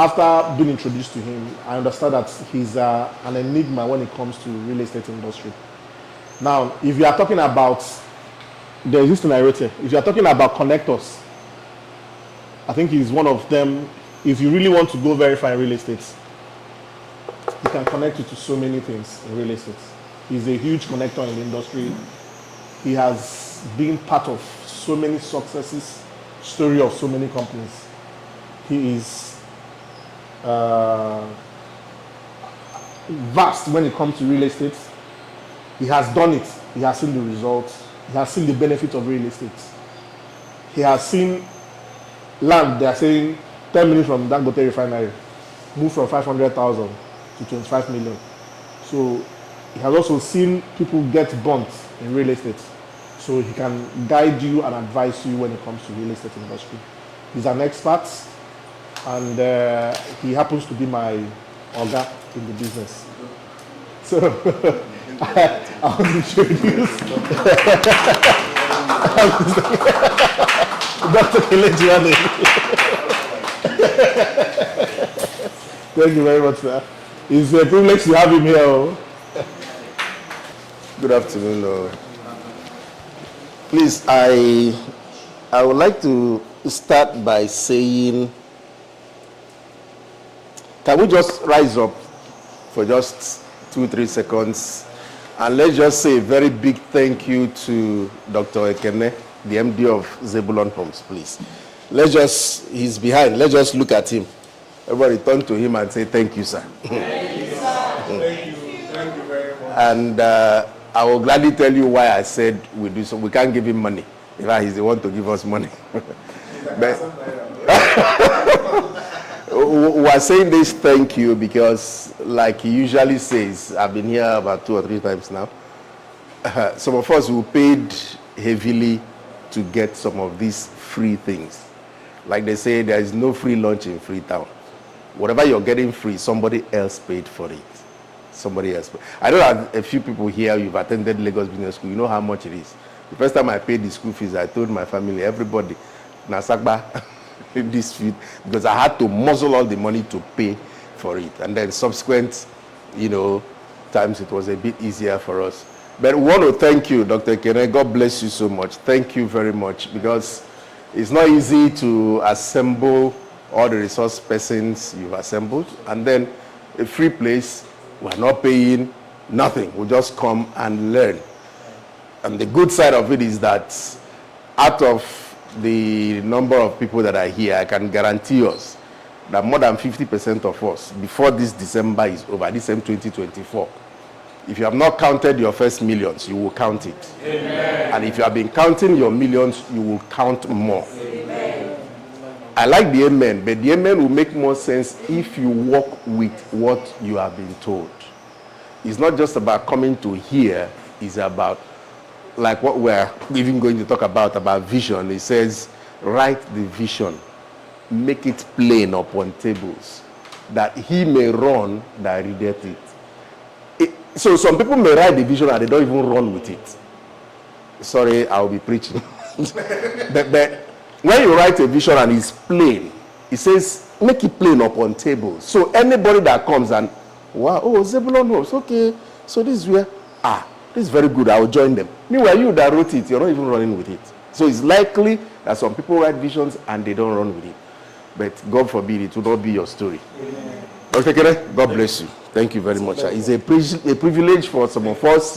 after being introduced to him, I understand that he's an enigma when it comes to real estate industry. Now, if you are talking about, there's this thing I wrote here. If you are talking about connectors, I think he's one of them. If you really want to go verify real estate, he can connect you to so many things in real estate. He's a huge connector in the industry. He has been part of so many successes, story of so many companies. He is vast when it comes to real estate. He has done it. He has seen the results. He has seen the benefit of real estate. He has seen land, they are saying 10 minutes from Dangote refinery, move from 500,000 to 25 million. So he has also seen people get burnt in real estate. So he can guide you and advise you when it comes to real estate industry. He's an expert, and he happens to be my Oga in the business. So I want to introduce Dr. Kelechi Nwaneri. Thank you very much, sir. It's a privilege to have him here. Good afternoon. Please, I would like to start by saying, can we just rise up for just 2-3 seconds, and let's just say a very big thank you to Dr. Ekene, the MD of Zebulon Homes, please. He's behind. Let's just look at him. Everybody turn to him and say, thank you, sir. Thank you, sir. Thank you. Thank you very much. And I will gladly tell you why I said we do so. We can't give him money. In fact, he's the one to give us money. But we are saying this thank you because, like he usually says, I've been here about 2 or 3 times now. Some of us who paid heavily to get some of these free things. Like they say, there is no free lunch in Freetown. Whatever you're getting free, somebody else paid for it. Somebody else. I know that a few people here, you've attended Lagos Business School, you know how much it is. The first time I paid the school fees, I told my family, everybody, Nasagba, this fee, because I had to muzzle all the money to pay for it. And then subsequent, times it was a bit easier for us. But we want to thank you, Dr. Kene. God bless you so much. Thank you very much, because it's not easy to assemble all the resource persons you've assembled, and then a free place. We're not paying nothing. We just come and learn. And the good side of it is that out of the number of people that are here, I can guarantee us that more than 50% of us, before this December is over, this same 2024, if you have not counted your first millions, you will count it. Amen. And if you have been counting your millions, you will count more. Amen. I like the amen, but the amen will make more sense if you walk with what you have been told. It's not just about coming to hear, it's about, like what we're even going to talk about vision. It says, write the vision, make it plain upon tables, that he may run that readeth it. So some people may write the vision and they don't even run with it. Sorry, I'll be preaching. but when you write a vision and it's plain, it says, make it plain upon tables. So anybody that comes and, wow, oh, Zebulon Homes, okay, so this is where, this is very good, I'll join them. Meanwhile, you that wrote it, you're not even running with it. So it's likely that some people write visions and they don't run with it. But God forbid, it will not be your story. Dr. Kene, God bless you. Thank you very much. It's a privilege for some of us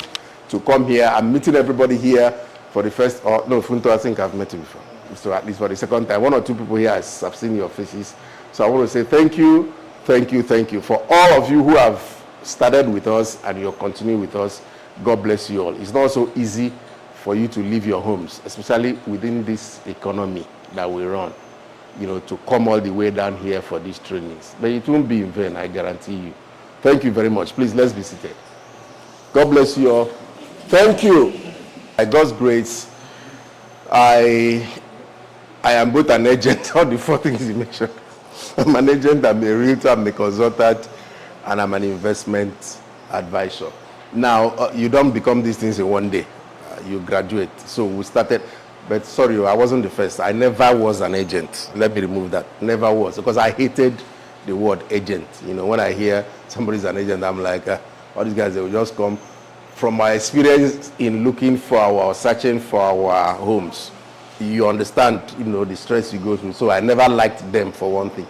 to come here. I'm meeting everybody here for the first, Funto, I think I've met you before. So at least for the second time. 1 or 2 people here, I've seen your faces. So I want to say thank you, thank you, thank you. For all of you who have started with us and you're continuing with us, God bless you all. It's not so easy for you to leave your homes, especially within this economy that we run, to come all the way down here for these trainings. But it won't be in vain, I guarantee you. Thank you very much. Please, let's be seated. God bless you all. Thank you. By God's grace, I am both an agent, all the 4 things you mentioned. I'm an agent, I'm a realtor, I'm a consultant, and I'm an investment advisor. Now, you don't become these things in one day. You graduate. So we started, but sorry, I wasn't the first. I never was an agent. Let me remove that. Never was, because I hated the word agent. You know, when I hear somebody's an agent, I'm like, all these guys, they will just come. From my experience in looking for or searching for our homes, you understand, you know, the stress you go through. So I never liked them for one thing.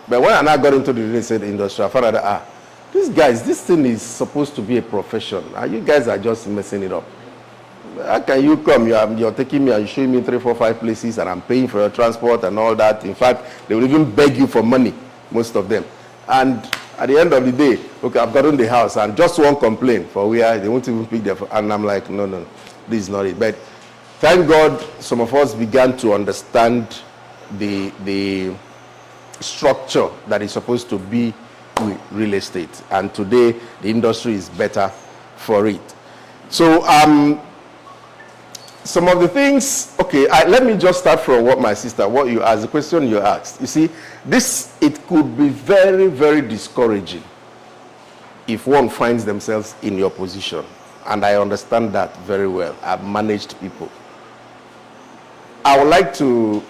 But when I now got into the real estate industry, I found out that, these guys, this thing is supposed to be a profession. And you guys are just messing it up. How can you come? You're taking me and showing me 3, 4, 5 places, and I'm paying for your transport and all that. In fact, they will even beg you for money, most of them. And at the end of the day, okay, I've gotten the house, and just one complaint for where they won't even pick their phone. And I'm like, no, this is not it. But thank God, some of us began to understand the structure that is supposed to be with real estate. And today, the industry is better for it. So, some of the things, okay, let me just start from what you asked, the question you asked. You see, it could be very, very discouraging if one finds themselves in your position. And I understand that very well. I've managed people. I would like to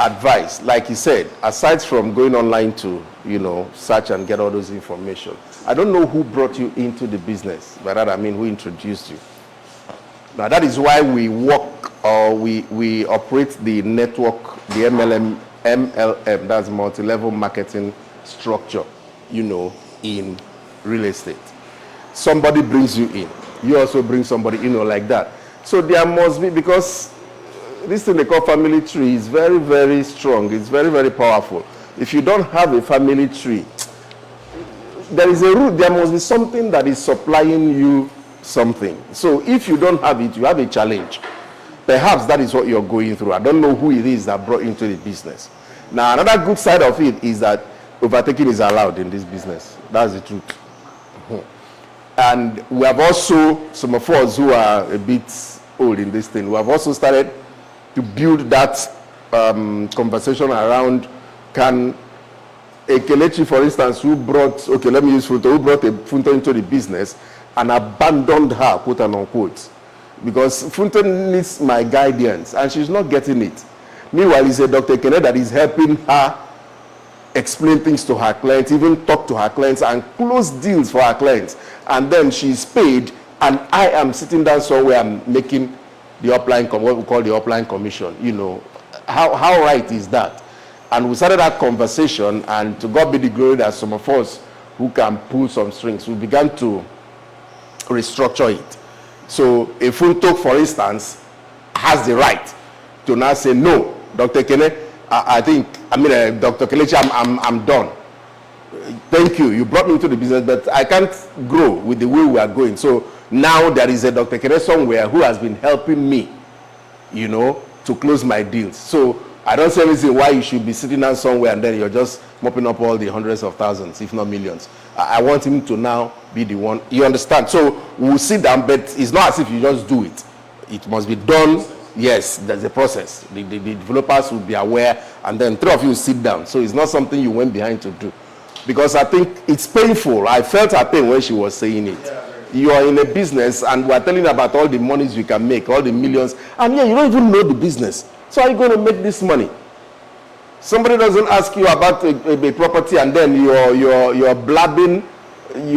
advise, like you said, aside from going online to, you know, search and get all those information. I don't know who brought you into the business, but that I mean who introduced you. Now that is why we work or we operate the network, the MLM, that's multi-level marketing structure, you know, in real estate. Somebody brings you in. You also bring somebody, you know, like that. So there must be, because this thing they call family tree is very, very strong. It's very, very powerful. If you don't have a family tree, there is a root, there must be something that is supplying you something. So if you don't have it, you have a challenge. Perhaps that is what you're going through. I don't know who it is that brought you into the business. Now, another good side of it is that overtaking is allowed in this business. That's the truth. And we have also, some of us who are a bit old in this thing, we have also started to build that conversation around, can a Kelechi, for instance, who brought, okay, let me use Funto, who brought a Funto into the business and abandoned her, quote and unquote, because Funto needs my guidance and she's not getting it. Meanwhile, it's a Dr. Kene that is helping her explain things to her clients, even talk to her clients and close deals for her clients. And then she's paid and I am sitting down somewhere and making the upline, what we call the upline commission. You know, how right is that? And we started that conversation, and to God be the glory that some of us who can pull some strings, we began to restructure it. So a Funto, for instance, has the right to now say, no, Dr. Kene, Dr. Kelechi, I'm done. Thank you. You brought me into the business, but I can't grow with the way we are going. So now there is a Dr. Kene somewhere who has been helping me, you know, to close my deals. So I don't see any reason why you should be sitting down somewhere and then you're just mopping up all the hundreds of thousands, if not millions. I want him to now be the one. You understand? So we'll sit down, but it's not as if you just do it. It must be done. Yes, there's a process. The developers will be aware, and then 3 of you sit down. So it's not something you went behind to do. Because I think it's painful. I felt her pain when she was saying it. You are in a business, and we're telling you about all the monies you can make, all the millions, and yeah, you don't even know the business. So how are you going to make this money? Somebody doesn't ask you about a property, and then you're blabbing. And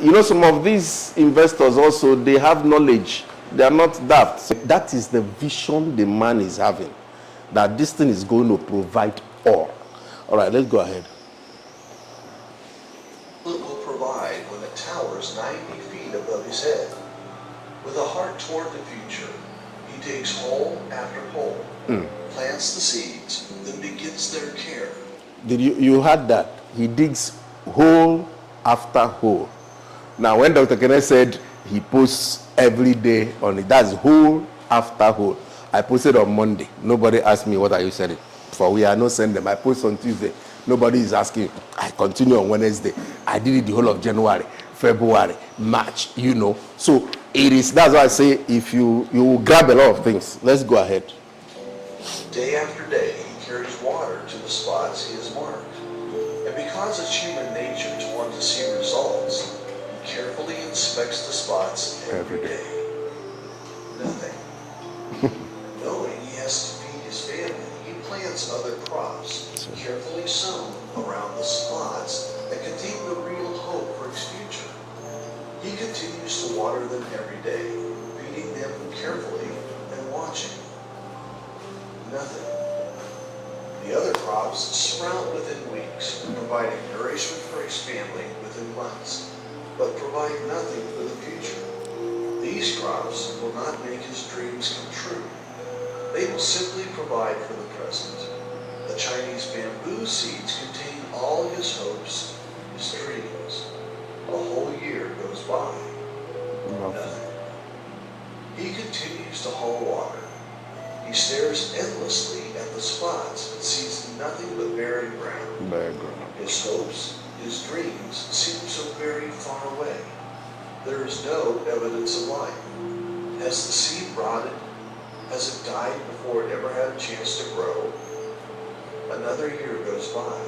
you know, some of these investors also, they have knowledge. They are not daft. So that is the vision the man is having, that this thing is going to provide all. All right, let's go ahead. It will provide when it towers 90 feet above his head. With a heart toward the future, he digs hole after hole, plants the seeds, then begins their care. Did you heard that? He digs hole after hole. Now, when Dr. Kenneth said he posts every day on it, that's hole after hole. I posted on Monday. Nobody asked me what are you selling. For we are not sending them. I post on Tuesday. Nobody is asking. I continue on Wednesday. I did it the whole of January, February, March, you know. So it is, that's why I say if you will grab a lot of things. Let's go ahead. Day after day, he carries water to the spots he has marked. And because it's human nature to want to see results, he carefully inspects the spots every day. Nothing. Knowing he has to feed his family, he plants other crops, carefully sown around the spot continues to water them every day, feeding them carefully and watching. Nothing. The other crops sprout within weeks, providing nourishment for his family within months, but provide nothing for the future. These crops will not make his dreams come true. They will simply provide for the present. The Chinese bamboo seeds contain all his hopes, his dreams. A whole year goes by. Nothing. He continues to haul water. He stares endlessly at the spots but sees nothing but barren ground. His hopes, his dreams seem so very far away. There is no evidence of life. Has the seed rotted? Has it died before it ever had a chance to grow? Another year goes by.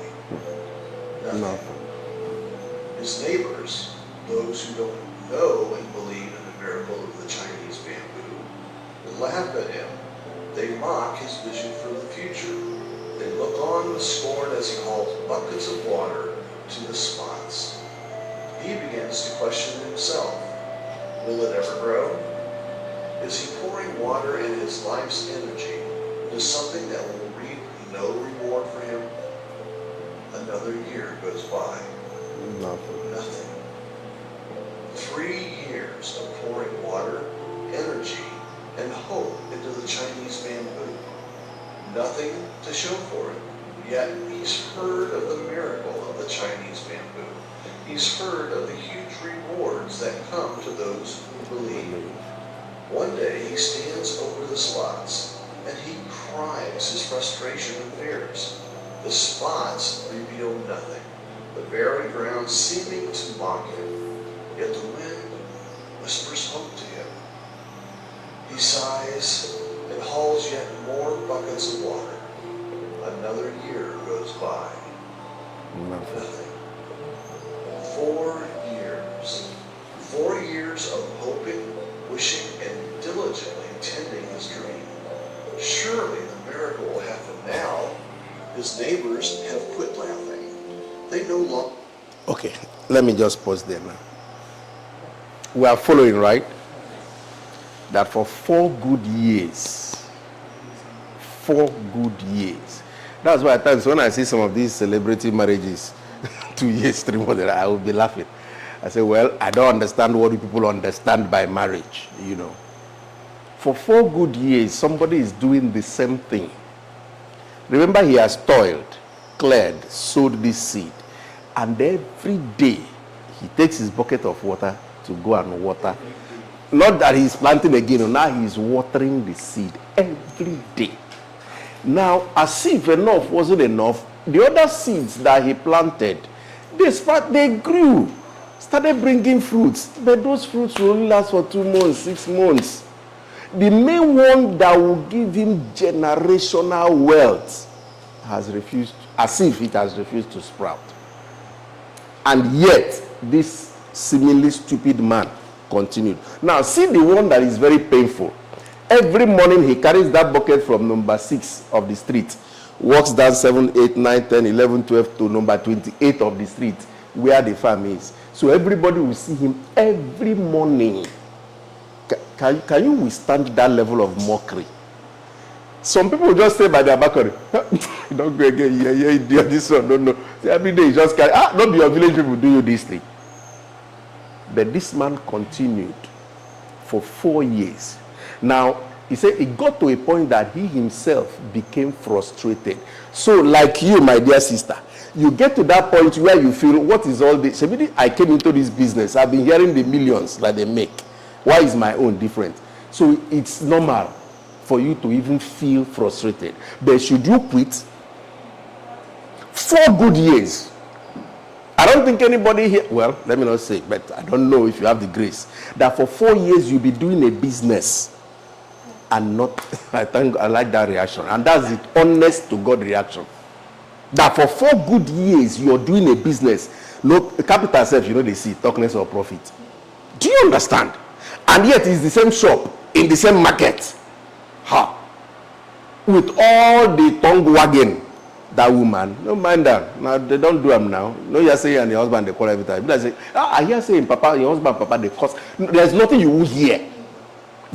Nothing. His neighbors, those who don't know and believe in the miracle of the Chinese bamboo, laugh at him. They mock his vision for the future. They look on with scorn as he hauls buckets of water to the spots. He begins to question himself. Will it ever grow? Is he pouring water in his life's energy into something that will reap no reward for him? Another year goes by. Nothing. 3 years of pouring water, energy, and hope into the Chinese bamboo. Nothing to show for it. Yet he's heard of the miracle of the Chinese bamboo. He's heard of the huge rewards that come to those who believe. One day he stands over the spots and he cries his frustration and fears. The spots reveal nothing, the barren ground seeming to mock him, yet the wind whispers hope to him. He sighs and hauls yet more buckets of water. Another year goes by. Nothing. 4 years. 4 years of hoping, wishing, and diligently tending his dream. Surely the miracle will happen now. His neighbors have quit laughing. They no longer... Okay, let me just pause there now. We are following, right? That for 4 good years, 4 good years. That's why at times when I see some of these celebrity marriages, 2 years, 3 months, I will be laughing. I say, well, I don't understand what people understand by marriage, you know. For 4 good years, somebody is doing the same thing. Remember, he has toiled, cleared, sowed this seed. And every day, he takes his bucket of water to go and water. Not that he's planting again, now he's watering the seed every day. Now, as if enough wasn't enough, the other seeds that he planted, they grew, started bringing fruits. But those fruits will only last for 2 months, 6 months. The main one that will give him generational wealth has refused, as if it has refused to sprout. And yet, this seemingly stupid man continued. Now, see the one that is very painful. Every morning, he carries that bucket from number 6 of the street, walks down 7, 8, 9, 10, 11, 12 to number 28 of the street, where the farm is. So everybody will see him every morning. Can you withstand that level of mockery? Some people just say by their balcony, don't go again, yeah, this one, don't know. Every day you just carry, not your village people do you this thing. But this man continued for 4 years. Now, he said it got to a point that he himself became frustrated. So, like you, my dear sister, you get to that point where you feel, what is all this? I came into this business. I've been hearing the millions that they make. Why is my own different? So, it's normal for you to even feel frustrated. But should you quit? 4 good years. I don't think anybody here, well, let me not say, but I don't know if you have the grace, that for 4 years you'll be doing a business and not, I like that reaction. And that's the honest to God reaction. That for 4 good years you're doing a business, no capital self, they see, talk less of profit. Do you understand? And yet it's the same shop, in the same market. With all the tongue wagging that woman, no mind that. Now they don't do them now. No, you're saying and your husband they call every time. They say, I hear saying Papa, your husband, Papa, they cost. There's nothing you will hear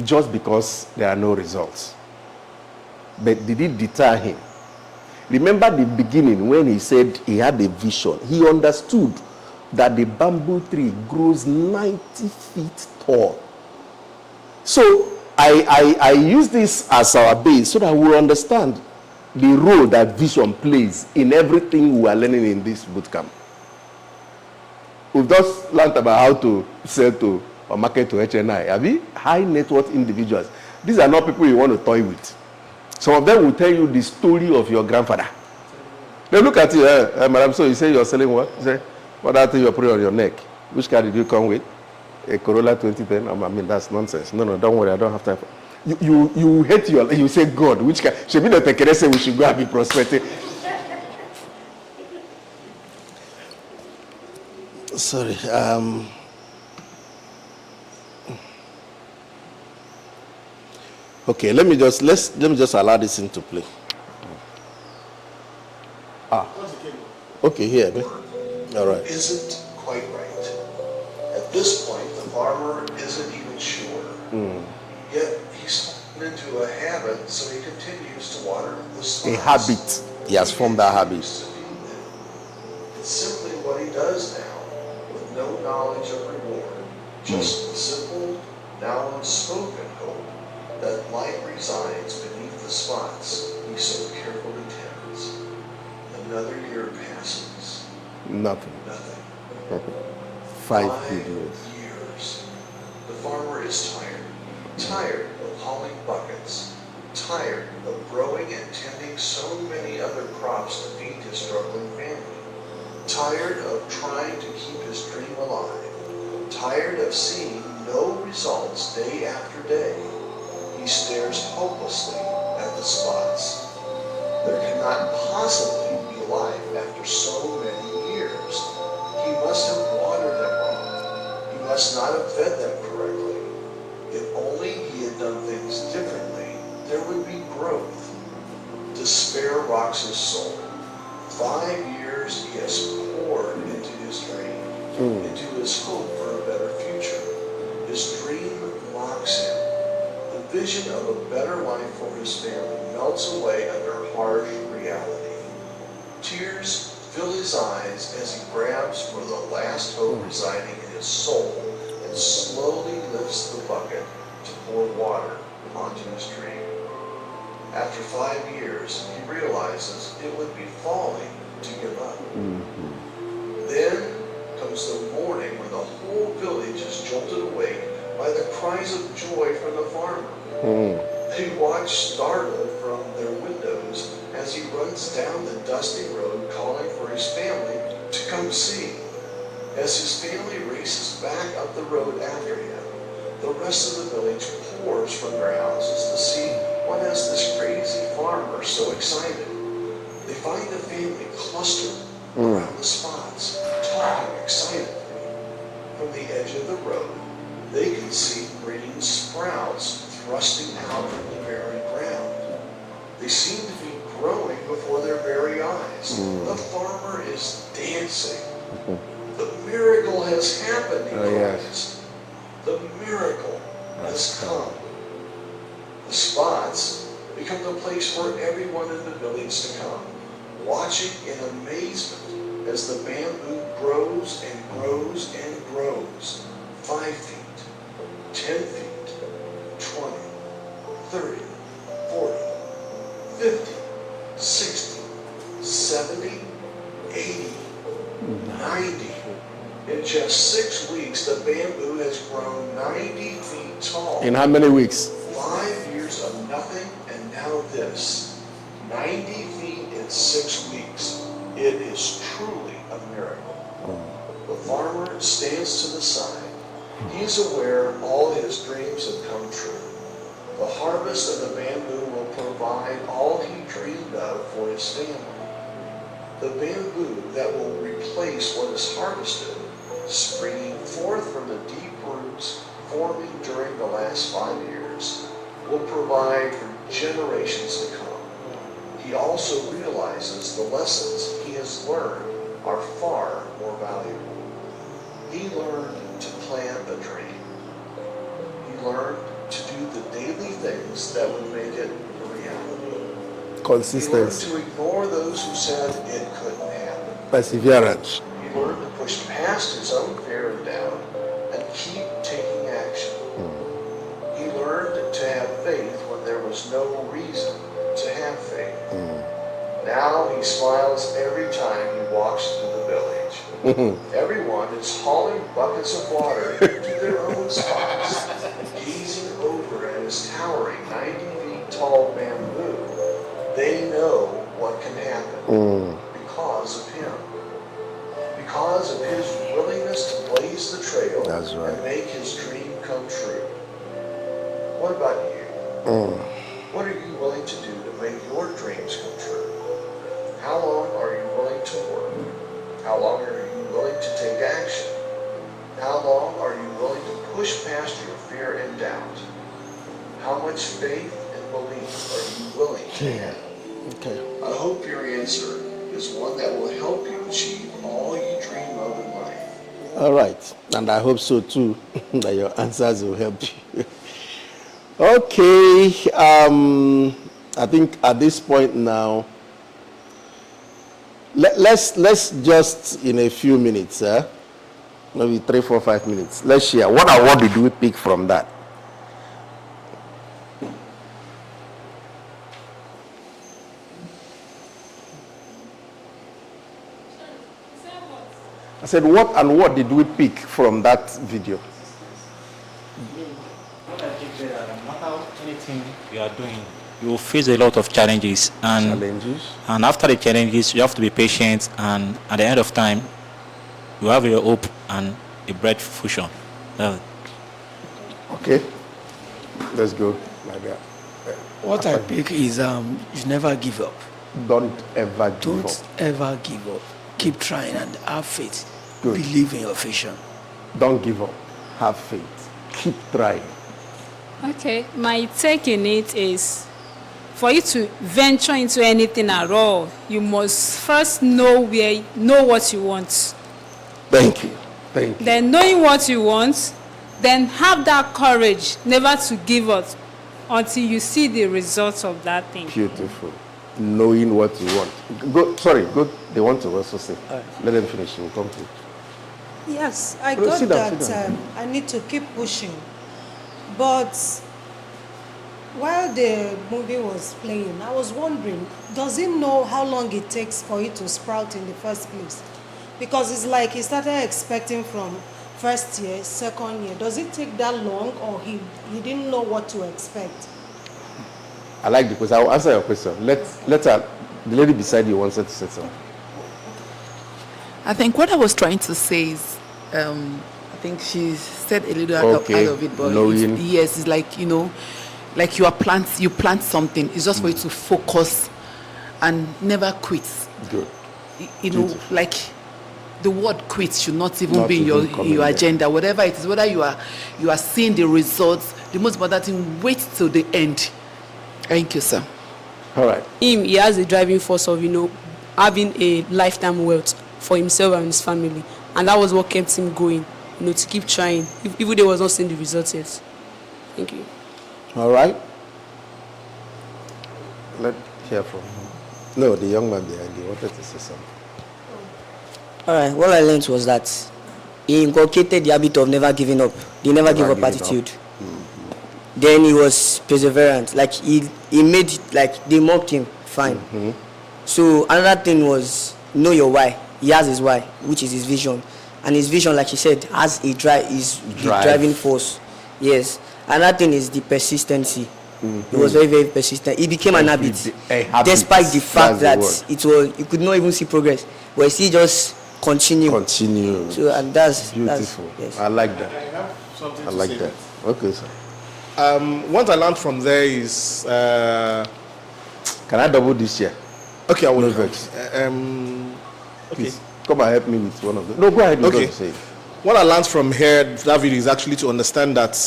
just because there are no results. But did it deter him? Remember the beginning when he said he had a vision. He understood that the bamboo tree grows 90 feet tall. So I use this as our base so that we'll understand the role that vision plays in everything we are learning in this bootcamp. We've just learned about how to sell to or market to HNI. Have you? High net worth individuals. These are not people you want to toy with. Some of them will tell you the story of your grandfather. They look at you, madam, so you say you're selling what? You say, what that thing you're putting on your neck? Which car did you come with? A Corolla 2010? I mean, that's nonsense. No, don't worry, I don't have time. You hate you say, God, which car? Should be the Tekere say we should go and be prospecting. Sorry. Okay, let me just allow this into play. Okay, here. All right. Isn't quite right. At this point, the farmer isn't even sure. Yet he's fallen into a habit, so he continues to water the spots. A habit. He has formed that habit. It's simply what he does now, with no knowledge of reward, just the simple, now unspoken hope that light resides beneath the spots he so carefully tends. Another year passes. Nothing. 5 good years. years. The farmer is tired of hauling buckets, tired of growing and tending so many other crops to feed his struggling family, tired of trying to keep his dream alive, tired of seeing no results day after day. He stares hopelessly at the spots. There cannot possibly be life after so many years. He must have watered them wrong. He must not have fed them correctly. If only he had done things differently, there would be growth. Despair rocks his soul. 5 years he has poured into his dream, into his hope for a better future. His dream mocks him. The vision of a better life for his family melts away under harsh reality. Tears fill his eyes as he grabs for the last hope residing in his soul and slowly lifts the bucket to pour water onto his dream. After 5 years, he realizes it would be folly to give up. Then comes the morning when the whole village is jolted awake by the cries of joy from the farmer. They watch startled from their windows as he runs down the dusty road calling for his family to come see. As his family races back up the road after him, the rest of the village pours from their houses to see what has this crazy farmer so excited. They find the family clustered around the spots, talking excitedly. From the edge of the road, they can see green sprouts thrusting out from the very ground. They seem to be growing before their very eyes. The farmer is dancing. The miracle has happened, he cries. The miracle has come. The spots become the place for everyone in the village to come, watching in amazement as the bamboo grows and grows and grows. 5 feet, 10 feet, 20, 30, 40, 50, 60, 70, 80, 90. In just 6 weeks, the bamboo has grown 90 feet tall. In how many weeks? 5 years of nothing, and now this. 90 feet in 6 weeks. It is truly a miracle. The farmer stands to the side. He's aware all his dreams have come true. The harvest of the bamboo will provide all he dreamed of for his family. The bamboo that will replace what is harvested, springing forth from the deep roots forming during the last 5 years, will provide for generations to come. he also realizes the lessons he has learned are far more valuable. He learned to plant a dream. He learned to do the daily things that would make it a reality. Consistency. He learned to ignore those who said it couldn't happen. Perseverance. He learned to push past his own fear and doubt and keep taking action. He learned to have faith when there was no reason to have faith. Now he smiles every time he walks through the village. Everyone is hauling buckets of water to their own spots, gazing over at his towering 90 feet tall bamboo. They know what can happen because of him. Because of his willingness to blaze the trail and make his dream come true. What about you? What are you willing to do to make your dreams come true? How long are you willing to work? How long are you willing to take action? How long are you willing to push past your fear and doubt? How much faith and belief are you willing to have? Okay. I hope your answer is one that will help you achieve all you dream of in life. All right. And I hope so too, that your answers will help you. Okay. I think at this point now, let's just in a few minutes, maybe 3, 4, 5 minutes, let's share what award did we pick from that? I said, what did we pick from that video? What I think that no matter anything you are doing, you will face a lot of challenges. And after the challenges, you have to be patient. And at the end of time, you have your hope and a bright future. Okay. Let's go like that. What I pick is you never give up. Don't ever give up. Don't ever give up. Keep trying and have faith. Good. Believe in your vision. Don't give up. Have faith. Keep trying. Okay, my take in it is for you to venture into anything at all, you must first know what you want. Thank you. Thank you. Then knowing what you want, then have that courage never to give up until you see the results of that thing. Beautiful. Knowing what you want. Go. They want to also say. Let them finish. We'll come to it. Yes, I Bro, got sit down, that I need to keep pushing. But while the movie was playing, I was wondering, does he know how long it takes for it to sprout in the first place? Because it's like he started expecting from first year, second year. Does it take that long, or he didn't know what to expect? I like the question. I'll answer your question. Let her, the lady beside you wants her to say something. I think what I was trying to say is, I think she said a little out of it, but it's like, like you plant something. It's just for you to focus and never quit. Good. Like the word quit should not even be in your agenda. Whatever it is, whether you are seeing the results, the most important thing, wait till the end. Thank you, sir. All right. He has a driving force of, having a lifetime wealth for himself and his family. And that was what kept him going, to keep trying, even though he was not seeing the results yet. Thank you. All right. Let's hear from him. No, the young man behind you wanted to say something. All right. What I learned was that he inculcated the habit of never giving up. The never give up attitude. Mm-hmm. Then he was perseverant. Like he made, like they mocked him, fine. Mm-hmm. So another thing was know your why. He has his why, which is his vision. And his vision, like he said, has a driving force. Yes. Another thing is the persistency. Mm-hmm. He was very, very persistent. It became an habit. Despite the fact that you could not even see progress. But he just continue. So and that's beautiful. Yes. I like that. I like that. Okay, sir. What I learned from there is can I double this here? Okay, I will. No vex. Please come and help me with one of them. No, go ahead. Okay. What I learned from here, David, is actually to understand that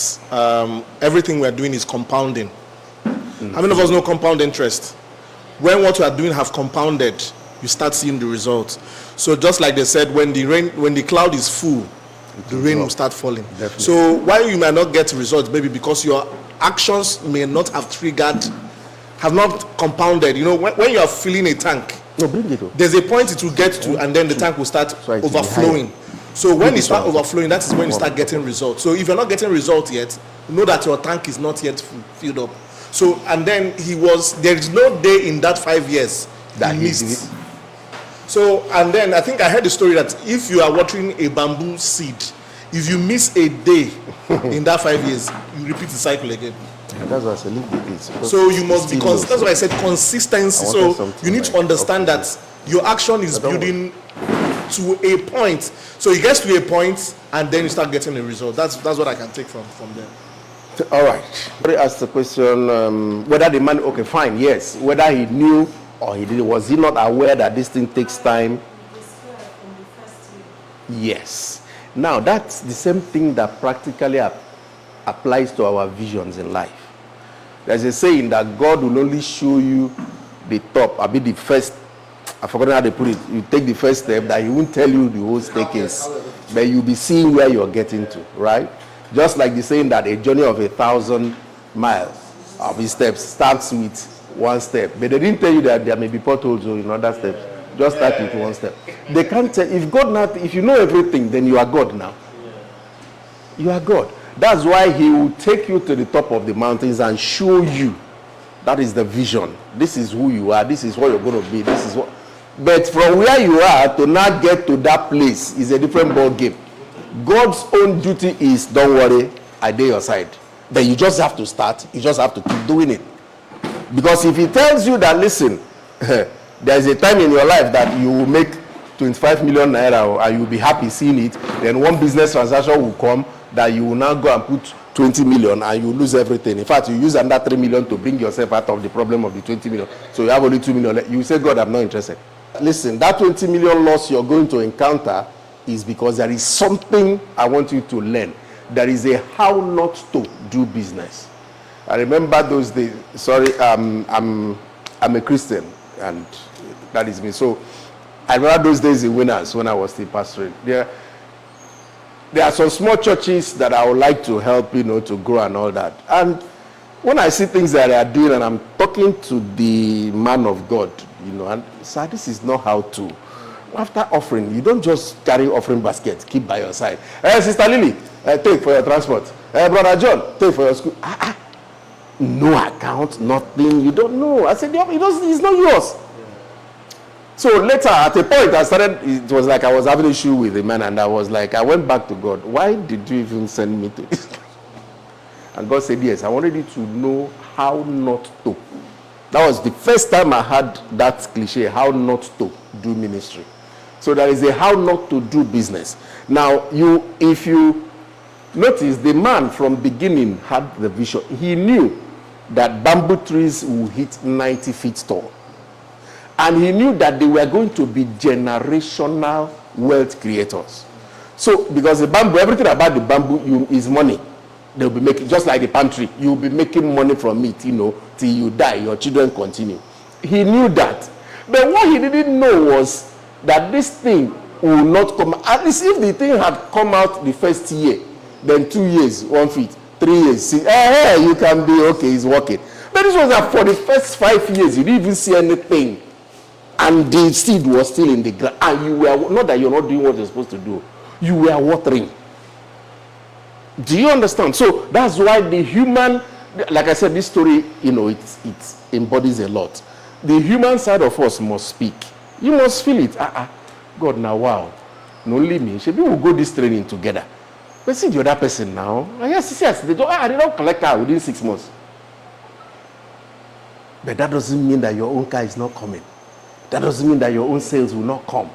everything we're doing is compounding. Mm-hmm. How many of us know compound interest? when what you are doing have compounded, you start seeing the results. So just like they said, when the cloud is full, the rain will start falling. Definitely. So while you might not get results, maybe because your actions may not have have not compounded. You know, when you are filling a tank, no, bring it up. There's a point it will get to, and then the tank will start overflowing. So when it starts overflowing, that is when you start getting results. So if you're not getting results yet, know that your tank is not yet filled up. So, and then there is no day in that 5 years that he missed. So, and then I think I heard the story that if you are watering a bamboo seed, if you miss a day in that 5 years, you repeat the cycle again. That's what I said, leave the kids. So you must be that's why I said consistency. So you need to understand that your action is building to a point. So it gets to a point and then you start getting a result. That's what I can take from there. All right. Somebody asked the question whether the man, okay, fine, yes. Whether he knew or he didn't, was he not aware that this thing takes time? Yes. Now that's the same thing that practically applies to our visions in life. There's a saying that God will only show you the top, I mean the first, I forgot how they put it. You take the first step, that he won't tell you the whole staircase, but you'll be seeing where you're getting to, right? Just like the saying that a journey of 1,000 miles of his steps starts with one step, but they didn't tell you that there may be potholes in other steps. Just start with one step. They can't tell. If you know everything, then you are God now. You are God. That's why he will take you to the top of the mountains and show you. That is the vision. This is who you are. This is what you're going to be. This is what. But from where you are to now get to that place is a different ball game. God's own duty is, don't worry, I dare your side. But you just have to start. You just have to keep doing it. Because if he tells you that, listen, there's a time in your life that you will make 25 million naira and you'll be happy seeing it, then one business transaction will come that you will now go and put 20 million and you lose everything. In fact, you use another 3 million to bring yourself out of the problem of the 20 million. So you have only 2 million. You say, God, I'm not interested. Listen, that 20 million loss you're going to encounter is because there is something I want you to learn. There is a how not to do business. I remember those days. Sorry, I'm a Christian, and that is me. So I remember those days in Winners when I was still pastoring. There are some small churches that I would like to help, to grow and all that. And when I see things that they are doing, and I'm talking to the man of God, and sir, this is not how to. After offering, you don't just carry offering basket, keep by your side. Hey, Sister Lily, take for your transport. Hey, Brother John, take for your school. No account, nothing. You don't know. I said, it's not yours. So later, at a point, it was like I was having an issue with the man, and I was like, I went back to God. Why did you even send me to this? And God said, yes, I wanted you to know how not to. That was the first time I had that cliche, how not to do ministry. So there is a how not to do business. Now, if you notice, the man from beginning had the vision. He knew that bamboo trees will hit 90 feet tall. And he knew that they were going to be generational wealth creators. So, because the bamboo, everything about the bamboo is money. They'll be making, just like the palm tree, you'll be making money from it, till you die, your children continue. He knew that. But what he didn't know was that this thing will not come, at least if the thing had come out the first year, then 2 years, 1 feet, 3 years, see, you can be okay, it's working. But this was that for the first 5 years, you didn't even see anything. And the seed was still in the ground. And you were, not that you're not doing what you're supposed to do, you were watering. Do you understand? So that's why the human, like I said, this story, it embodies a lot. The human side of us must speak. You must feel it. God, now, wow. Not only me. Should we will go this training together. But see the other person now. Yes, they don't collect her within 6 months. But that doesn't mean that your own car is not coming. That doesn't mean that your own sales will not come.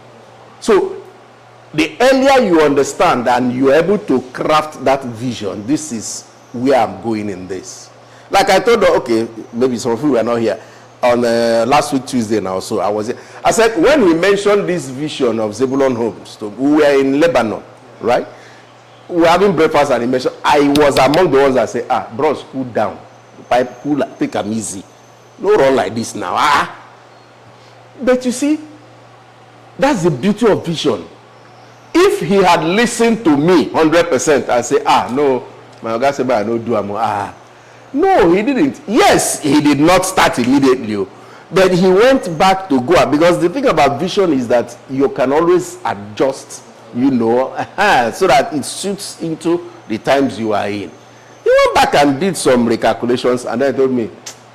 So, the earlier you understand and you're able to craft that vision, this is where I'm going in this. Like I told her, okay, maybe some of you were not here. On last week, Tuesday now, so I was here. I said, when we mentioned this vision of Zebulon Homes, we were in Lebanon, right? We were having breakfast and he mentioned, I was among the ones that said, bros, cool down. Cool, take them easy. No run like this now. But you see, that's the beauty of vision. If he had listened to me 100% and say, no, my God said, I don't do it. No, he didn't. Yes, he did not start immediately. But he went back to Goa, because the thing about vision is that you can always adjust, so that it suits into the times you are in. He went back and did some recalculations, and then told me,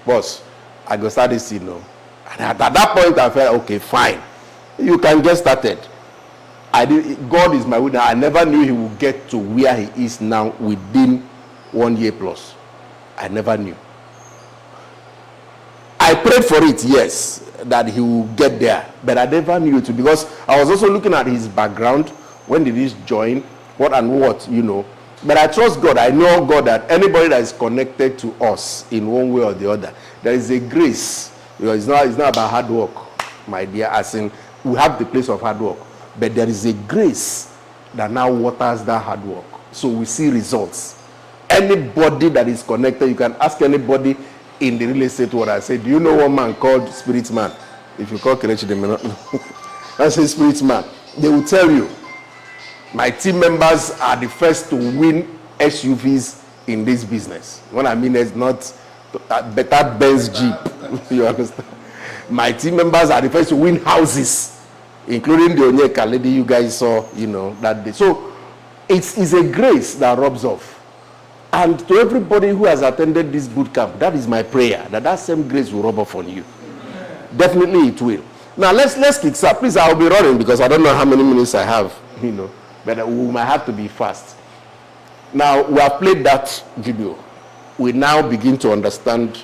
boss, I go start this, And at that point, I felt, okay, fine. You can get started. God is my witness. I never knew he would get to where he is now within 1 year plus. I never knew. I prayed for it, yes, that he will get there, but I never knew it, because I was also looking at his background. When did he join? What and what, But I trust God. I know God, that anybody that is connected to us in one way or the other, there is a grace. It's not about hard work, my dear, as in we have the place of hard work, but there is a grace that now waters that hard work. So we see results. Anybody that is connected, you can ask anybody in the real estate world. I say, do you know one man called Spirit Man? If you call Kelechi, they may not know. I say Spirit Man. They will tell you, my team members are the first to win SUVs in this business. What I mean is not a better Benz Jeep. You understand? My team members are the first to win houses, including the Onyeka lady you guys saw, that day. So it's a grace that rubs off. And to everybody who has attended this boot camp, that is my prayer, that same grace will rub off on you. Definitely it will. Now let's kickstart. Please, I'll be running because I don't know how many minutes I have, but we might have to be fast. Now, we have played that video. We now begin to understand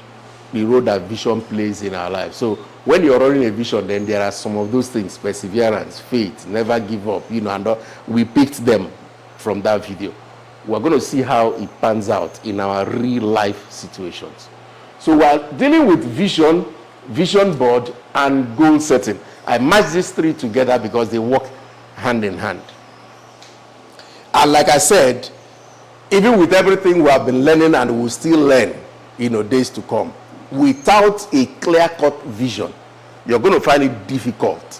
the role that vision plays in our lives. So when you're running a vision, then there are some of those things: perseverance, faith, never give up, and we picked them from that video. We're going to see how it pans out in our real life situations. So we're dealing with vision board, and goal setting. I match these three together because they work hand in hand. And like I said, even with everything we have been learning and will still learn, days to come, without a clear-cut vision, you're going to find it difficult.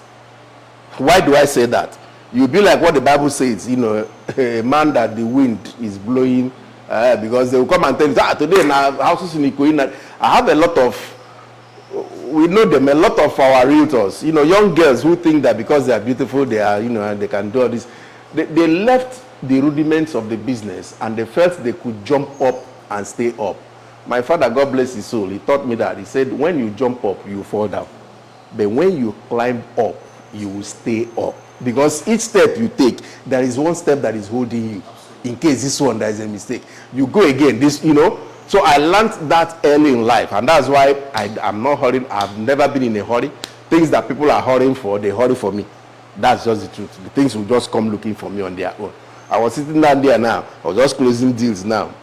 Why do I say that? You'll be like what the Bible says, a man that the wind is blowing, because they will come and tell you, today in our houses in Ikoyi, I have a lot of, we know them, a lot of our realtors, young girls who think that because they are beautiful, they are, and they can do all this. They left the rudiments of the business and they felt they could jump up and stay up. My father, God bless his soul, he taught me that. He said, when you jump up, you fall down. But when you climb up, you will stay up. Because each step you take, there is one step that is holding you. In case this one, there is a mistake. You go again, So I learned that early in life. And that's why I'm not hurrying. I've never been in a hurry. Things that people are hurrying for, they hurry for me. That's just the truth. The things will just come looking for me on their own. I was sitting down there now. I was just closing deals now.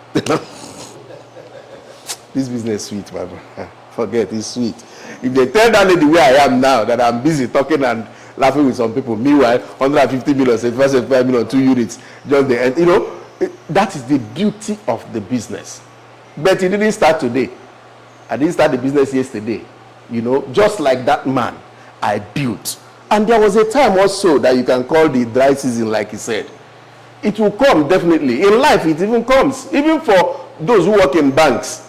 This business is sweet, my brother. Forget, it's sweet. If they tell that lady where I am now, that I'm busy talking and laughing with some people, meanwhile, 150 million, 75 million, 2 units, just the end, that is the beauty of the business. But it didn't start today. I didn't start the business yesterday. Just like that man, I built. And there was a time also that you can call the dry season, like he said. It will come, definitely. In life, it even comes. Even for those who work in banks.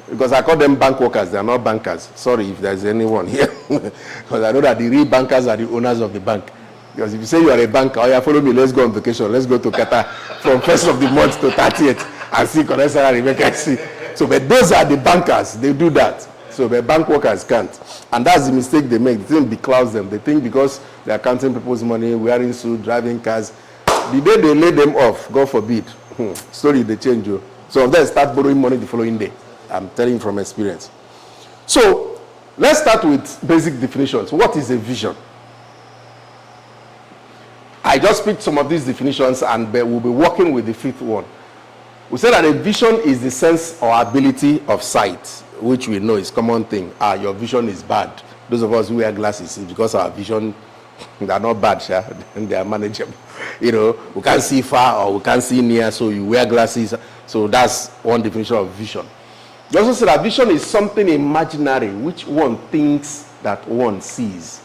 Because I call them bank workers. They are not bankers. Sorry if there's anyone here. Because I know that the real bankers are the owners of the bank. Because if you say you are a banker, oh yeah, follow me, let's go on vacation. Let's go to Qatar from 1st of the month to 30th and see correct salary vacancy. So, but those are the bankers. They do that. So the bank workers can't. And that's the mistake they make. The thing beclouds them. They think because they are counting people's money, wearing suits, driving cars, the day they lay them off, God forbid, story they change you. So they start borrowing money the following day. I'm telling you from experience. So let's start with basic definitions. What is a vision? I just picked some of these definitions and we'll be working with the fifth one. We said that a vision is the sense or ability of sight, which we know is a common thing. Your vision is bad. Those of us who wear glasses, it's because our vision, they are not bad, and they are manageable. We can't see far or we can't see near, so you wear glasses. So that's one definition of vision. You also said that vision is something imaginary, which one thinks that one sees.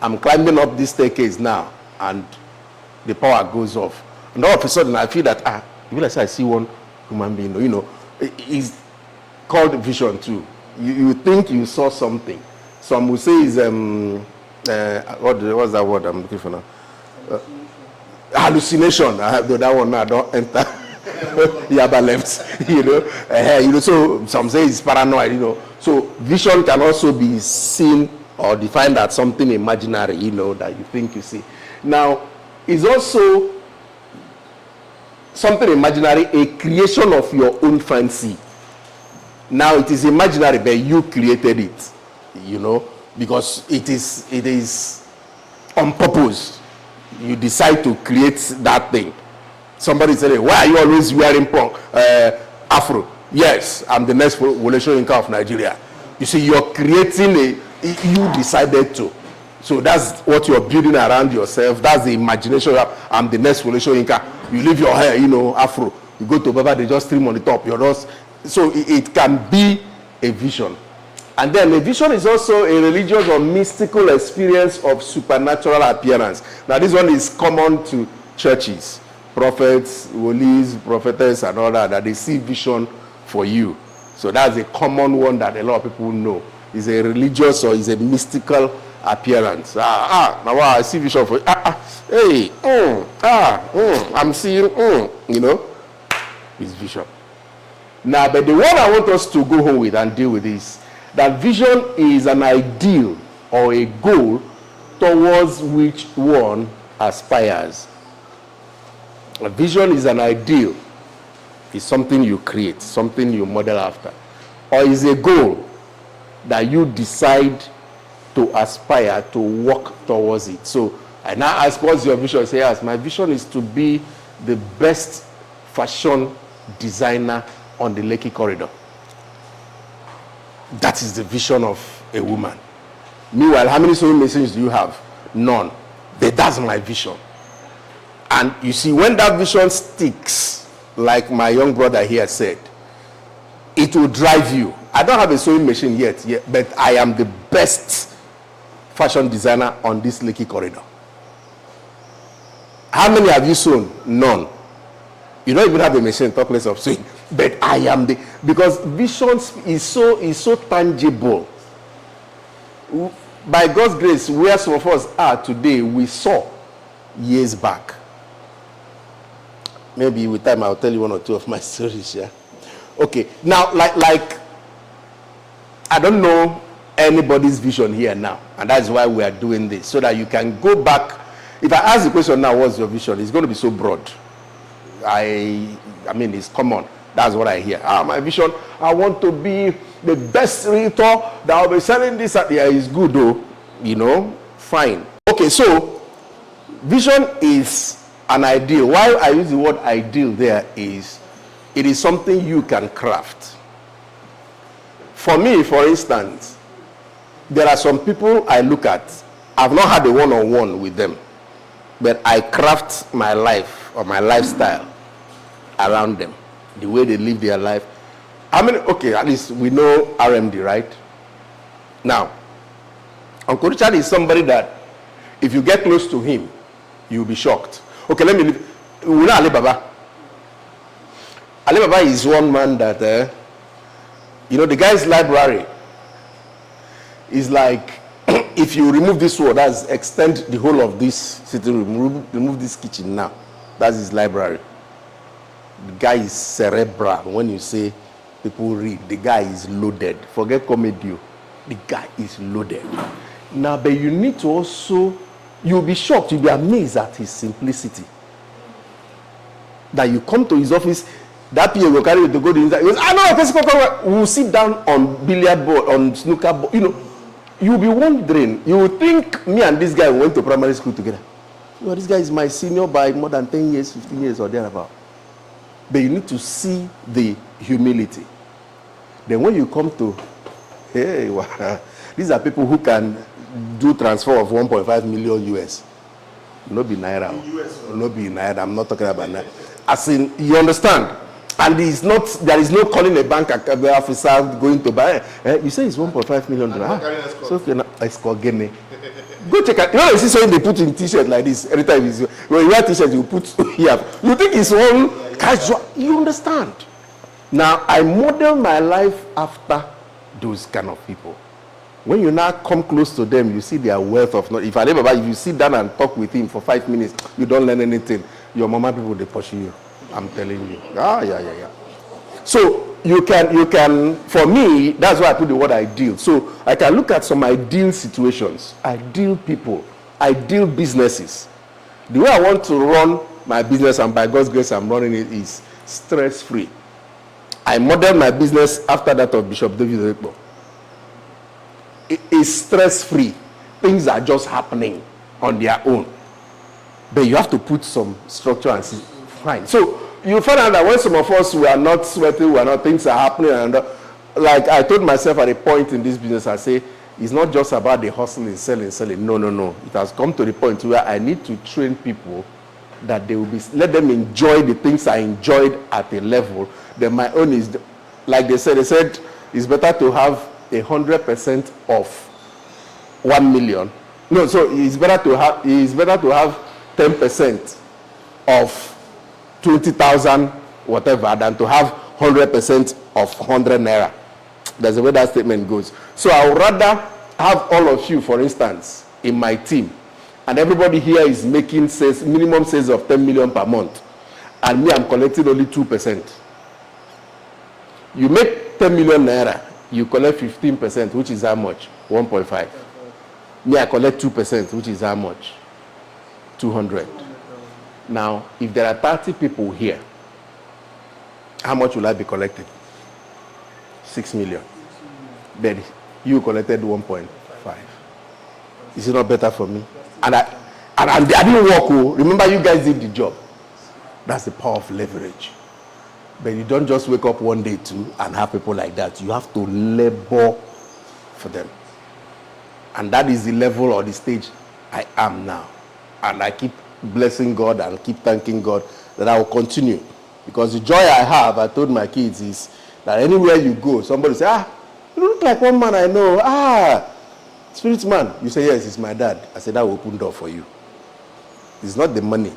I'm climbing up this staircase now, and the power goes off. And all of a sudden, I feel that, you will say I see one human being, you know, it's called vision too. You think you saw something. Some will say is, what's that word I'm looking for now? Hallucination. I have that one now, I don't enter. Yaba left, you know. So some say it's paranoid, you know. So vision can also be seen or defined as something imaginary, you know, that you think you see. Now, it's also something imaginary, a creation of your own fancy. Now it is imaginary, but you created it, you know, because it is on purpose. You decide to create that thing. Somebody said, why are you always wearing afro? Yes, I'm the next Wolesho Inca of Nigeria. You see, you're creating you decided to. So that's what you're building around yourself. That's the imagination. I'm the next Wolesho Inca. You leave your hair, you know, afro. You go to Baba, they just trim on the top. So it can be a vision. And then a vision is also a religious or mystical experience of supernatural appearance. Now this one is common to churches. Prophets, wolis, prophetess, and all that they see vision for you. So that's a common one that a lot of people know. It's a religious or is a mystical appearance. Now I see vision for you. I'm seeing, you know, it's vision. Now, but the one I want us to go home with and deal with is that vision is an ideal or a goal towards which one aspires. A vision is an ideal. It's something you create, something you model after. Or is a goal that you decide to aspire to work towards it. So I now ask, what's your vision? I say, yes, my vision is to be the best fashion designer on the Lekki corridor. That is the vision of a woman. Meanwhile, how many sewing machines do you have? None. But that's my vision. And you see, when that vision sticks, like my young brother here said, it will drive you. I don't have a sewing machine yet, but I am the best fashion designer on this Lekki corridor. How many have you sewn? None. You don't even have a machine, talk less of sewing. But I am because vision is so tangible. By God's grace, where some of us are today, we saw years back. Maybe with time I'll tell you one or two of my stories, yeah. Okay, now like I don't know anybody's vision here now, and that's why we are doing this, so that you can go back. If I ask the question now, what's your vision? It's going to be so broad. I mean, it's common. That's what I hear. My vision, I want to be the best realtor that will be selling this. Yeah, it's good though, you know, fine. Okay, so vision is an ideal. Why I use the word ideal there is, it is something you can craft. For me, for instance, there are some people I look at, I've not had a one-on-one with them, but I craft my life or my lifestyle around them, the way they live their life. Okay, at least we know RMD, right? Now, Uncle Richard is somebody that if you get close to him, you'll be shocked. Okay, let me leave. We know Alibaba. Alibaba is one man that, you know, the guy's library is like, if you remove this wall, that's extend the whole of this sitting room, remove this kitchen now, that's his library. The guy is cerebral. When you say people read, the guy is loaded. Forget comedy. The guy is loaded. Now, but you need to also, you'll be shocked, you'll be amazed at his simplicity. That you come to his office, that PA will carry you to go to inside. He goes, we'll sit down on billiard board, on snooker board. You know, you'll be wondering, you will think me and this guy went to primary school together. You know, this guy is my senior by more than 10 years, 15 years or thereabout. But you need to see the humility. Then when you come to, hey, these are people who can do transfer of 1.5 million US. No be Naira. No be Naira. I'm not talking about Naira. As in, you understand? And there is no calling a bank officer going to buy. You say it's $1.5 million. So okay, it's called Gene. Go check out. You know, you see something they put in t-shirt like this. Every time when you wear t-shirt, you put here. You think it's one casual. You understand? Now, I model my life after those kind of people. When you now come close to them, you see their wealth of knowledge. If you sit down and talk with him for 5 minutes, you don't learn anything. Your mama people, they push you. I'm telling you. Yeah. So you can, for me, that's why I put the word ideal. So I can look at some ideal situations, ideal people, ideal businesses. The way I want to run my business, and by God's grace I'm running it, is stress-free. I model my business after that of Bishop David Ekpo. It is stress-free. Things are just happening on their own. But you have to put some structure and see. Fine. So you find out that when some of us were not sweating, things are happening, and like I told myself at a point in this business, I say, it's not just about the hustling, selling. No. It has come to the point where I need to train people that they will let them enjoy the things I enjoyed at a level. Then my own is, like they said it's better to have 100% of 1 million. No, so it's better to have 10% of 20,000 whatever than to have 100% of 100 naira. That's the way that statement goes. So I would rather have all of you, for instance, in my team, and everybody here is making minimum sales of 10 million per month, and me, I'm collecting only 2%. You make 10 million naira, you collect 15%, which is how much? 1.5. Me, I collect 2%, which is how much? 200. Now, if there are 30 people here, how much will I be collecting? 6 million. But you collected 1.5. Is it not better for me? And I didn't work. Remember, you guys did the job. That's the power of leverage. But you don't just wake up one day too and have people like that. You have to labor for them. And that is the level or the stage I am now. And I keep blessing God and keep thanking God that I will continue. Because the joy I have, I told my kids, is that anywhere you go, somebody say, you look like one man I know. Spirit man. You say, yes, it's my dad. I said, that will open door for you. It's not the money.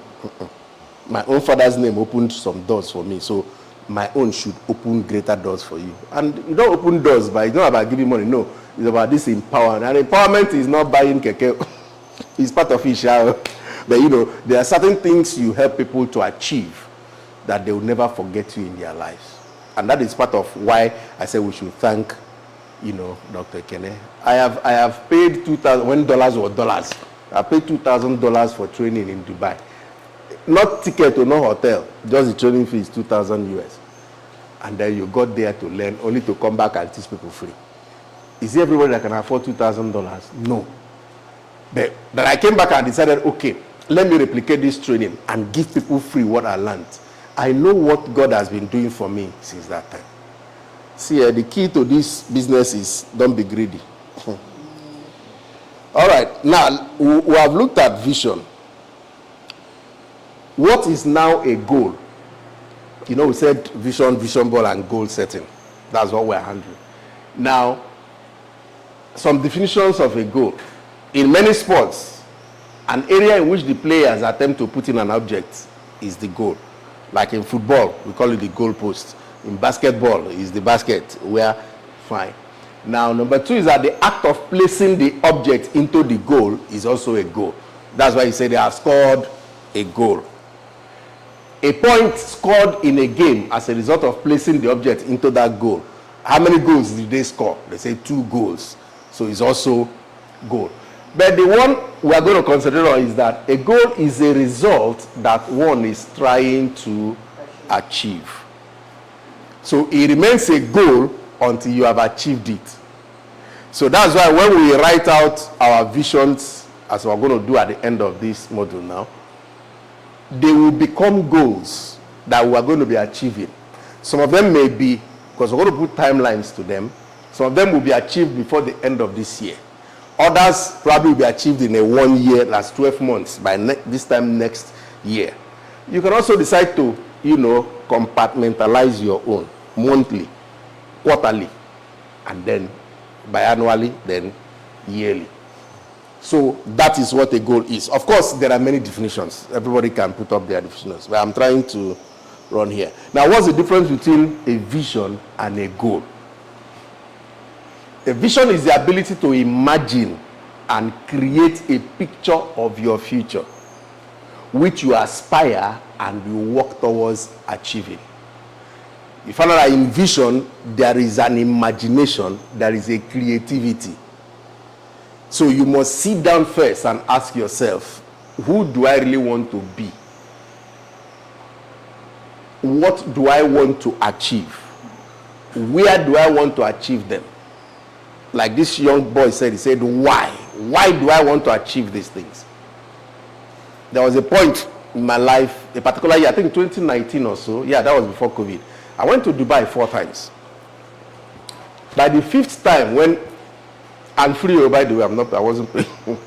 My own father's name opened some doors for me. So my own should open greater doors for you. And you don't open doors, but it's not about giving money. No, it's about this empowerment. And empowerment is not buying keke. It's part of it. But there are certain things you help people to achieve that they will never forget you in their lives. And that is part of why I say we should thank, Dr. Kene. I have paid $2,000 when dollars were dollars. I paid $2,000 for training in Dubai. Not ticket or no hotel, just the training fee is $2,000 US. And then you got there to learn, only to come back and teach people free. Is it everybody that can afford $2,000? No. But I came back and decided, okay, let me replicate this training and give people free what I learned. I know what God has been doing for me since that time. See, the key to this business is don't be greedy. All right, now we have looked at vision. What is now a goal? We said vision board, and goal setting. That's what we're handling. Now, some definitions of a goal. In many sports, an area in which the players attempt to put in an object is the goal. Like in football, we call it the goal post. In basketball, is the basket where, fine. Now, number 2 is that the act of placing the object into the goal is also a goal. That's why you say they have scored a goal. A point scored in a game as a result of placing the object into that goal. How many goals did they score? They say 2 goals. So it's also goal. But the one we are going to consider is that a goal is a result that one is trying to achieve. So it remains a goal until you have achieved it. So that's why when we write out our visions, as we're going to do at the end of this module now, they will become goals that we are going to be achieving. Some of them may be, because we're going to put timelines to them, some of them will be achieved before the end of this year. Others probably will be achieved in a 1 year, that's 12 months, by this time next year. You can also decide to compartmentalize your own monthly, quarterly, and then biannually, then yearly. So that is what a goal is. Of course, there are many definitions. Everybody can put up their definitions, but I'm trying to run here. Now, what's the difference between a vision and a goal? A vision is the ability to imagine and create a picture of your future, which you aspire and you work towards achieving. You find out that in vision, there is an imagination, there is a creativity. So you must sit down first and ask yourself, who do I really want to be? What do I want to achieve? Where do I want to achieve them? Like this young boy said, he said, why? Why do I want to achieve these things? There was a point in my life, a particular year, I think 2019 or so. Yeah, that was before COVID. I went to Dubai 4 times. By the 5th time, when I'm free, by the way, I wasn't paying.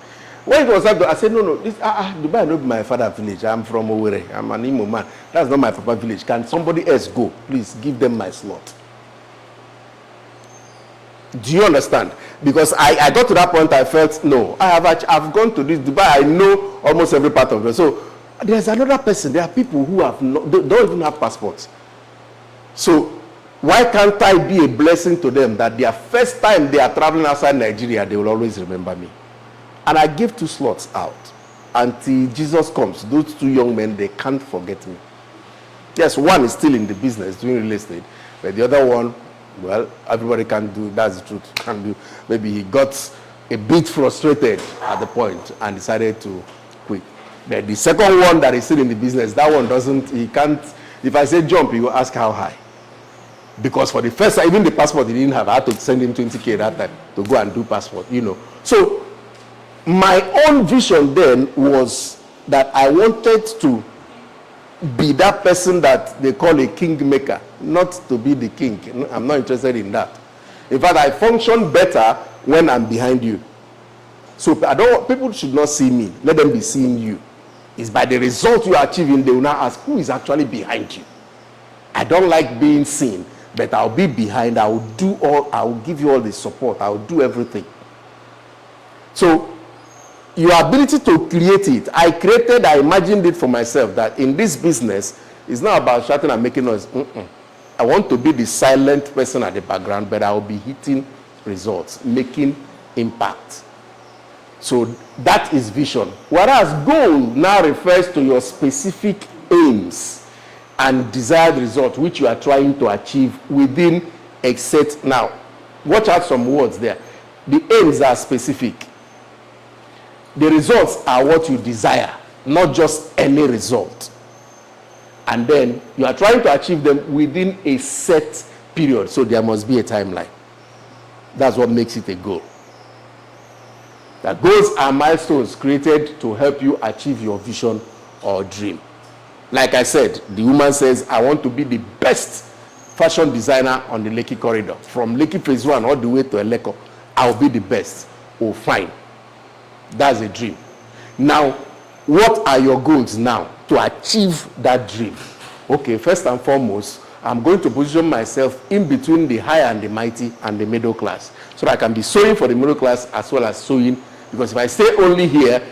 When it was up, I said, no, this Dubai not be my father's village. I'm from Owerri. I'm an Imo man. That's not my papa's village. Can somebody else go? Please give them my slot. Do you understand? Because I got to that point, I felt, no, I've gone to this Dubai. I know almost every part of it. So there's another person. There are people who have don't even have passports. So why can't I be a blessing to them that their first time they are traveling outside Nigeria, they will always remember me? And I gave 2 slots out until Jesus comes. Those 2 young men, they can't forget me. Yes, one is still in the business doing real estate, but the other one, well, everybody can do, that's the truth, can do. Maybe he got a bit frustrated at the point and decided to quit. But the second one that is still in the business, that one doesn't, he can't, if I say jump, he will ask how high. Because for the first time, even the passport he didn't have, I had to send him 20K that time to go and do passport, So my own vision then was that I wanted to be that person that they call a kingmaker, not to be the king. I'm not interested in that. In fact, I function better when I'm behind you. So people should not see me. Let them be seeing you. It's by the result you are achieving, they will now ask, who is actually behind you? I don't like being seen, but I'll be behind. I will give you all the support. I will do everything. So your ability to create it, I imagined it for myself that in this business, it's not about shouting and making noise. I want to be the silent person at the background, but I will be hitting results, making impact. So that is vision. Whereas goal now refers to your specific aims and desired result, which you are trying to achieve within a set. Now, watch out some words there. The aims are specific. The results are what you desire, not just any result. And then you are trying to achieve them within a set period. So there must be a timeline. That's what makes it a goal. The goals are milestones created to help you achieve your vision or dream. Like I said, the woman says, I want to be the best fashion designer on the Lekki corridor. From Lekki Phase 1 all the way to Eleko, I'll be the best. Oh, fine. That's a dream. Now, what are your goals now to achieve that dream? Okay, first and foremost, I'm going to position myself in between the high and the mighty and the middle class. So that I can be sewing for the middle class as well as sewing. Because if I stay only here,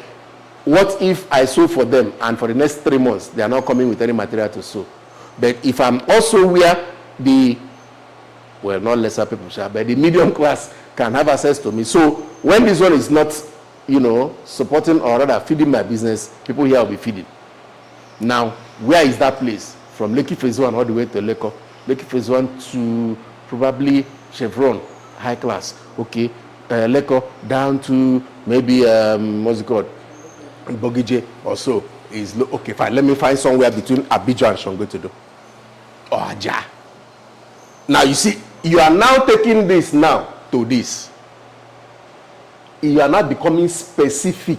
what if I sew for them and for the next 3 months, they are not coming with any material to sew? But if I'm also where not lesser people, but the medium class can have access to me. So when this one is not supporting or rather feeding my business, people here will be feeding. Now, where is that place? From Lekki Phase 1 all the way to Lekko. Lekki Phase 1 to probably Chevron, high class. Okay, Lekko down to maybe, what's it called? Bogije or so. Okay, fine. Let me find somewhere between Abidjan and Shongotodo. Or Aja. Now, you see, you are now taking this now to this. You are not becoming specific.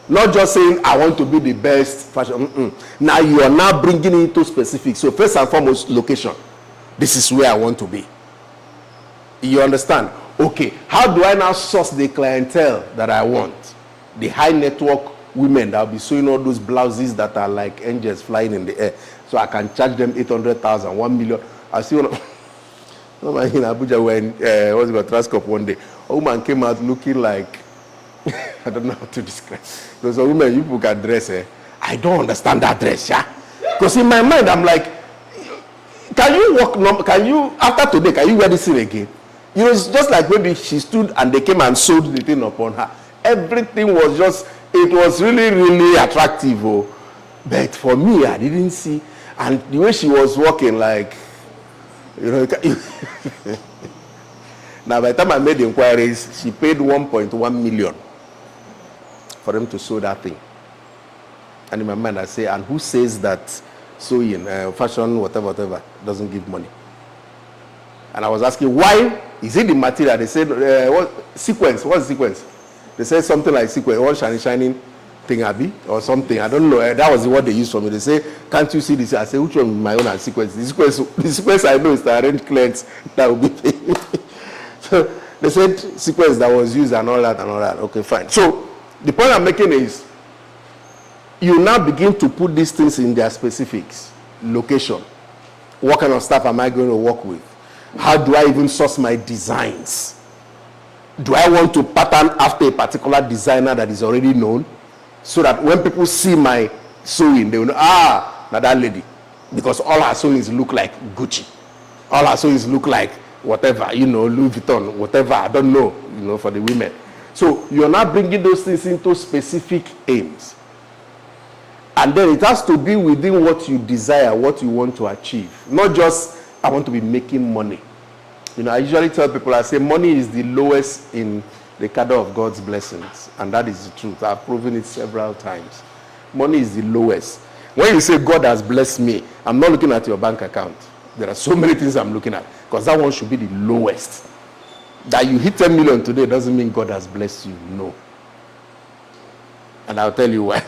Not just saying, I want to be the best fashion. Now you are now bringing it to specific. So first and foremost, location. This is where I want to be. You understand? Okay, how do I now source the clientele that I want? The high network women that will be sewing all those blouses that are like angels flying in the air. So I can charge them 800,000, 1 million. I see one in Abuja when what's it called, Transcorp one day. A woman came out looking like I don't know how to describe. There's a woman you people can dress. I don't understand that dress, yeah. Because in my mind I'm like, can you walk? Can you after today? Can you wear this thing again? You know, it's just like maybe she stood and they came and sewed the thing upon her. Everything was just, it was really, really attractive. Oh. But for me, I didn't see. And the way she was walking, like, you know, now by the time I made the inquiries, she paid 1.1 million for them to sew that thing. And in my mind, I say, and who says that sewing, fashion, whatever, doesn't give money? And I was asking, why is it the material? They said, what sequence? What's sequence? They said something like sequence, one shining thing, Abby, or something. I don't know. That was the word they used for me. They say, can't you see this? I say, which one is my own and sequence? The sequence I know is the arranged clients that will be paying. So they said sequence that was used and all that. Okay, fine. So the point I'm making is, you now begin to put these things in their specifics. Location. What kind of staff am I going to work with? How do I even source my designs? Do I want to pattern after a particular designer that is already known? So that when people see my sewing, they will know, now that lady. Because all her sewings look like Gucci. All her sewings look like whatever, Louis Vuitton, whatever, I don't know, for the women. So you're now bringing those things into specific aims. And then it has to be within what you desire, what you want to achieve. Not just, I want to be making money. I usually tell people, I say money is the lowest in the cadre of God's blessings. And that is the truth. I've proven it several times. Money is the lowest. When you say God has blessed me, I'm not looking at your bank account. There are so many things I'm looking at. Because that one should be the lowest. That you hit 10 million today doesn't mean God has blessed you. No. And I'll tell you why.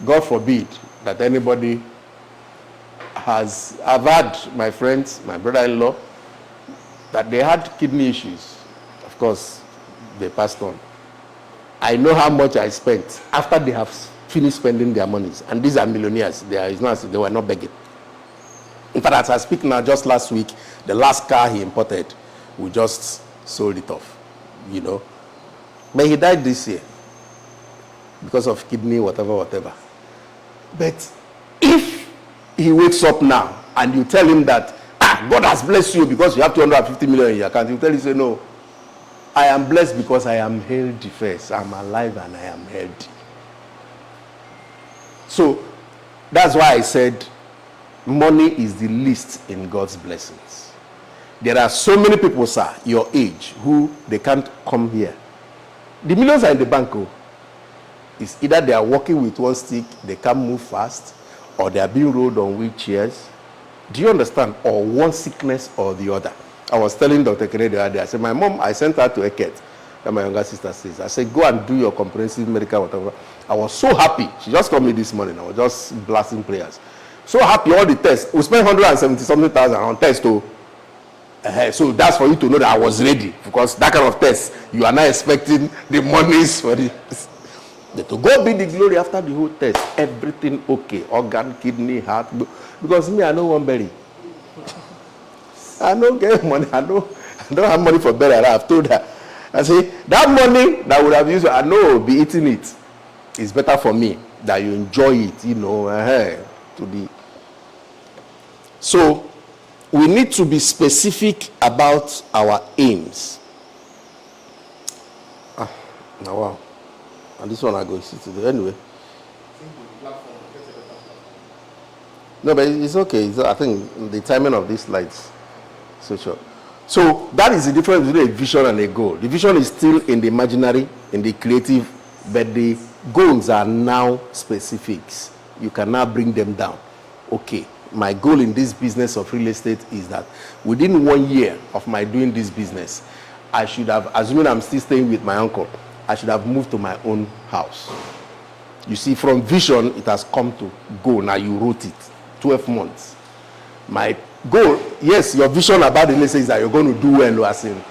God forbid that anybody has, I've had my friends, my brother-in-law, that they had kidney issues. Of course, they passed on. I know how much I spent after they have finished spending their monies. And these are millionaires. They were not begging. In fact, as I speak now, just last week, the last car he imported, we just sold it off, But he died this year because of kidney, whatever. But if he wakes up now and you tell him that, God has blessed you because you have 250 million in your account, he'll tell you, say, no, I am blessed because I am healthy first. I'm alive and I am healthy. So that's why I said money is the least in God's blessings. There are so many people, sir, your age, who they can't come here. The millions are in the bank. It's either they are walking with one stick, they can't move fast, or they are being rolled on wheelchairs. Do you understand? Or one sickness or the other. I was telling Dr. Kennedy the other day, I said, my mom, I sent her to Eket, that my younger sister says. I said, go and do your comprehensive medical whatever. I was so happy. She just called me this morning. I was just blasting prayers. So happy, all the tests. We spent 170-something thousand on tests too. So that's for you to know that I was ready. Because that kind of test, you are not expecting the monies for it. To God be the glory after the whole test. Everything okay. Organ, kidney, heart. Because me, I know one berry. I don't get money. I don't have money for berry. I've told her. I say, that money that I would have used, I know be eating it. It's better for me that you enjoy it, So, we need to be specific about our aims. Now, wow. And this one I go see today. Anyway. No, but it's okay. I think the timing of these slides so short. So that is the difference between a vision and a goal. The vision is still in the imaginary, in the creative, but the goals are now specifics. You can now bring them down. Okay, my goal in this business of real estate is that within 1 year of my doing this business, I should have, assuming I'm still staying with my uncle, I should have moved to my own house. You see, from vision, it has come to goal. Now you wrote it. 12 months. My goal, yes, your vision about the real estate is that you're going to do well, as in,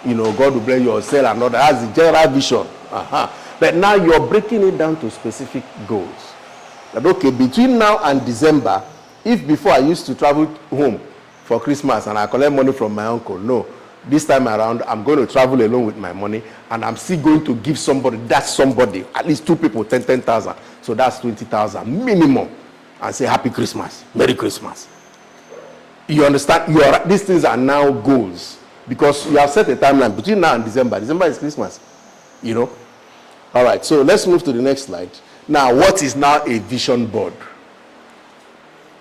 God will bless you or sell and all that. That's the general vision. But now you're breaking it down to specific goals. That, okay, between now and December, if before I used to travel home for Christmas and I collect money from my uncle, no. This time around, I'm going to travel alone with my money, and I'm still going to give somebody, at least 2 people, 10,000. So that's 20,000 minimum. And say, Happy Christmas, Merry Christmas. You understand? These things are now goals. Because you have set a timeline between now and December. December is Christmas. You know? All right, so let's move to the next slide. Now, what is now a vision board?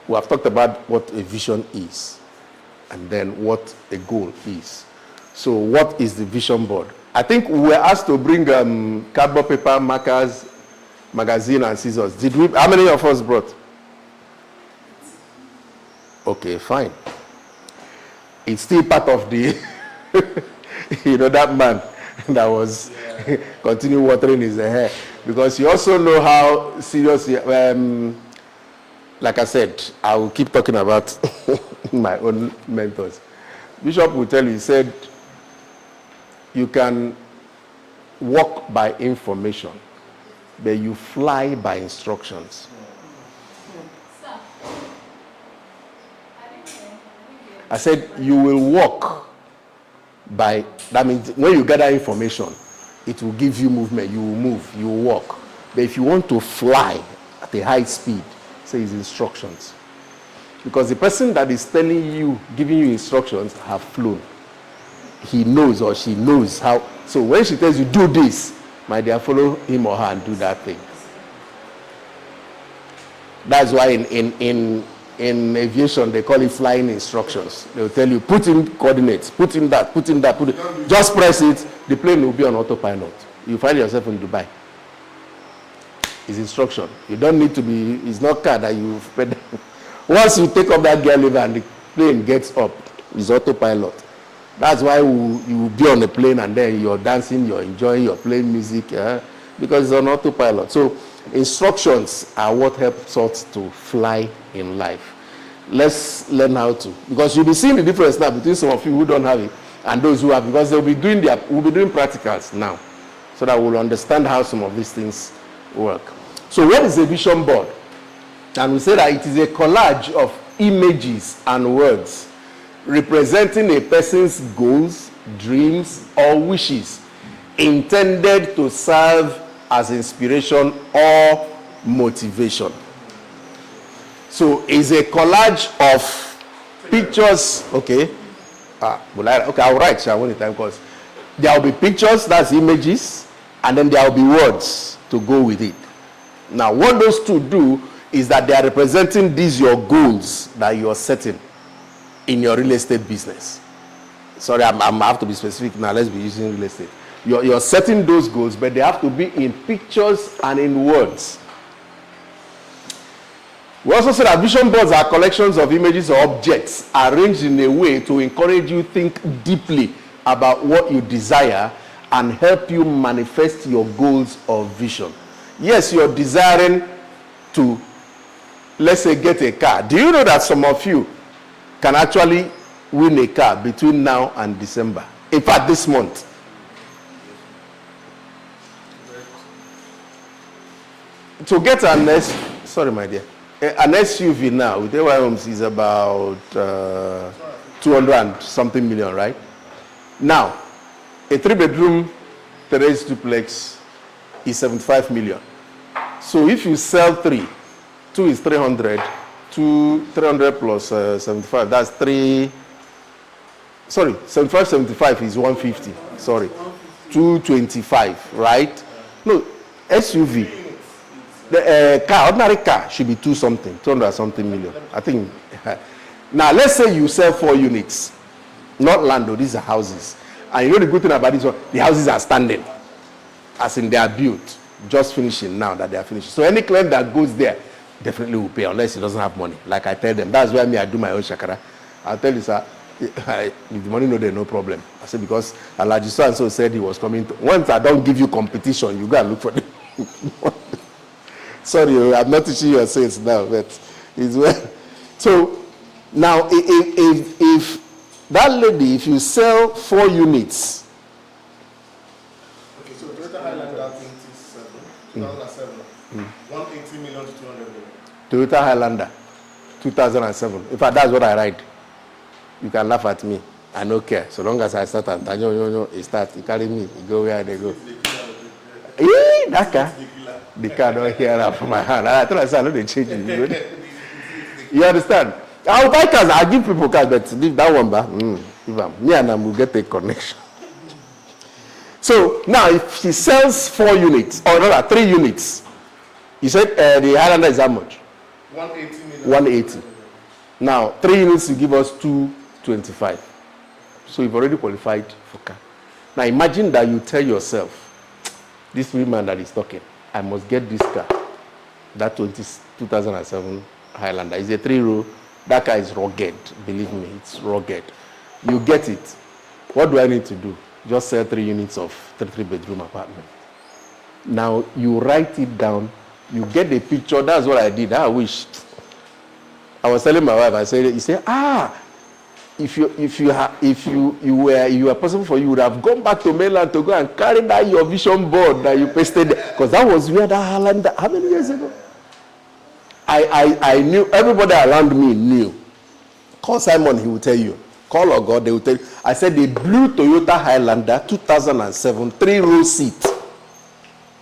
We have talked about what a vision is, and then what a goal is. So what is the vision board? I think we were asked to bring cardboard, paper, markers, magazine, and scissors. How many of us brought? Okay, fine. It's still part of the, that man that was continue watering his hair. Because you also know how serious, like I said, I will keep talking about my own mentors. Bishop will tell you, he said, you can walk by information, but you fly by instructions. I said, you will walk by, that means when you gather information, it will give you movement, you will move, you will walk. But if you want to fly at a high speed, say it's instructions. Because the person that is telling you, giving you instructions, have flown. He knows or she knows how. So when she tells you, do this, my dear, follow him or her and do that thing. That's why in aviation, they call it flying instructions. They'll tell you, put in coordinates, put in that, put in that, put it. Just press it, the plane will be on autopilot. You find yourself in Dubai. It's instruction. You don't need to be, it's not car that you pedal. Once you take up that gear lever and the plane gets up, it's autopilot. That's why you will be on a plane and then you're dancing, you're enjoying, you're playing music, because it's on autopilot. So instructions are what helps us to fly in life. Let's learn how to, because you'll be seeing the difference now between some of you who don't have it and those who have, because we'll be doing practicals now, so that we'll understand how some of these things work. So what is a vision board? And we say that it is a collage of images and words representing a person's goals, dreams, or wishes intended to serve as inspiration or motivation. So it's a collage of pictures. Okay. Okay, I'll write when the time comes. There will be pictures, that's images, and then there will be words to go with it. Now, what those two do is that they are representing these your goals that you are setting in your real estate business. Sorry, I have to be specific now. Let's be using real estate. You're setting those goals, but they have to be in pictures and in words. We also say that vision boards are collections of images or objects arranged in a way to encourage you to think deeply about what you desire and help you manifest your goals or vision. Yes, you're desiring to, let's say, get a car. Do you know that some of you can actually win a car between now and December? In fact, this month. To get an SUV now with AY Homes is about 200 and something million, right? Now, a 3-bedroom terrace duplex is 75 million. So if you sell 3, 2 is 300, 300 plus 75, that's 75 is 150, 225, right? No, SUV. The ordinary car should be 200 something million. I think. Now, let's say you sell 4 units, not land, though, these are houses. And you know the good thing about this one, the houses are standing, as in they are built, just finishing now that they are finished. So any client that goes there definitely will pay, unless he doesn't have money. Like I tell them, that's why I do my own shakara. I'll tell you, sir, if the money no there, no problem. I said, because Alaji so-and-so said he was coming to, once I don't give you competition, you go and look for them. Sorry, I'm not teaching your sales now, but it's well. So now, if that lady, if you sell 4 units, okay, so Toyota Highlander 26 Toyota Highlander, 2007. In fact, that's what I ride. You can laugh at me. I don't care. So long as I start and it starts, you carry me, you go where they go. That car. The car don't hear that from my hand. I thought I said, I know they change it. You understand? I'll buy cars, I'll give people cars, but leave that one back. Me and them will get a connection. So now if she sells 4 units, or rather 3 units, you said the Highlander is how much? 180 million. 180. Now 3 units will give us 225. So you've already qualified for car. Now imagine that you tell yourself, this woman that is talking, I must get this car. That 2007 Highlander is a 3-row. That car is rugged. Believe me, it's rugged. You get it. What do I need to do? Just sell 3 units of 3-bedroom apartment. Now you write it down. You get the picture. That's what I did. I wish. I was telling my wife. I said, you say, if you were possible for you, would have gone back to mainland to go and carry that your vision board that you pasted there, because that was where that Highlander. How many years ago? I knew, everybody around me knew. Call Simon, he will tell you. Call or God, they will tell you. I said the blue Toyota Highlander 2007 3-row seat.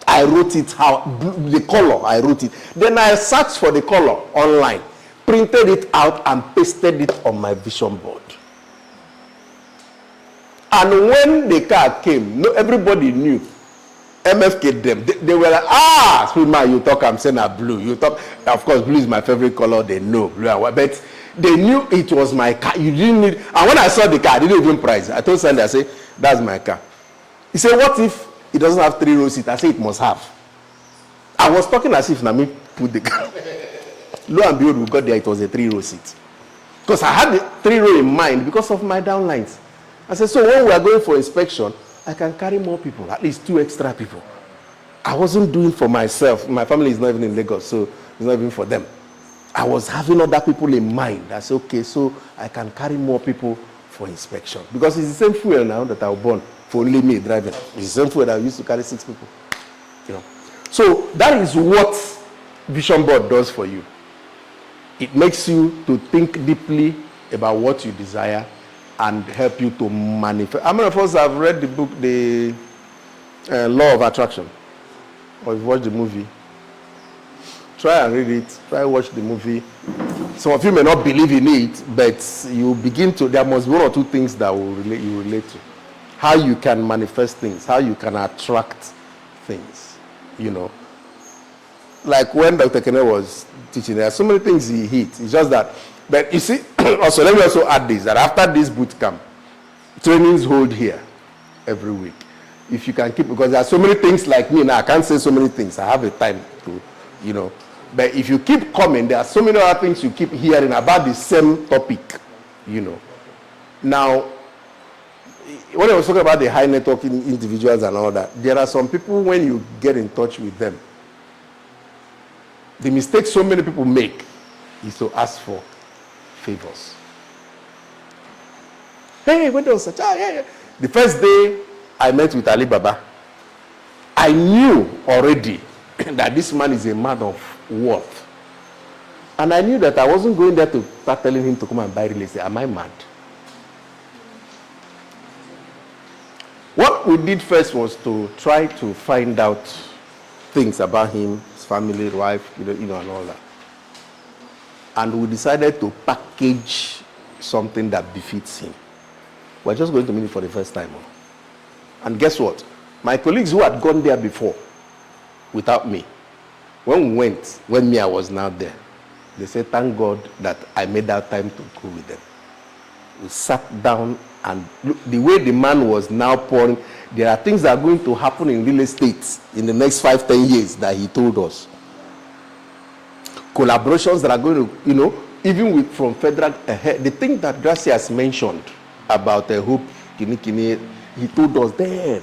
I wrote it the color, I wrote it. Then I searched for the color online, printed it out and pasted it on my vision board. And when the car came, everybody knew. MFK them. They were like, Swimmer, you talk, I'm saying blue. You talk, of course, blue is my favorite color. They know blue and white. But they knew it was my car. You didn't need, and when I saw the car, I didn't even price it. I told Sandy, I said, that's my car. He said, what if it doesn't have 3-row seat? I said, it must have. I was talking as if Nami put the car. Lo and behold, we got there, it was a 3-row seat. Because I had the 3-row in mind because of my downlines. I said, so when we are going for inspection, I can carry more people, at least 2 extra people. I wasn't doing for myself. My family is not even in Lagos, so it's not even for them. I was having other people in mind. I said, okay, so I can carry more people for inspection. Because it's the same fuel now that I was born for only me driving. It's the same fuel that I used to carry 6 people. You know. So that is what Vision Board does for you. It makes you to think deeply about what you desire and help you to manifest. How many of us have read the book, The Law of Attraction? Or you've watched the movie? Try and read it. Try and watch the movie. Some of you may not believe in it, but you begin to, there must be 1 or 2 things that will relate to. How you can manifest things, how you can attract things, you know. Like when Dr. Kene was teaching, there are so many things he hit. It's just that, but you see, also let me also add this, that after this boot camp, trainings hold here every week. If you can keep, because there are so many things like me now, I can't say so many things. I have a time to, you know. But if you keep coming, there are so many other things you keep hearing about the same topic, you know. Now, when I was talking about the high network individuals and all that, there are some people, when you get in touch with them, the mistake so many people make is to ask for favors. Hey, when there was such, yeah. The first day I met with Ali Baba, I knew already that this man is a man of worth. And I knew that I wasn't going there to start telling him to come and buy real estate. Am I mad? What we did first was to try to find out things about him, his family, wife, you know, and all that. And we decided to package something that befits him. We're just going to meet him for the first time. And guess what? My colleagues who had gone there before, without me, when we went, when I was now there, they said, thank God that I made that time to go with them. We sat down and look, the way the man was now pouring, there are things that are going to happen in real estate in the next 5-10 years that he told us. Collaborations that are going to, you know, even with from federal, the thing that Gracia has mentioned about Hope Kini, he told us then.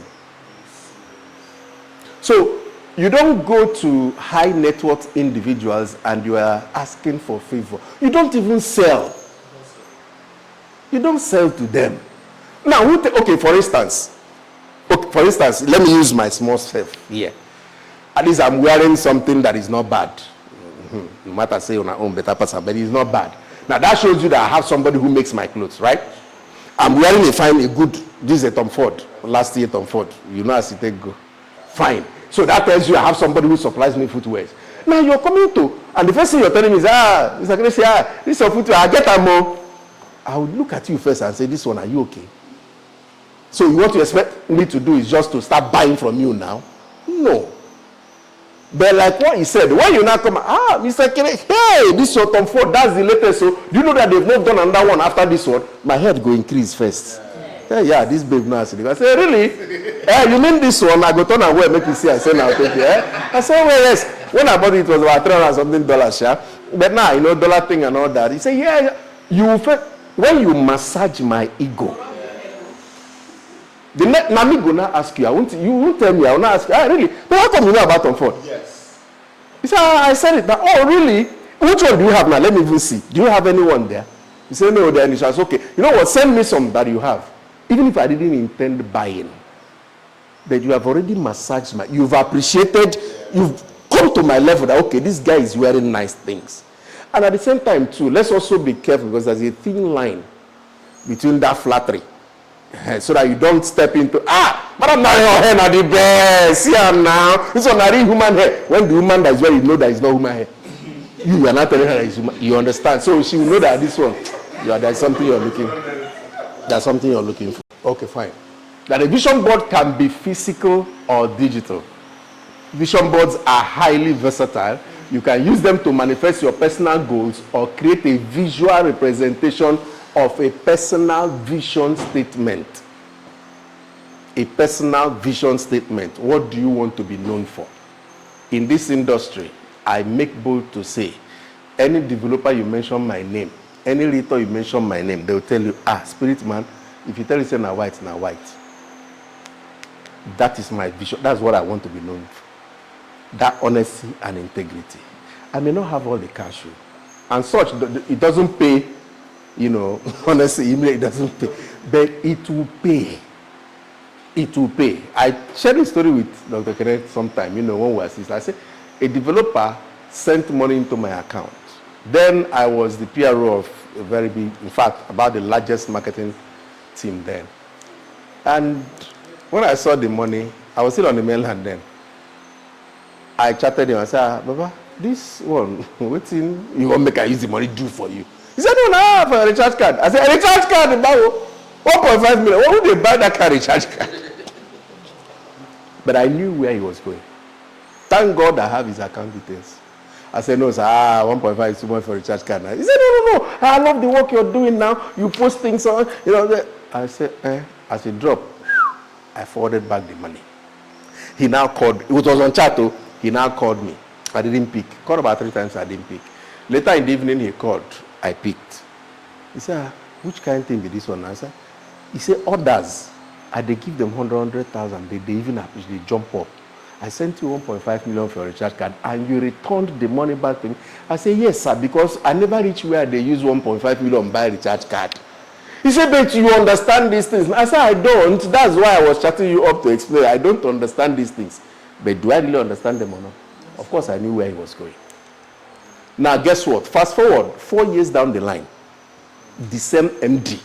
So you don't go to high net worth individuals and you are asking for favor. You don't even sell. You don't sell to them. Now, okay, for instance, let me use my small self here. At least I'm wearing something that is not bad. No matter say on our own better person, but it's not bad. Now that shows you that I have somebody who makes my clothes, right? I'm wearing a good, this is a Tom Ford, last year Tom Ford. You know as it take go. Fine. So that tells you I have somebody who supplies me footwear. Now you're coming to, and the first thing you're telling me is, Mr. Kelechi, this is your footwear, I get a more. I would look at you first and say, this one, are you okay? So what you expect me to do is just to start buying from you now? No. But like what he said, when you now come, Mr. Kelechi, hey, this your Tom Ford, that's the latest. So do you know that they've not done another one after this one? My head go increase first. Yeah, this babe now. I say, really? You mean this one? I go turn away, make you see. I say, now take it. I say, well, yes. When I bought it, it was about $300 something, yeah. But now, you know, dollar thing and all that. He say, yeah, you will feel, when you massage my ego, the next Nami go now ask you. You won't tell me. I will not ask you. Really? But how come you know about Tom Ford? Yes. He said, I said it. Now, oh, really? Which one do you have now? Let me even see. Do you have anyone there? He said, no. Then he says, okay. You know what? Send me some that you have. Even if I didn't intend buying, that you have already massaged my. You've appreciated. You've come to my level that okay, this guy is wearing nice things. And at the same time, too, let's also be careful because there's a thin line between that flattery. So that you don't step into, but I'm not your hair, not the best. See now. This is not human hair. When the woman that is wearing, you know that it's not human hair. You are not telling her that it's human. You understand. So she will know that this one, there's something you're looking for. There's something you're looking for. Okay, fine. That a vision board can be physical or digital. Vision boards are highly versatile. You can use them to manifest your personal goals or create a visual representation of a personal vision statement. A personal vision statement. What do you want to be known for? In this industry, I make bold to say, any developer you mention my name, any realtor you mention my name, they will tell you, spirit man, if you tell you say na white, na white. That is my vision. That's what I want to be known for. That honesty and integrity. I may not have all the cash, and such, it doesn't pay, you know, honestly, it doesn't pay, but it will pay. It will pay. I shared a story with Dr. Kenneth sometime, you know, when we were assisting. I said, a developer sent money into my account. Then I was the PRO of a very big, in fact, about the largest marketing team then. And when I saw the money, I was still on the mainland then. I chatted him. I said, Baba, this one, waiting, you want to make I use the money do for you? He said, no, for a recharge card. I said, a recharge card, 1.5 million. Why would they buy that car recharge card? But I knew where he was going. Thank God I have his account details. I said, no, sir, 1.5 is too much for a recharge card now. He said, no, I love the work you're doing now. You post things on, you know. I said, as a drop, I forwarded back the money. He now called, it was on chat, he now called me. I didn't pick. Called about 3 times, I didn't pick. Later in the evening, he called. I picked. He said, which kind of thing is this one? I said, he said, others, they give them 100,000. They even appreciate, they jump up. I sent you 1.5 million for a recharge card and you returned the money back to me. I said, yes, sir, because I never reached where they use 1.5 million buy a recharge card. He said, but you understand these things. I said, I don't. That's why I was chatting you up to explain. I don't understand these things. But do I really understand them or not? Of course, I knew where he was going. Now, guess what? Fast forward, 4 years down the line, the same MD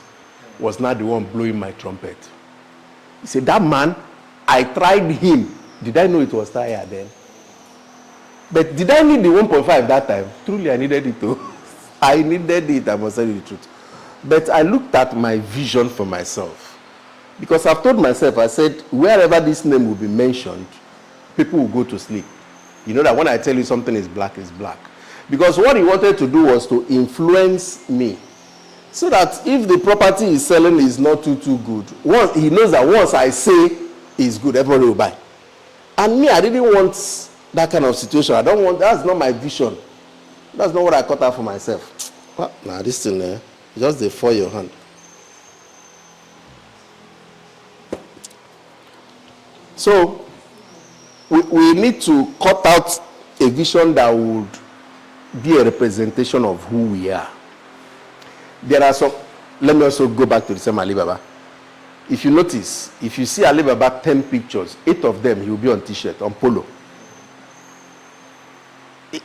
was now the one blowing my trumpet. He said, that man, I tried him. Did I know it was tired then? But did I need the 1.5 that time? Truly, I needed it too. I needed it, I must tell you the truth. But I looked at my vision for myself. Because I've told myself, I said, wherever this name will be mentioned, people will go to sleep. You know that when I tell you something is black, it's black. Because what he wanted to do was to influence me. So that if the property he's selling is not too good, he knows that once I say it's good, everybody will buy. And me, I didn't want that kind of situation. That's not my vision. That's not what I cut out for myself. Nah, this thing, just they fall your hand. So, we need to cut out a vision that would be a representation of who we are. There are some, let me also go back to the same Alibaba. If you notice, if you see Alibaba 10 pictures, 8 of them he will be on t-shirt, on polo.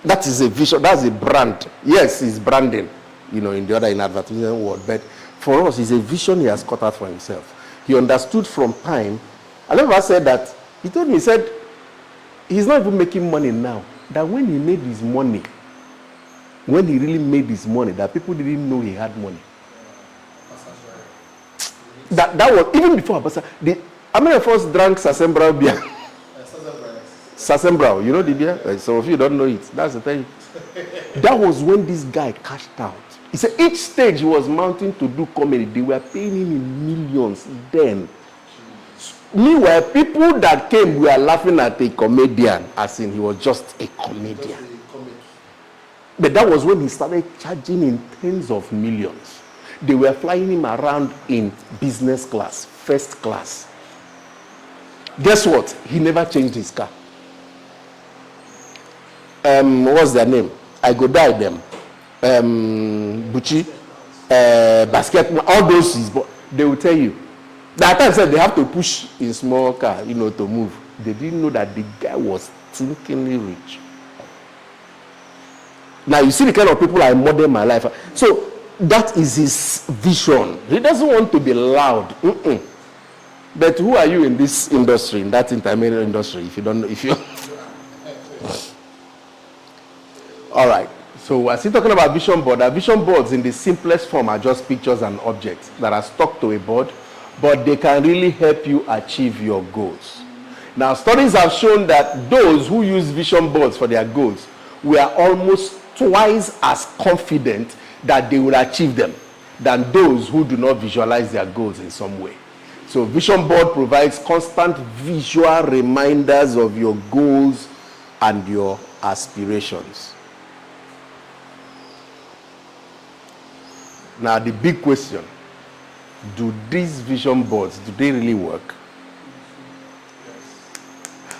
That is a vision. That's a brand. Yes, it's branding, in the other in advertising world. But for us, it's a vision he has cut out for himself. He understood from time. I never said that. He told me, he said, he's not even making money now. That when he made his money, when he really made his money, that people didn't know he had money. That was even before Abasa. How many of us drank Sasembrao beer? Sasembrao, you know the beer? Some of you don't know it. That's the thing. That was when this guy cashed out. He said each stage he was mounting to do comedy, they were paying him in millions then. Meanwhile, people that came were laughing at a comedian, as in he was just a comedian. But that was when he started charging in tens of millions. They were flying him around in business class, first class. Guess what? He never changed his car. What's their name? I go die them. Bucci, basketball, all those is, but they will tell you. That time said they have to push in small car, to move. They didn't know that the guy was thinkingly rich. Now you see the kind of people I model my life. So that is his vision. He doesn't want to be loud. But who are you in this industry, in that intermediate industry, if you don't know, if you... All right. So we're still talking about vision board. Our vision boards in the simplest form are just pictures and objects that are stuck to a board, but they can really help you achieve your goals. Now, studies have shown that those who use vision boards for their goals were almost twice as confident that they will achieve them than those who do not visualize their goals in some way. So vision board provides constant visual reminders of your goals and your aspirations. Now the big question, do these vision boards, do they really work?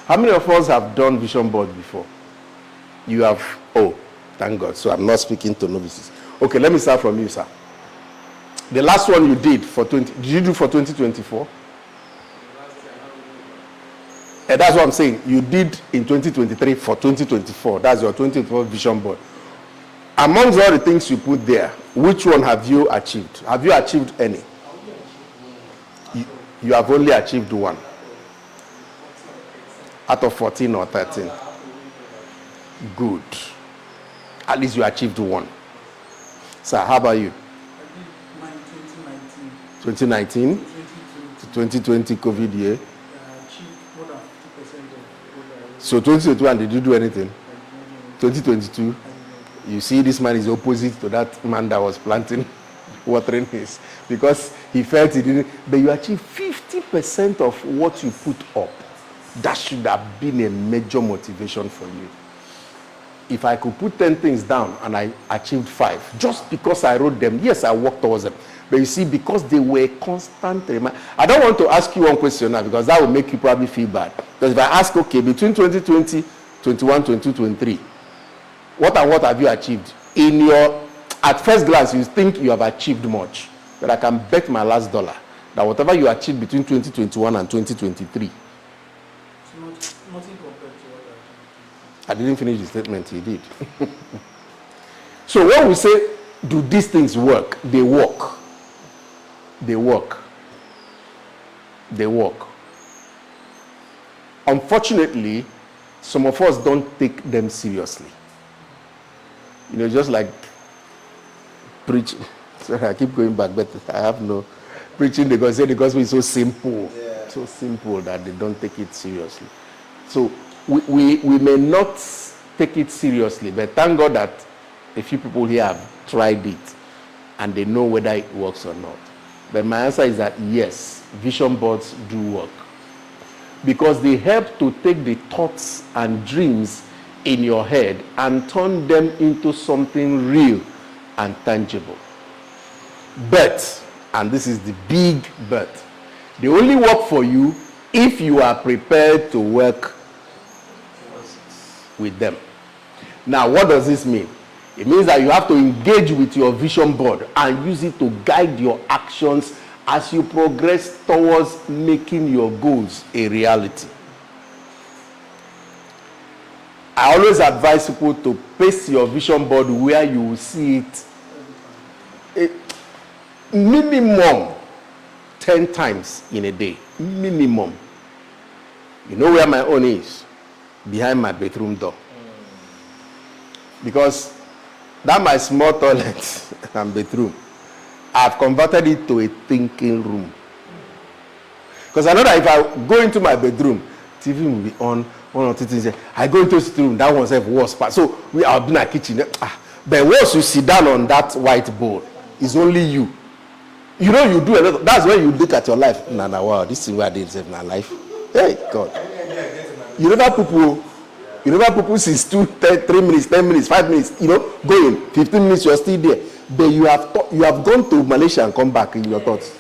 How many of us have done vision boards before? You have, oh, thank God. So I'm not speaking to novices. Okay, let me start from you, sir. The last one you did for did you do for 2024? That's what I'm saying. You did in 2023 for 2024. That's your 2024 vision board. Amongst all the things you put there, which one have you achieved? Have you achieved any? You have only achieved one. Out of 14 or 13. Good. At least you achieved one. Sir, how about you? 2019 to 2020 COVID year. So 2021, did you do anything? 2022, you see this man is opposite to that man that was planting, watering his, because he felt he didn't, but you achieved 50% of what you put up. That should have been a major motivation for you. If I could put 10 things down and I achieved 5, just because I wrote them, yes, I worked towards them. But you see, because they were constant reminders. I don't want to ask you one question now, because that will make you probably feel bad. Because if I ask, okay, between 2020, 21, 22, 23, what and what have you achieved? At first glance, you think you have achieved much. But I can bet my last dollar that whatever you achieved between 2021 and 2023, I didn't finish the statement, he did. So when we say, do these things work? They work. They work. They work. Unfortunately, some of us don't take them seriously. Just like preach. Sorry, I keep going back, but I have no preaching. The gospel is so simple. Yeah. So simple that they don't take it seriously. So we may not take it seriously, but thank God that a few people here have tried it and they know whether it works or not. But my answer is that yes, vision boards do work, because they help to take the thoughts and dreams in your head and turn them into something real and tangible. But, and this is the big but, they only work for you if you are prepared to work with them. Now, what does this mean? It means that you have to engage with your vision board and use it to guide your actions as you progress towards making your goals a reality. I always advise people to paste your vision board where you will see it minimum 10 times in a day. Minimum. You know where my own is? Behind my bedroom door. Because that my small toilet and bedroom, I've converted it to a thinking room. Because I know that if I go into my bedroom, TV will be on, one or two things. I go into the sitting room, that one's worse part. So I'll be in the kitchen. But once you sit down on that whiteboard, it's only you. You know you do a lot. That's when you look at your life. Nah, wow, this is where I did in my life. Hey, God. You never people since 3 minutes, 10 minutes, 5 minutes, going. 15 minutes, you're still there. But you have gone to Malaysia and come back in your thoughts.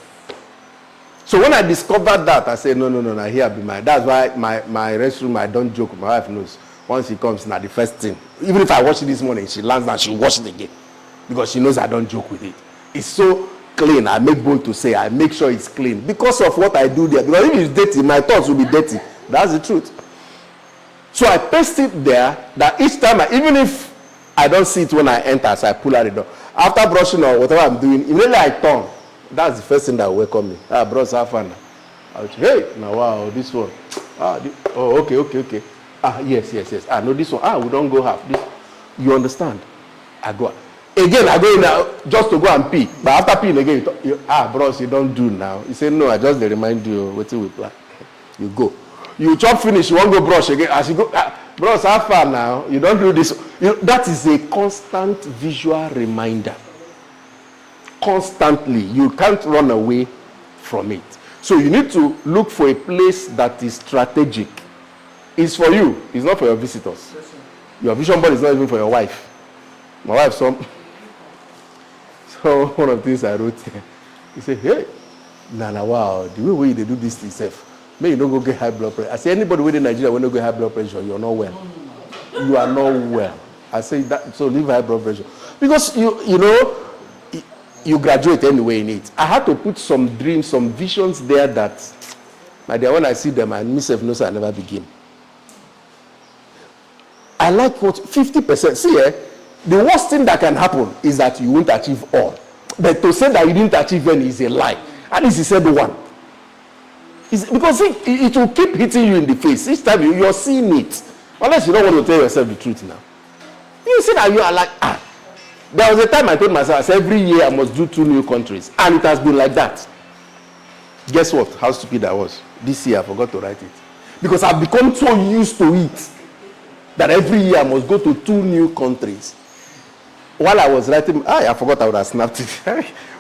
So when I discovered that, I said, no, here be my. That's why my restroom, I don't joke. My wife knows. Once she comes, now the first thing. Even if I watch it this morning, she lands and she watch it again. Because she knows I don't joke with it. It's so clean. I make bold to say, I make sure it's clean. Because of what I do there. Because if it's dirty, my thoughts will be dirty. That's the truth. So I paste it there that each time, even if I don't see it when I enter, so I pull out the door. After brushing or whatever I'm doing, immediately I turn. That's the first thing that will welcome me. Bros, have fun. I'll say, hey, now wow, this one. Okay. Yes. No, this one. We don't go half. This, you understand? I go. Again, I go in now just to go and pee. But after peeing again, bros, you don't do now. He said, no, I just remind you what we plan. You go. You chop finish, you won't go brush again. As you go, bros, have fun now. You don't do this. That is a constant visual reminder. Constantly. You can't run away from it. So you need to look for a place that is strategic. It's for you. It's not for your visitors. Your vision board is not even for your wife. My wife, so one of the things I wrote here, he said, hey, Nana, wow, the way they do this to yourself. May you don't go get high blood pressure. I say, anybody within Nigeria when you get high blood pressure, you're not well. You are not well. I say that, so leave high blood pressure. Because you graduate anyway in it. I had to put some dreams, some visions there that, my dear, when I see them, I myself know so I never begin. I like what 50%. See, the worst thing that can happen is that you won't achieve all. But to say that you didn't achieve any is a lie. At least he said one. Because it will keep hitting you in the face. Each time you're seeing it. Unless you don't want to tell yourself the truth now. You see that you are like, There was a time I told myself, I said, every year I must do 2 new countries. And it has been like that. Guess what? How stupid I was. This year I forgot to write it. Because I've become so used to it that every year I must go to 2 new countries. While I was writing, I forgot I would have snapped it.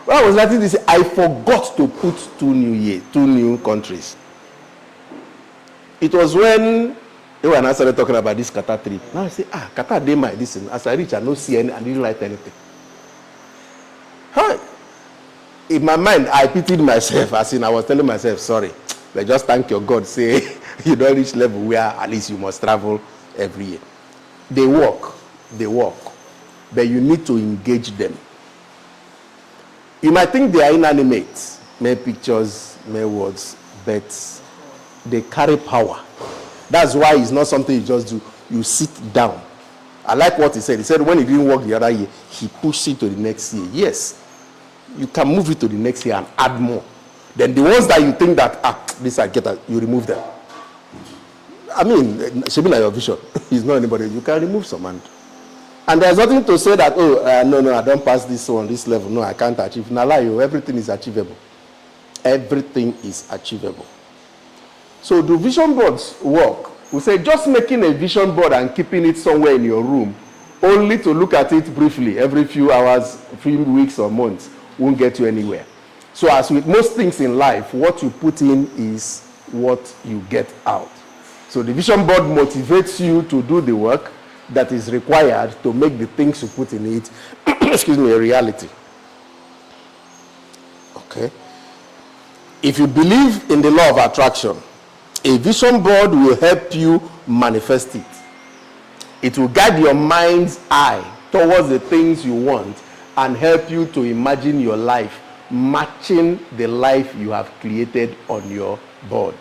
While I was writing this, I forgot to put 2 new countries. It was when I started talking about this Qatar trip. Now I say, Qatar did my this. As I reach, I don't see any, I didn't write anything. In my mind, I pitied myself. As in, I was telling myself, sorry, but just thank your God. Say, you don't reach level where at least you must travel every year. They work. But you need to engage them. You might think they are inanimate, mere pictures, mere words, but they carry power. That's why it's not something you just do. You sit down. I like what he said. He said when it didn't work the other year, he pushed it to the next year. Yes, you can move it to the next year and add more. Then the ones that you think that, this I get, you remove them. I mean, should be like your vision. It's not anybody. You can remove some. And there's nothing to say that, no, I don't pass this one, this level. No, I can't achieve. Now, everything is achievable. Everything is achievable. So do vision boards work? We say just making a vision board and keeping it somewhere in your room, only to look at it briefly every few hours, few weeks or months, won't get you anywhere. So as with most things in life, what you put in is what you get out. So the vision board motivates you to do the work that is required to make the things you put in it, a reality. Okay. If you believe in the law of attraction, a vision board will help you manifest it. It will guide your mind's eye towards the things you want and help you to imagine your life matching the life you have created on your board.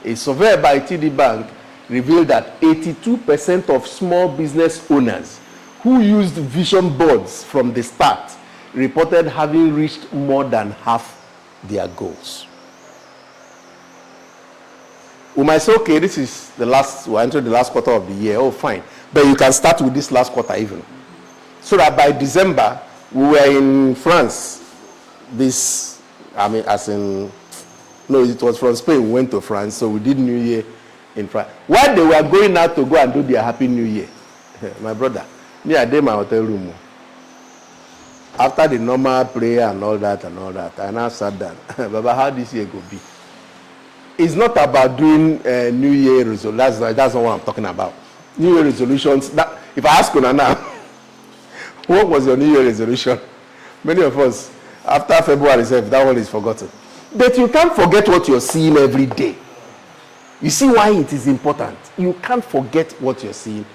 A survey by TD Bank revealed that 82% of small business owners who used vision boards from the start reported having reached more than half their goals. We might say, okay, this is the last, we're entering the last quarter of the year. Oh, fine. But you can start with this last quarter even. So that by December, we were in France. It was from Spain, we went to France, so we did New Year in France. While they were going out to go and do their Happy New Year, my brother, me, I did my hotel room. After the normal prayer and all that, I now sat down. Baba, how this year go be? It's not about doing New Year resolutions. That's not what I'm talking about. New Year resolutions. If I ask you now, what was your New Year resolution? Many of us, after February 7th, that one is forgotten. But you can't forget what you're seeing every day. You see why it is important. You can't forget what you're seeing.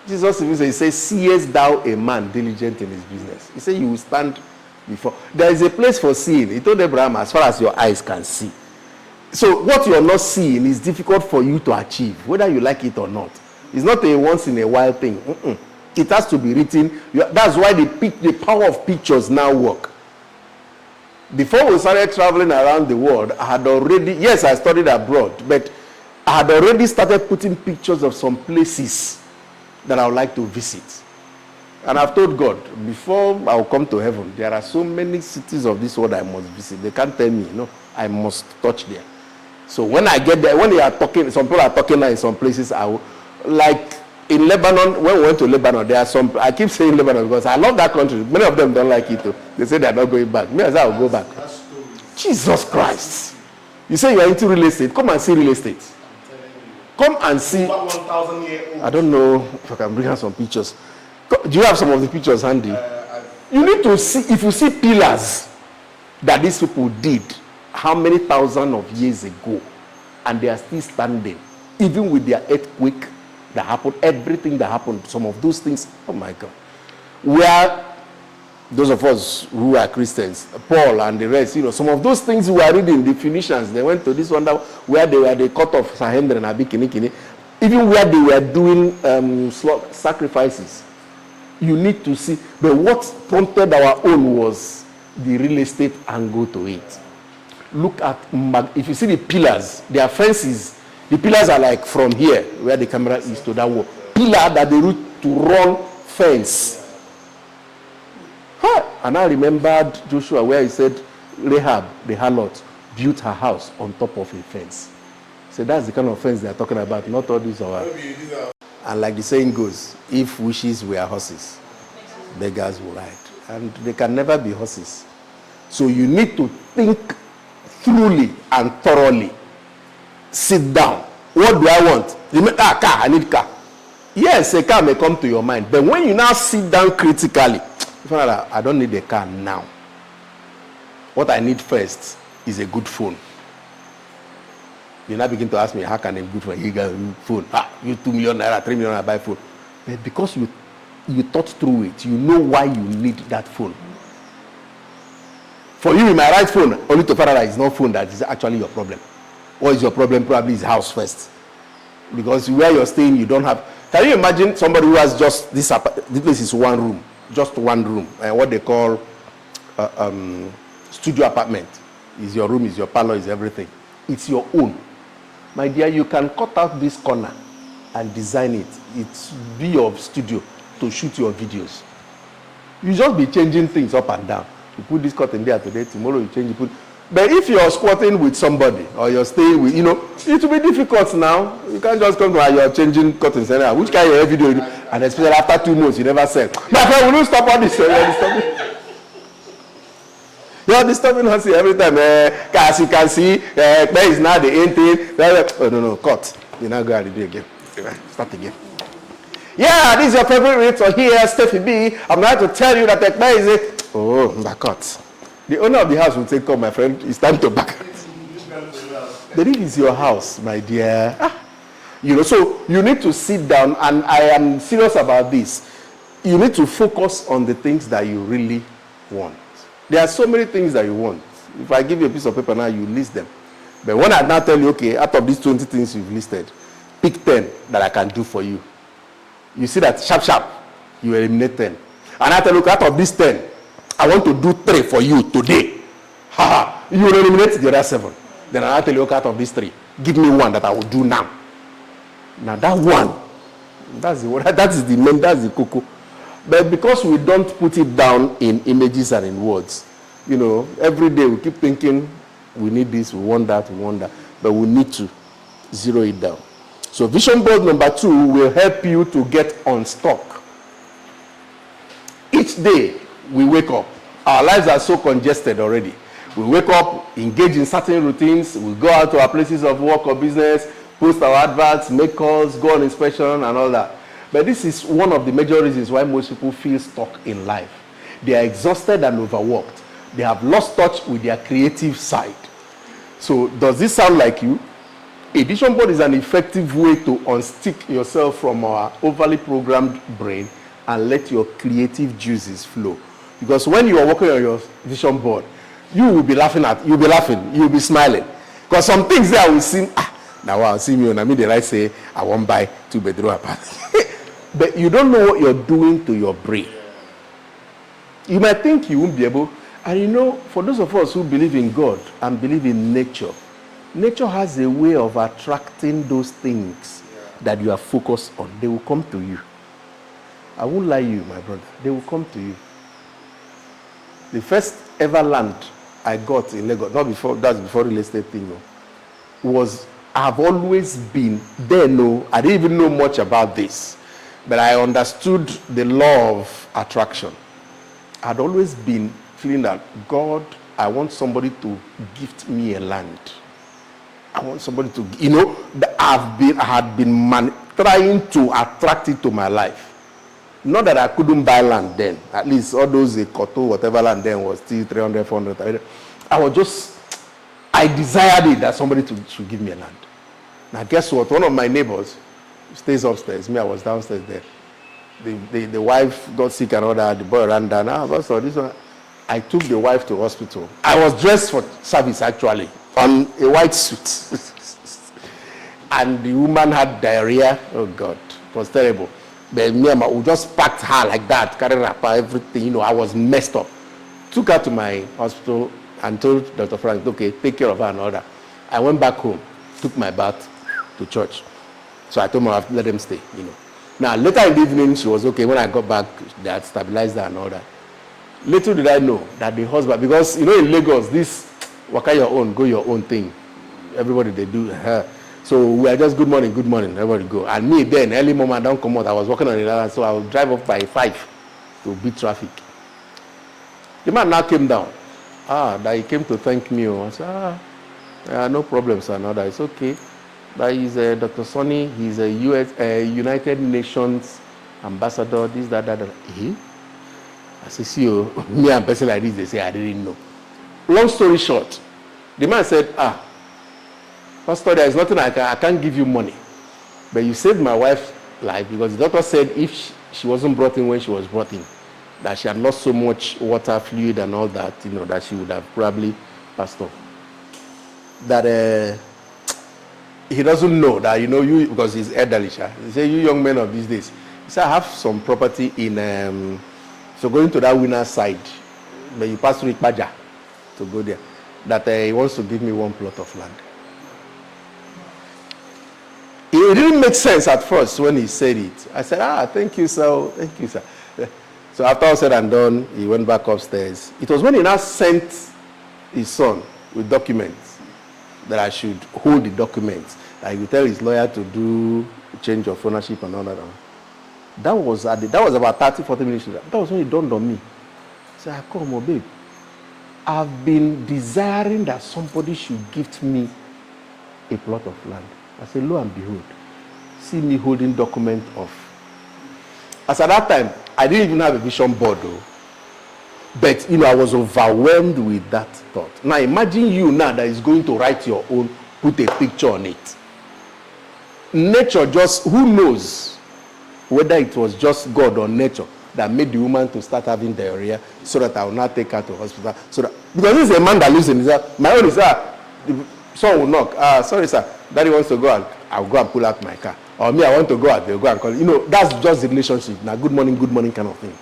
Jesus even says, seest thou a man diligent in his business? He said, you will stand before. There is a place for seeing. He told Abraham, as far as your eyes can see. So what you're not seeing is difficult for you to achieve, whether you like it or not. It's not a once in a while thing. It has to be written. That's why the power of pictures now work. Before we started traveling around the world, I studied abroad, but I had already started putting pictures of some places that I would like to visit. And I've told God, before I'll come to heaven, there are so many cities of this world I must visit. They can't tell me, I must touch there. So when I get there, when they are talking, some people are talking now in some places, like in Lebanon, when we went to Lebanon, there are some, I keep saying Lebanon because I love that country. Many of them don't like it too. They say they're not going back. Me, I say I'll go back. Jesus Christ. You say you are into real estate. Come and see real estate. Come and see. I don't know if I can bring out some pictures. Do you have some of the pictures handy? You need to see, if you see pillars that these people did how many thousands of years ago, and they are still standing, even with their earthquake that happened, everything that happened, some of those things, oh my God. Where those of us who are Christians, Paul and the rest, some of those things we are reading, the Phoenicians, they went to this one where they cut off Sahendra and Abikinikini, even where they were doing sacrifices. You need to see. But what prompted our own was the real estate angle to it. Look at, if you see the pillars, their fences, the pillars are like from here, where the camera is, to that wall. Pillar that they used to run fence. And I remembered Joshua where he said, Rahab, the harlot, built her house on top of a fence. So that's the kind of fence they are talking about, not all these are. And like the saying goes, if wishes were horses, beggars will ride. And they can never be horses. So you need to think thoroughly and thoroughly. Sit down. What do I want? Car, I need car. Yes, a car may come to your mind. But when you now sit down critically, I don't need a car now. What I need first is a good phone. You now begin to ask me, how can a good phone? You got a phone. You 2 million naira, 3 million naira buy phone. But because you thought through it, you know why you need that phone. For you, in my right phone, only to find out it's not phone that is actually your problem. What is your problem? Probably is house first. Because where you're staying, you don't have. Can you imagine somebody who has just this place is one room, just one room, and what they call studio apartment is your room, is your parlor, is everything. It's your own. My dear, you can cut out this corner and design it. It's be your studio to shoot your videos. You just be changing things up and down. You put this curtain there today, tomorrow you change, But if you're squatting with somebody or you're staying with, it will be difficult now. You can't just come to and you're changing curtains. Which kind of video? And especially after 2 months, you never said, my friend, will you stop all this? You're disturbing us every time. As you can see, there is now the end thing. Oh, no, cut. You now go and do it again. Start again. Yeah, this is your favorite realtor here, Steffi B. I'm going to tell you that there is a... Oh, that cut. The owner of the house will say, come, my friend, it's time to back. The deal is your house, my dear. So you need to sit down, and I am serious about this. You need to focus on the things that you really want. There are so many things that you want. If I give you a piece of paper now, you list them. But when I now tell you, okay, out of these 20 things you've listed, pick 10 that I can do for you. You see that sharp, you eliminate 10. And I tell you, out of these 10, I want to do 3 for you today. You will eliminate the other 7. Then I tell you, out of these 3, give me one that I will do now. Now that one, that's the cocoa. But because we don't put it down in images and in words, every day we keep thinking we need this, we want that, but we need to zero it down. So vision board number 2 will help you to get unstuck. Each day we wake up, our lives are so congested already. We wake up, engage in certain routines, we go out to our places of work or business, post our adverts, make calls, go on inspection and all that. But this is one of the major reasons why most people feel stuck in life. They are exhausted and overworked. They have lost touch with their creative side. So does this sound like you? A vision board is an effective way to unstick yourself from our overly programmed brain and let your creative juices flow. Because when you are working on your vision board, you will be laughing, you'll be smiling. Because some things there will seem, now I'll see me on, then I say, I won't buy 2-bedroom apartment. But you don't know what you're doing to your brain. You might think you won't be able, and for those of us who believe in God and believe in nature, nature has a way of attracting those things that you are focused on. They will come to you. I won't lie to you, my brother. They will come to you. The first ever land I got in Lagos, that's before real estate thing, was I've always been there. I didn't even know much about this, but I understood the law of attraction. I'd always been feeling that, God, I want somebody to gift me a land. I want somebody to, I had been trying to attract it to my life. Not that I couldn't buy land then. At least all those Koto, whatever land then was still 300, 400. I desired it that somebody should give me a land. Now guess what? One of my neighbors stays upstairs. Me, I was downstairs there. The wife got sick and all that. The boy ran down. This one. I took the wife to hospital. I was dressed for service actually, on a white suit. And the woman had diarrhea. Oh God, it was terrible. But me and we just packed her like that, carried wrapper, everything. I was messed up. Took her to my hospital and told Dr. Frank, okay, take care of her and all that. I went back home, took my bath to church. So I told her I have to let them stay, Now, later in the evening, she was okay. When I got back, they had stabilized her and all that. Little did I know that the husband, because, in Lagos, this, waka your own, go your own thing. Everybody, they do. So we are just good morning, everybody go. And me then, early morning, I don't come out. I was working on the island, so I would drive up by 5 to beat traffic. The man now came down. That he came to thank me. I said, no problem, sir. No, that it's okay. That is Dr. Sonny. He's a United Nations ambassador. This, that. I said, see you. Me and person like this, they say, I didn't know. Long story short, the man said, Pastor, there is nothing I can't give you money. But you saved my wife's life, because the doctor said if she wasn't brought in when she was brought in, that she had lost so much water, fluid and all that, that she would have probably passed off. That he doesn't know that, you, because he's elderly. He said, you young men of these days. He said, I have some property in, so going to that winner's side, but you pass through Ikpaja to go there, that he wants to give me one plot of land. It didn't make sense at first when he said it. I said, thank you, sir. Thank you, sir. So after all said and done, he went back upstairs. It was when he now sent his son with documents that I should hold the documents. That he would tell his lawyer to do change of ownership and all that. That was about 30, 40 minutes later. That was when it dawned on me. I said, come on, babe. I've been desiring that somebody should gift me a plot of land. I said, lo and behold, see me holding document of. As at that time, I didn't even have a vision board though. But, I was overwhelmed with that thought. Now, imagine you now that is going to write your own, put a picture on it. Nature just, who knows whether it was just God or nature that made the woman to start having diarrhea so that I will not take her to hospital. So that, because this is a man that lives in his house. My own is, the son will knock. Sorry, sir. Daddy wants to go out, I'll go and pull out my car. Or me, I want to go out, they'll go and call. You know, that's just the relationship. Now, good morning kind of thing.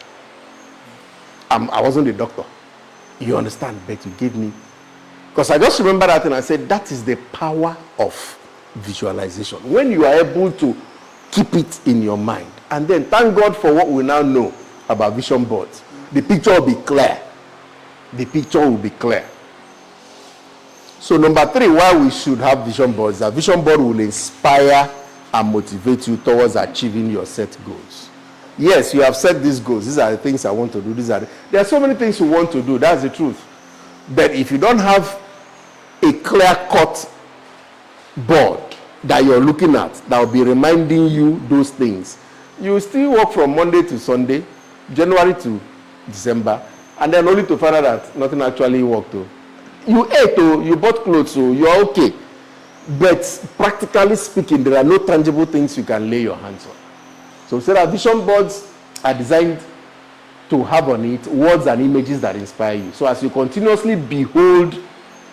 I wasn't a doctor. You understand? But you gave me. Because I just remember that and I said, that is the power of visualization. When you are able to keep it in your mind. And then thank God for what we now know about vision boards. The picture will be clear. The picture will be clear. So number 3, why we should have vision boards. A vision board will inspire and motivate you towards achieving your set goals. Yes, you have set these goals. These are the things I want to do. There are so many things you want to do. That's the truth. But if you don't have a clear-cut board that you're looking at that will be reminding you those things, you still work from Monday to Sunday, January to December, and then only to find out that nothing actually worked. You ate, you bought clothes, so you're okay. But practically speaking, there are no tangible things you can lay your hands on. So there are vision boards are designed to have on it words and images that inspire you. So as you continuously behold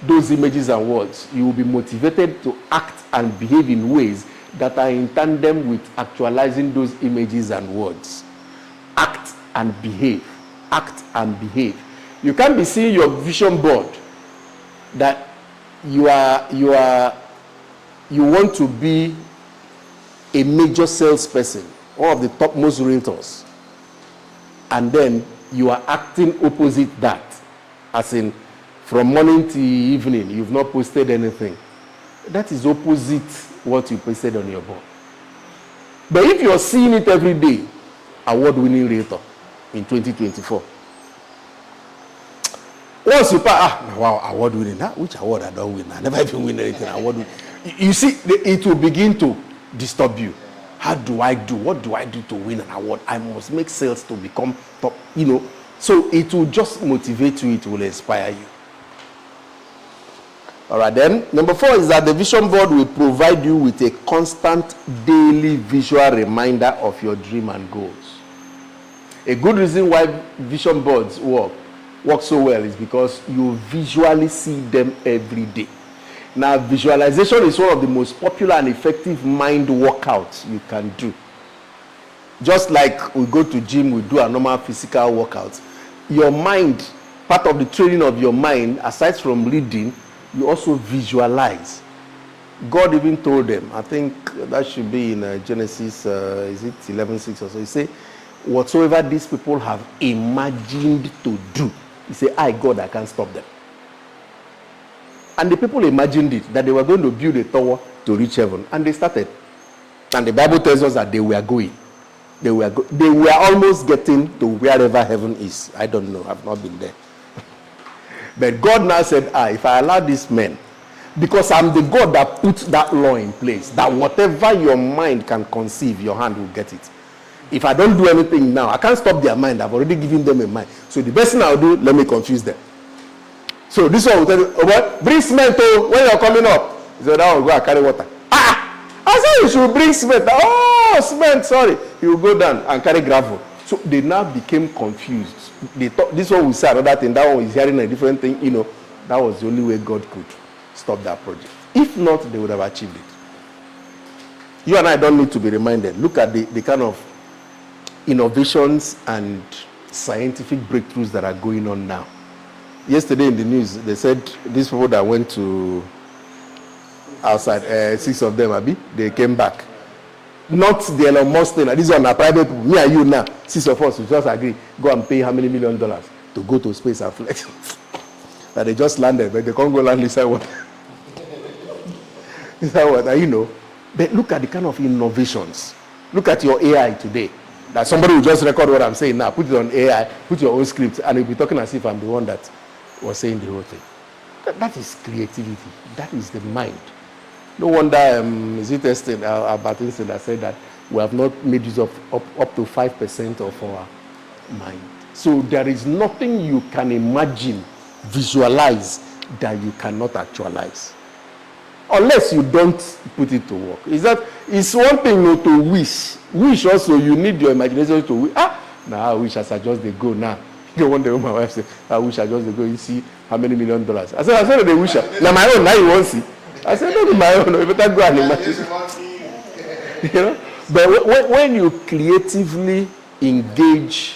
those images and words, you will be motivated to act and behave in ways that are in tandem with actualizing those images and words. Act and behave. Act and behave. You can't be seeing your vision board that you want to be a major salesperson, one of the topmost realtors, and then you are acting opposite that, as in from morning to evening you've not posted anything. That is opposite what you posted on your board. But if you're seeing it every day, award-winning realtor in 2024. Once you pass, wow, award-winning. Which award I don't win? I never even win anything award-winning. You see, it will begin to disturb you. How do I do? What do I do to win an award? I must make sales to become top, you know. So it will just motivate you. It will inspire you. All right, then. Number 4 is that the vision board will provide you with a constant daily visual reminder of your dream and goals. A good reason why vision boards work so well is because you visually see them every day. Now, visualization is one of the most popular and effective mind workouts you can do. Just like we go to gym, we do a normal physical workout. Your mind, part of the training of your mind, aside from reading, you also visualize. God even told them, I think that should be in Genesis, is it 11:6 or so? He said, whatsoever these people have imagined to do, he said, I, God, I can't stop them. And the people imagined it, that they were going to build a tower to reach heaven. And they started. And the Bible tells us that they were going. They were almost getting to wherever heaven is. I don't know. I've not been there. But God now said, if I allow these men, because I'm the God that put that law in place, that whatever your mind can conceive, your hand will get it. If I don't do anything now, I can't stop their mind. I've already given them a mind. So the best thing I'll do, let me confuse them. So this one will tell you, what? Bring cement when you're coming up. So that will go and carry water. I said you should bring cement. Oh, cement, sorry. He will go down and carry gravel. So they now became confused. They thought this one will say another thing, that one is hearing a different thing. You know, that was the only way God could stop that project. If not, they would have achieved it. You and I don't need to be reminded. Look at the kind of innovations and scientific breakthroughs that are going on now. Yesterday in the news, they said these people that went to outside, 6 of them, Abi, they came back. Not the Elon Musk thing. This one are private people. Me and you now, 6 of us, we just agree, go and pay how many $1 million to go to space and flex. That they just landed, but they can't go land inside water. Inside water, you know. But look at the kind of innovations. Look at your AI today. That somebody will just record what I'm saying now, put it on AI, put your own script, and you'll be talking as if I'm the one that was saying the whole thing. That is creativity. That is the mind. No wonder, is it Albert Einstein that said that we have not made use of up to 5% of our mind. So there is nothing you can imagine, visualize, that you cannot actualize. Unless you don't put it to work. It's one thing to wish. Wish also, you need your imagination to wish. Now I wish as I just they go now. You wonder what my wife said, I wish I just they go. You see how many $1 million. I said they wish. Now my own, now you won't see. I said, don't be my own. You better go and imagine. You know? But when you creatively engage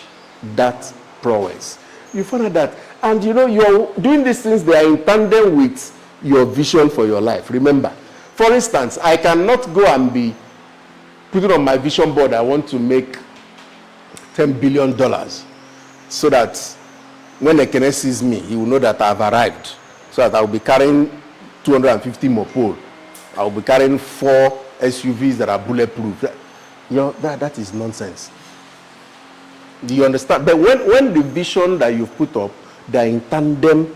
that prowess, you find out that, and you know, you're doing these things, they are in tandem with your vision for your life. Remember, for instance, I cannot go and be putting on my vision board, I want to make $10 billion, so that when Ekene sees me, he will know that I've arrived. So that I will be carrying 250 mopol. I will be carrying 4 SUVs that are bulletproof. You know, that is nonsense. Do you understand? But when the vision that you've put up, they're in tandem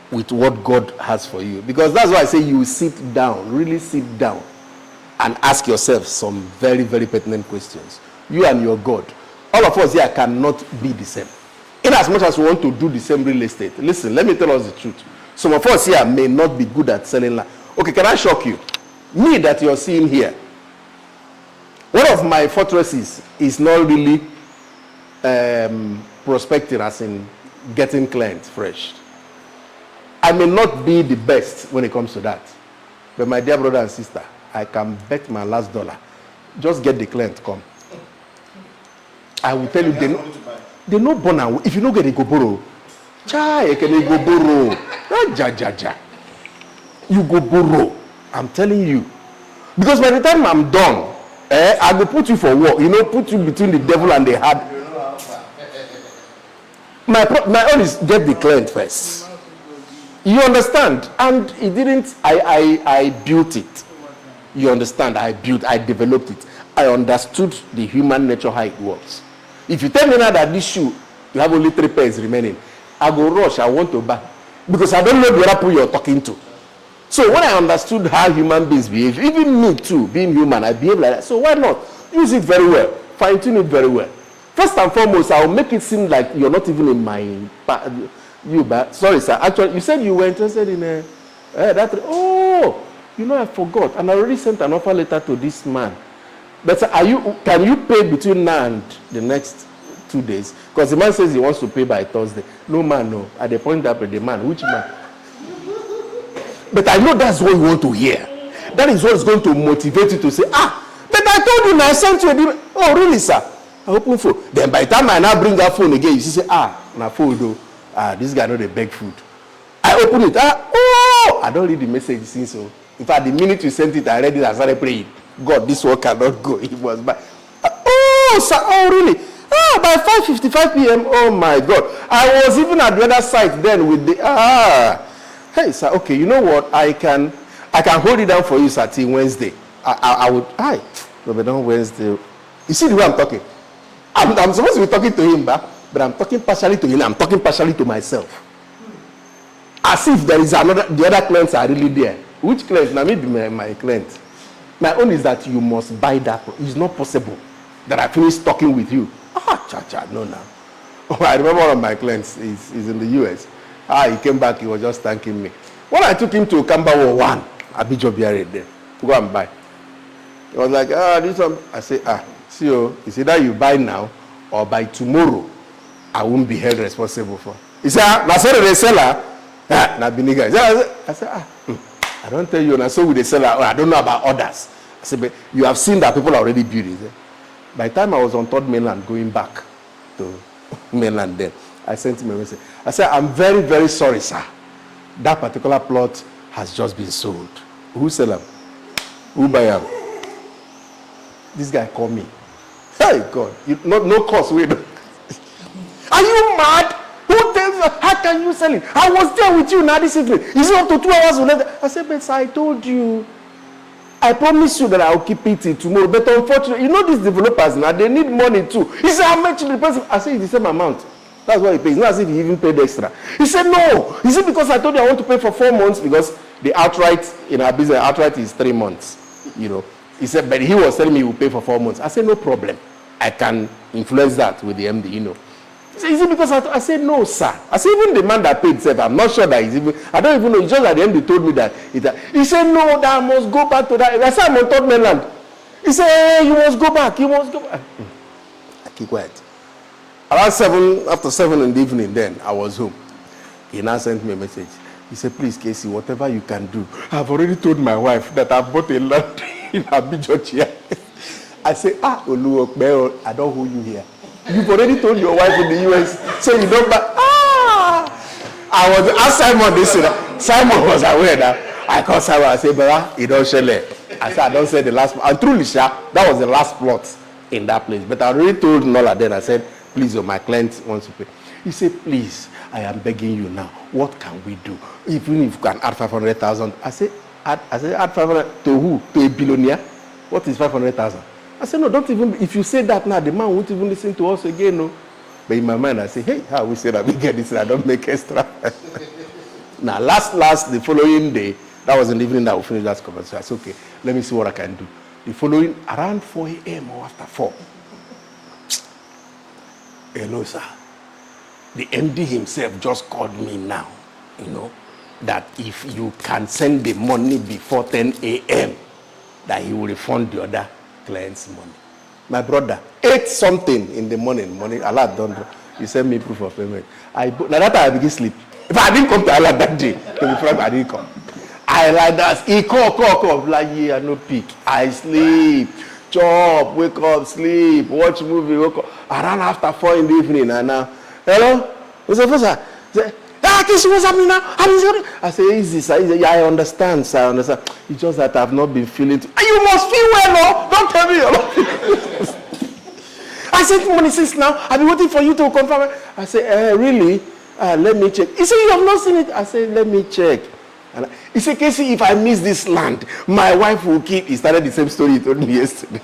with what God has for you. Because that's why I say you sit down, really sit down, and ask yourself some very, very pertinent questions. You and your God. All of us here cannot be the same. In as much as we want to do the same real estate. Listen, let me tell us the truth. Some of us here may not be good at selling land. Okay, can I shock you? Me that you're seeing here, one of my fortresses is not really prospecting, as in getting clients fresh. I may not be the best when it comes to that. But my dear brother and sister, I can bet my last dollar. Just get the client, come. I will tell you, they no born. If you don't get it, go borrow. Chai, can you go borrow? You go borrow. I'm telling you. Because by the time I'm done, I will put you for work. You know, put you between the devil and the hard. My own is get the client first. You understand? And it didn't, I built it. You understand? I developed it. I understood the human nature, how it works. If you tell me now that this shoe, you have only 3 pairs remaining, I go rush, I want to buy. Because I don't know the other people you're talking to. So when I understood how human beings behave, even me too, being human, I behave like that. So why not? Use it very well. Fine-tune it very well. First and foremost, I'll make it seem like you're not even in my... Sorry, sir. Actually, you said you were interested in that. Oh, you know, I forgot. And I already sent an offer letter to this man. But sir, can you pay between now and the next 2 days? Because the man says he wants to pay by Thursday. No, man, no. At the point that the man, which man? But I know that's what you want to hear. That is what is going to motivate you to say, but I told you, I sent you a deal. Oh, really, sir? I open phone. Then by the time I now bring that phone again, you say, na phone though. This guy know they beg food. I open it. I don't read the message since so. In fact, the minute you sent it, I read it, I started praying. God, this one cannot go. It was by. Sir, really? By 5:55 p.m. Oh my God. I was even at the other side then with the Hey, sir. Okay, you know what? I can hold it down for you, sir, till Wednesday. I would. No, but on Wednesday. You see the way I'm talking. I'm supposed to be talking to him, but I'm talking partially to him. I'm talking partially to myself. As if there is the other clients are really there. Which client? Now, maybe my client. My own is that you must buy that. It's not possible that I finish talking with you. No. I remember one of my clients is in the US. He came back, he was just thanking me. When I took him to Camberwell 1, Abijobiare there, to go and buy. He was like, this one. I say, see, it's either you buy now or by tomorrow, I won't be held responsible for. He said, I said the seller, I said, I don't tell you, and I saw with the seller, I don't know about others. I said, but you have seen that people are already built it. By the time I was on third mainland going back to mainland then, I sent him a message. I said, I'm very, very sorry, sir. That particular plot has just been sold. Who sell them? Who buy them? This guy called me. Hey, God, no cost. Wait. Are you mad? Who tells you? How can you sell it? I was there with you now this evening. Is it up to 2 hours later? I said, but sir, I told you. I promise you that I'll keep it till tomorrow. But unfortunately, you know these developers now, they need money too. He said, how much the person? I said, it's the same amount. That's what he pays. Not as if he even paid extra. He said, no. He said, because I told you I want to pay for 4 months because the outright in our business, outright is 3 months. You know. He said, but he was telling me he will pay for 4 months. I said, no problem. I can influence that with the MD, you know. He said, is it because I said, no, sir. I said, even the man that paid said, I'm not sure that he's even, I don't even know. It's just that the MD told me that. He said, no, that I must go back to that. I said, I'm on third mainland. He said, hey, you must go back. You must go back. I keep quiet. Around 7, after 7 in the evening, then I was home. He now sent me a message. He said, please, Casey, whatever you can do. I've already told my wife that I've bought a land in Abidjan here. I said, Oluokbe, I don't hold you here. You've already told your wife in the US, so you don't buy. I was asked Simon this. Simon was aware that I called Simon. I said, brother, you don't share it. I said, I don't say the last. And truly, that was the last plot in that place. But I already told Nola then. I said, please, my client wants to pay. He said, please, I am begging you now. What can we do? Even if you can add 500,000. I said, add 500 to who? To a billionaire? What is 500,000? I said, no, don't even. If you say that now, the man won't even listen to us again. No. But in my mind, I say, hey, how we say that we get this and I don't make extra. Now, last, the following day, that was in the evening that we finished that conversation. I said, okay, let me see what I can do. The following, around 4 a.m. or after 4. Hello, sir. The MD himself just called me now, that if you can send the money before 10 a.m., that he will refund the other client's money. My brother ate something in the morning. Allah don't. He sent me proof of payment. Now that I begin sleep. If I didn't come to Allah that day, to be frank, I didn't come. I like that. He call. Like, yeah, no peak. I sleep, chop, wake up, sleep, watch movie, wake up. Around after 4 in the evening, and now, hello, what's the first? Kiss, what's happening now? I say, easy, sir. Yeah, I understand, sir. I understand. It's just that I've not been feeling. You must feel well, no? Don't tell me. I said, money since now. I've been waiting for you to confirm. I say, really? Let me check. He said, you have not seen it. I said, let me check. And he said, Casey, if I miss this land, my wife will keep. He started the same story he told me yesterday.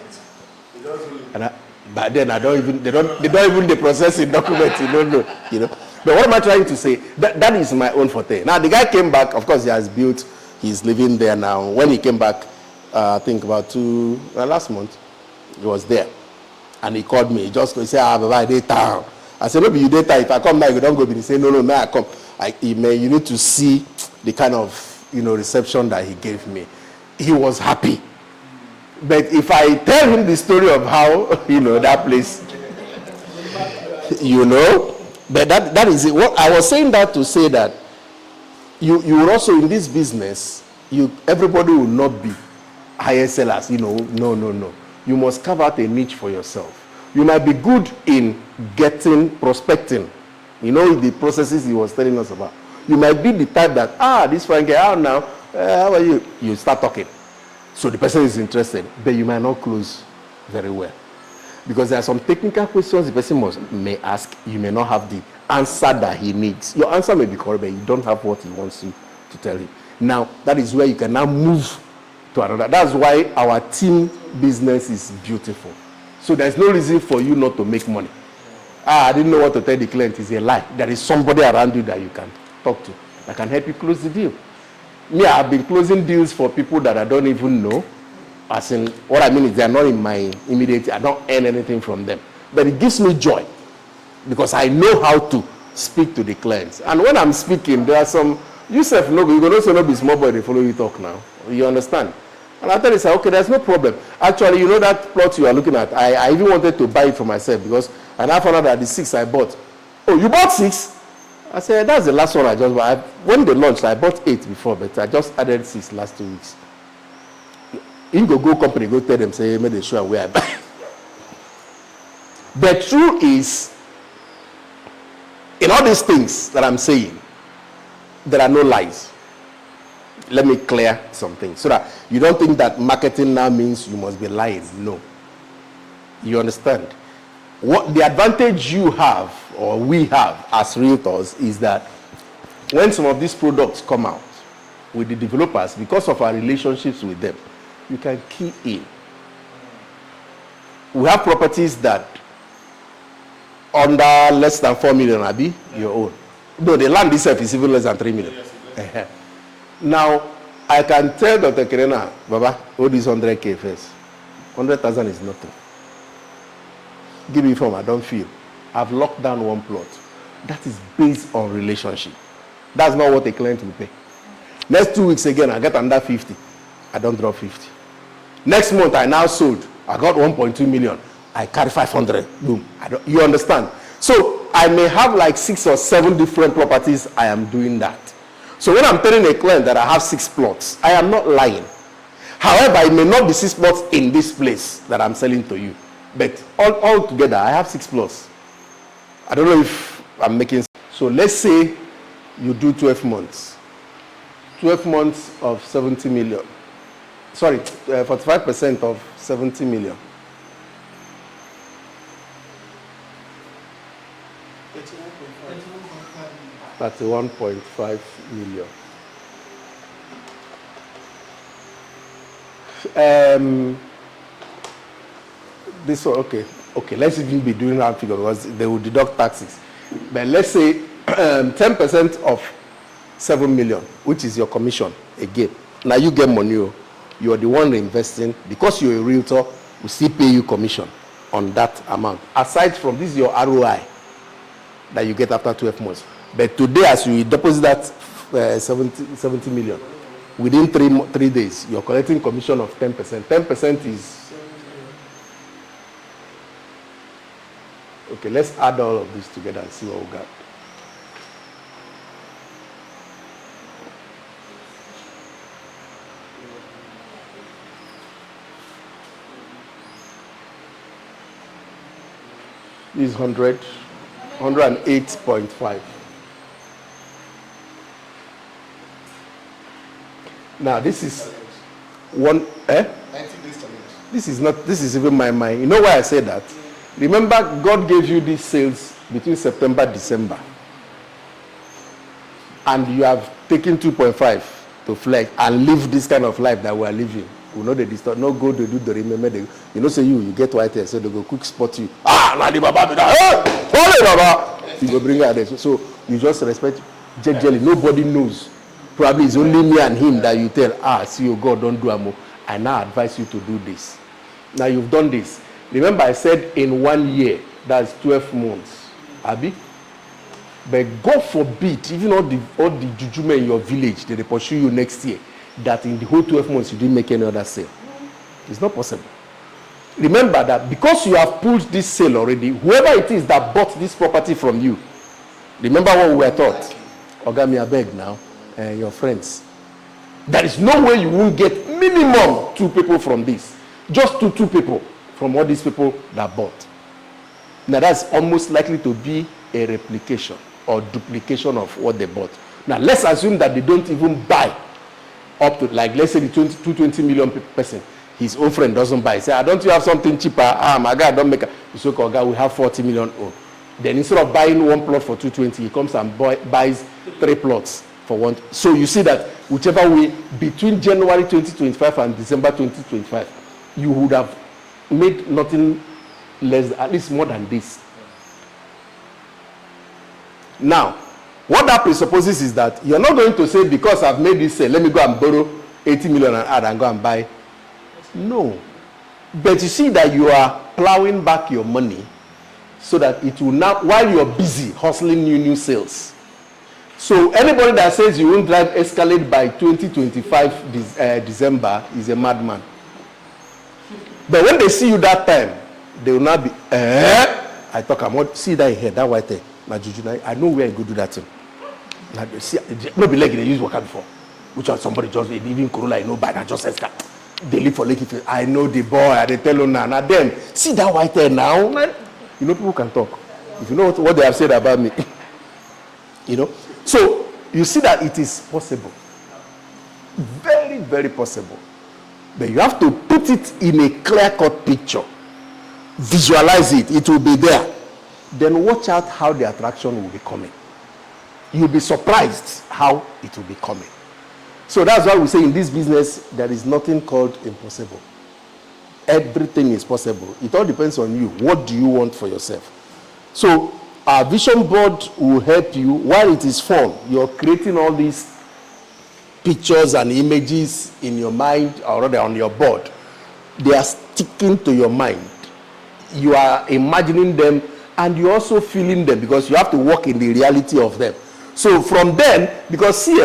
But then they don't even process the document. You don't know. But what am I trying to say? That is my own forte. Now the guy came back. Of course, he has built. He's living there now. When he came back, I think about last month, he was there, and he called me. He said, "I data." I said, "No, but you data. If I come back, you don't go." He said, "No, now I come. You need to see the kind of reception that he gave me." He was happy. But if I tell him the story of how that place, but that is it. What I was saying that to say that you will also in this business, everybody will not be higher sellers. No. You must carve out a niche for yourself. You might be good in prospecting. The processes he was telling us about. You might be the type that this fine guy out now. How are you? You start talking. So the person is interested, but you might not close very well. Because there are some technical questions the person may ask, you may not have the answer that he needs. Your answer may be correct, but you don't have what he wants you to tell him. Now, that is where you can now move to another. That's why our team business is beautiful. So there's no reason for you not to make money. I didn't know what to tell the client. It's a lie. There is somebody around you that you can talk to that can help you close the deal. Me, I've been closing deals for people that I don't even know. As in, what I mean is they're not in my immediate, I don't earn anything from them. But it gives me joy because I know how to speak to the clients. And when I'm speaking, there are some, you self know, you can also not be small boy, they follow you talk now. You understand? And I tell you, okay, there's no problem. Actually, that plot you are looking at, I even wanted to buy it for myself because, and I found out that the 6 I bought. Oh, you bought 6? I said, that's the last one I just bought. When they launched, I bought 8 before, but I just added 6 last 2 weeks. You go company, go tell them, say, make sure where I buy. The truth is, in all these things that I'm saying, there are no lies. Let me clear something so that you don't think that marketing now means you must be lying. No. You understand? What the advantage you have or we have as realtors is that when some of these products come out with the developers, because of our relationships with them, you can key in. We have properties that under less than 4 million, Abi, your own. No, the land itself is even less than 3 million. Now, I can tell Dr. Kirena, Baba, hold this 100K first. 100,000 is nothing. Give me form, I don't feel. I've locked down one plot. That is based on relationship. That's not what a client will pay. Next 2 weeks again, I get under 50. I don't drop 50. Next month, I now sold. I got 1.2 million. I carry 500. Boom. You understand? So I may have like 6 or 7 different properties I am doing that. So when I'm telling a client that I have 6 plots, I am not lying. However, it may not be 6 plots in this place that I'm selling to you. But all together, I have 6 plots. I don't know if I'm making sense. So let's say you do 12 months. 12 months of 70 million. Sorry, 45% of 70 million. 31.5 million. This one, okay, let's even be doing that figure because they will deduct taxes. But let's say 10% of 7 million, which is your commission again. Now you get money, you are the one reinvesting. Because you're a realtor, we still pay you commission on that amount. Aside from this, is your ROI that you get after 12 months. But today, as you deposit that 70 million, within 3 days, you're collecting commission of 10%. 10% is... Okay, let's add all of this together and see what we got. This is 108.5. Now this is one. 90 days challenge. This is not. This is even my mind. You know why I say that? Remember, God gave you these sales between September, December, and you have taken 2.5 to flex and live this kind of life that we are living. You know they disturb. No go. They do the remember. They, you know, say you get white hair, so they go quick spot you. Now the baba be that. Hey, baba. You go bring her there. So you just respect. Jelly. Nobody knows. Probably it's only me and him that you tell, see you God, don't do amo. I now advise you to do this. Now you've done this. Remember I said in 1 year, that's 12 months. Abi? But God forbid, even all the juju men in your village, they pursue you next year, that in the whole 12 months you didn't make any other sale. It's not possible. Remember that because you have pulled this sale already, whoever it is that bought this property from you, remember what we were taught? Ogami, I beg now. Your friends. There is no way you won't get minimum 2 people from this. Just two people from all these people that bought. Now that's almost likely to be a replication or duplication of what they bought. Now let's assume that they don't even buy up to, like, let's say the 220 million person, his own friend doesn't buy. Say, don't you have something cheaper? My guy don't make a, so guy, we have 40 million own. Then instead of buying 1 plot for 220, he comes and buys 3 plots for 1. So you see that whichever way, between January 2025 and December 2025, you would have made nothing less, at least more than this. Now, what that presupposes is that you're not going to say, because I've made this sale, let me go and borrow 80 million and add and go and buy. No. But you see that you are plowing back your money so that it will now, while you're busy hustling new sales. So anybody that says you won't drive Escalade by 2025 December is a madman. But when they see you that time, they will not be, I talk about, see that here, that white thing. My juju, I know where I go do that thing. See, no be like they use worker before. Which one somebody just, even Corolla, I know, but I just says that. They live for Lake. I know the boy, they tell you now. Now then, see that white thing now, man. You know, people can talk. If you know what they have said about me. You know. So, you see that it is possible. Very, very possible. But you have to put it in a clear-cut picture. Visualize it. It will be there. Then watch out how the attraction will be coming. You'll be surprised how it will be coming. So that's why we say in this business, there is nothing called impossible. Everything is possible. It all depends on you. What do you want for yourself? So our vision board will help you while it is fun. You're creating all these pictures and images in your mind or rather on your board. They are sticking to your mind. You are imagining them and you're also feeling them because you have to work in the reality of them. So from then, because see,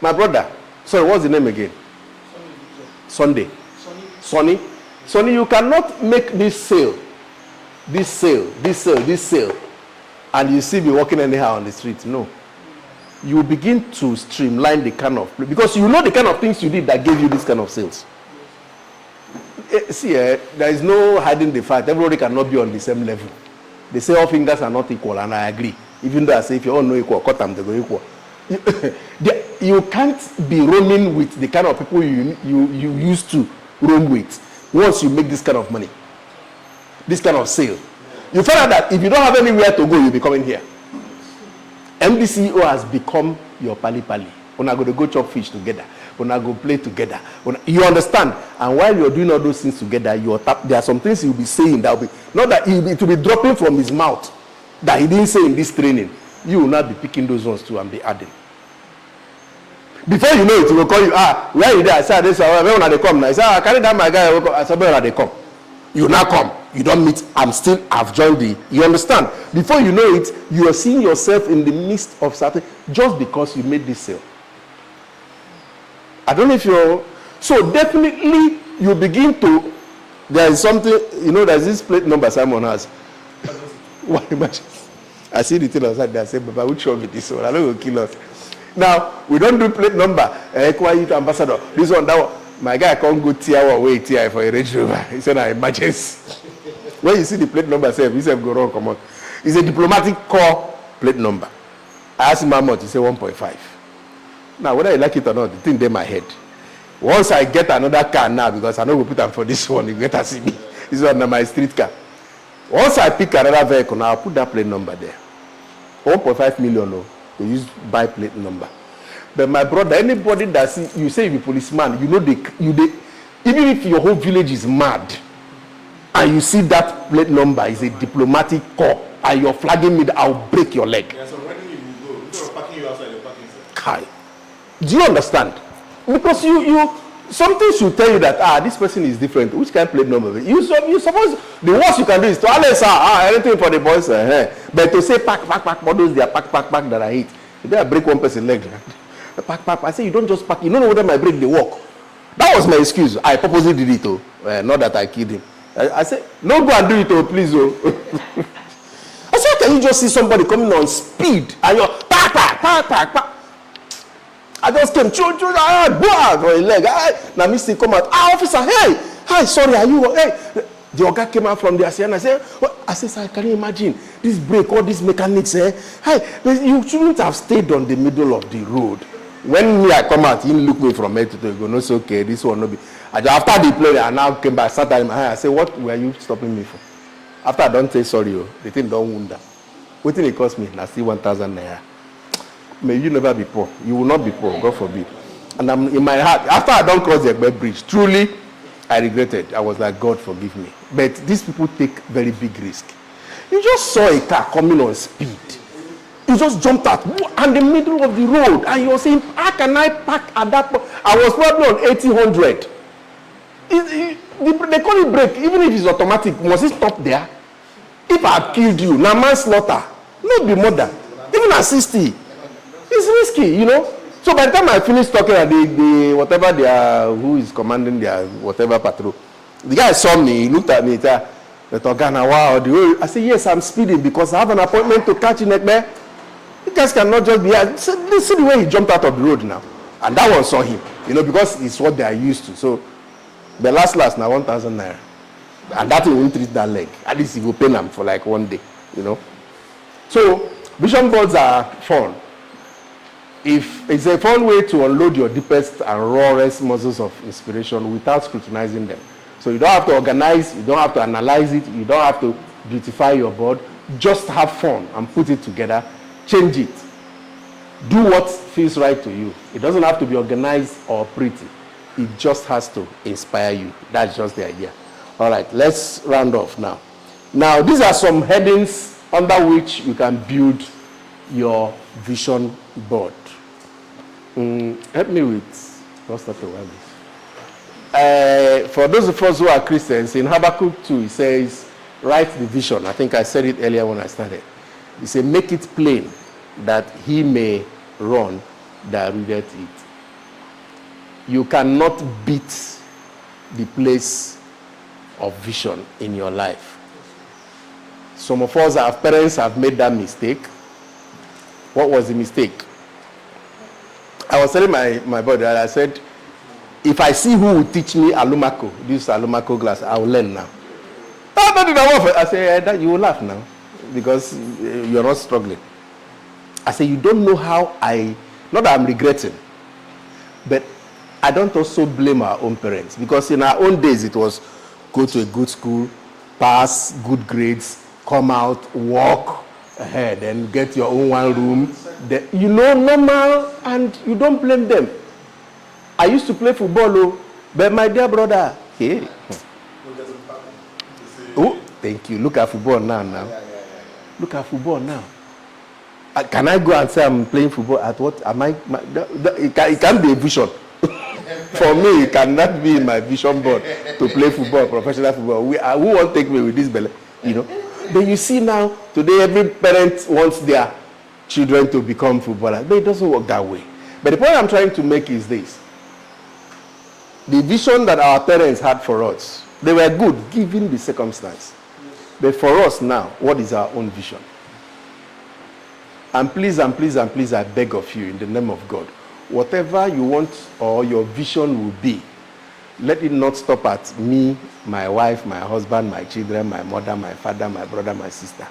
my brother, sorry, what's the name again? Sunday. Sonny, you cannot make this sale, and you see me walking anyhow on the street. No. you begin to streamline the kind of, because you know the kind of things you did that gave you this kind of sales. See, there is no hiding the fact. Everybody cannot be on the same level. They say all fingers are not equal, and I agree. Even though I say if you're all not equal, cut them, they go equal. You can't be roaming with the kind of people you used to roam with once you make this kind of money, this kind of sale. You find out that if you don't have anywhere to go, you'll be coming here. MDCEO has become your pali. When I go to go chop fish together, when I go play together, you understand. And while you're doing all those things together, there are some things he'll be saying that will be not that it will be dropping from his mouth that he didn't say in this training. You will not be picking those ones too and be adding. Before you know it, he will call you. Where are you there? I said, when are they come now? I said, carry down my guy. I said, where are they come? You now come. You don't meet. I've joined the. You understand? Before you know it, you are seeing yourself in the midst of something just because you made this sale. I don't know if you're. So definitely you begin to. There is something, there's this plate number Simon has. What imagine? I see the thing outside there. I say, Baba, which one with this one? I don't will kill us. Now, we don't do plate number. Quiet ambassador. This one, that one. My guy can't go tier one way tier for a Range Rover. He said, I emergency. When you see the plate number, he said, go wrong, come on. It's a diplomatic core plate number. I asked him how much. He said 1.5. Now, whether you like it or not, the thing in my head. Once I get another car now, because I know we put them for this one, you get to see me. This one my street car. Once I pick another vehicle, now I'll put that plate number there. 1.5 million, to use buy plate number. But my brother, anybody that see, you say you're a policeman, even if your whole village is mad, and you see that plate number is a diplomatic corps, and you're flagging me, I'll break your leg. Yeah, so when you go, instead of parking you outside, you're parking inside. Kai. Do you understand? Because something should tell you that this person is different. Which kind of plate number? You suppose the worst you can do is to anything for the boys. But to say pack, what those they are pack that I hate. If I break one person's leg, pack. I say you don't just pack. You don't know whether my break they walk. That was my excuse. I purposely did it too. Not that I killed him. I said, no, go and do it please. I said, can you just see somebody coming on speed and you're pack. I just came, for a leg. Now, Mr. come out. Officer, hi, sorry, are you? Hey, the guy came out from the ASEAN. I said, sir, can you imagine this break, all these mechanics? You shouldn't have stayed on the middle of the road. When I come out, he look me from head to toe. He go, no, it's okay. This one no be. After the play, I now came back, sat in my hand. I said, what were you stopping me for? After I don't say sorry, the thing don't wound that. What did it cost me? Now still 1,000 naira. May you never be poor. You will not be poor, God forbid. And I'm in my heart, after I don't cross the Ekbe bridge, truly, I regretted. I was like, God forgive me. But these people take very big risk. You just saw a car coming on speed. You just jumped out in the middle of the road, and you're saying, how can I park at that point? I was probably on 1800. They call it brake, even if it's automatic. Must it stop there? If I killed you, now manslaughter, not be murder. Even at 60. It's risky, So by the time I finished talking, whatever they are, who is commanding their whatever patrol, the guy saw me, he looked at me, wow, I said, yes, I'm speeding because I have an appointment to catch in Ekbe. You guys cannot just be here. See the way he jumped out of the road now. And that one saw him, because it's what they are used to. So the last now 1,000 naira. And that will treat that leg. At least he will pay them for like one day, So vision boards are fun. If it's a fun way to unload your deepest and rawest muscles of inspiration without scrutinizing them. So you don't have to organize, you don't have to analyze it, you don't have to beautify your board. Just have fun and put it together. Change it. Do what feels right to you. It doesn't have to be organized or pretty. It just has to inspire you. That's just the idea. All right, let's round off now. Now, these are some headings under which you can build your vision board. Help me with what's that word? For those of us who are Christians, in Habakkuk 2, it says, write the vision. I think I said it earlier when I started. He said, make it plain that he may run that readeth it. You cannot beat the place of vision in your life. Some of us, our parents, have made that mistake. What was the mistake? was telling my brother, I said, if I see who will teach me Alumako, this Alumako glass, I will learn now. I said, you will laugh now because you're not struggling. I said, you don't know how not that I'm regretting, but I don't also blame our own parents because in our own days it was go to a good school, pass good grades, come out, walk ahead and get your own one room. Normal, and you don't blame them. I used to play football, but my dear brother, hey. Oh, thank you. Look at football now. Look at football now. Can I go and say I'm playing football at what? It can't be a vision. For me, it cannot be in my vision board to play football, professional football. Who won't take me with this belly? But you see now, today every parent wants their children to become footballers. But it doesn't work that way. But the point I'm trying to make is this. The vision that our parents had for us, they were good given the circumstance. But for us now, what is our own vision? And please, I beg of you in the name of God, whatever you want or your vision will be, let it not stop at me, my wife, my husband, my children, my mother, my father, my brother, my sister.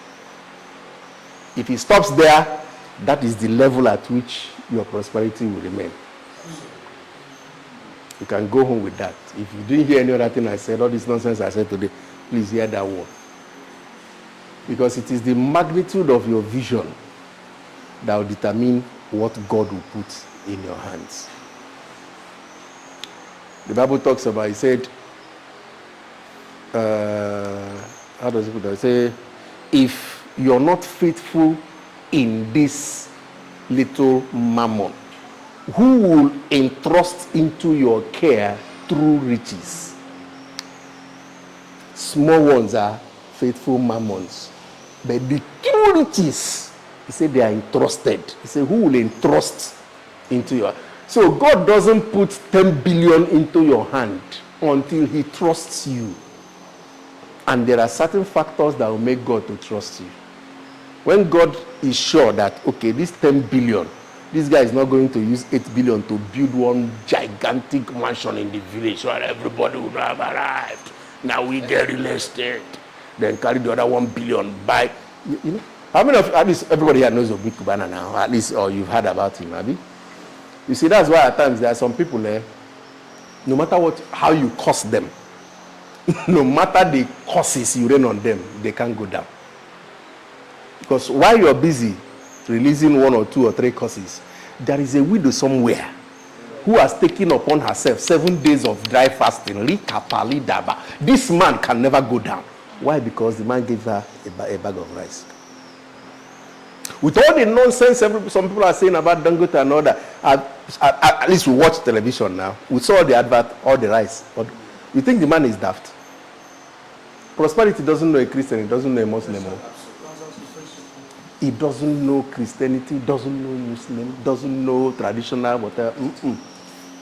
If it stops there, that is the level at which your prosperity will remain. You can go home with that. If you didn't hear any other thing I said, all this nonsense I said today, please hear that word. Because it is the magnitude of your vision that will determine what God will put in your hands. The Bible talks about, he said, how does it put it? It says, if you're not faithful in this little mammon, who will entrust into your care through riches? Small ones are faithful mammons. But the true riches, he said they are entrusted. He said, who will entrust into your... So God doesn't put 10 billion into your hand until he trusts you. And there are certain factors that will make God to trust you. When God is sure that, okay, this 10 billion, this guy is not going to use 8 billion to build one gigantic mansion in the village where everybody would have arrived. Now we get real estate. Then carry the other 1 billion, buy. You know? How many of, at least everybody here knows of Big Cubana now, at least, or you've heard about him, have you? You see, that's why at times there are some people there, no matter how you cost them, no matter the courses you run on them, they can't go down. Because while you're busy releasing 1 or 2 or 3 courses, there is a widow somewhere who has taken upon herself 7 days of dry fasting. This man can never go down. Why? Because the man gave her a bag of rice. With all the nonsense some people are saying about Dangote and all that, at least we watch television now. We saw the advert, all the rice. But you think the man is daft? Prosperity doesn't know a Christian, it doesn't know a Muslim. He doesn't know Christianity, doesn't know Muslim, doesn't know traditional, whatever.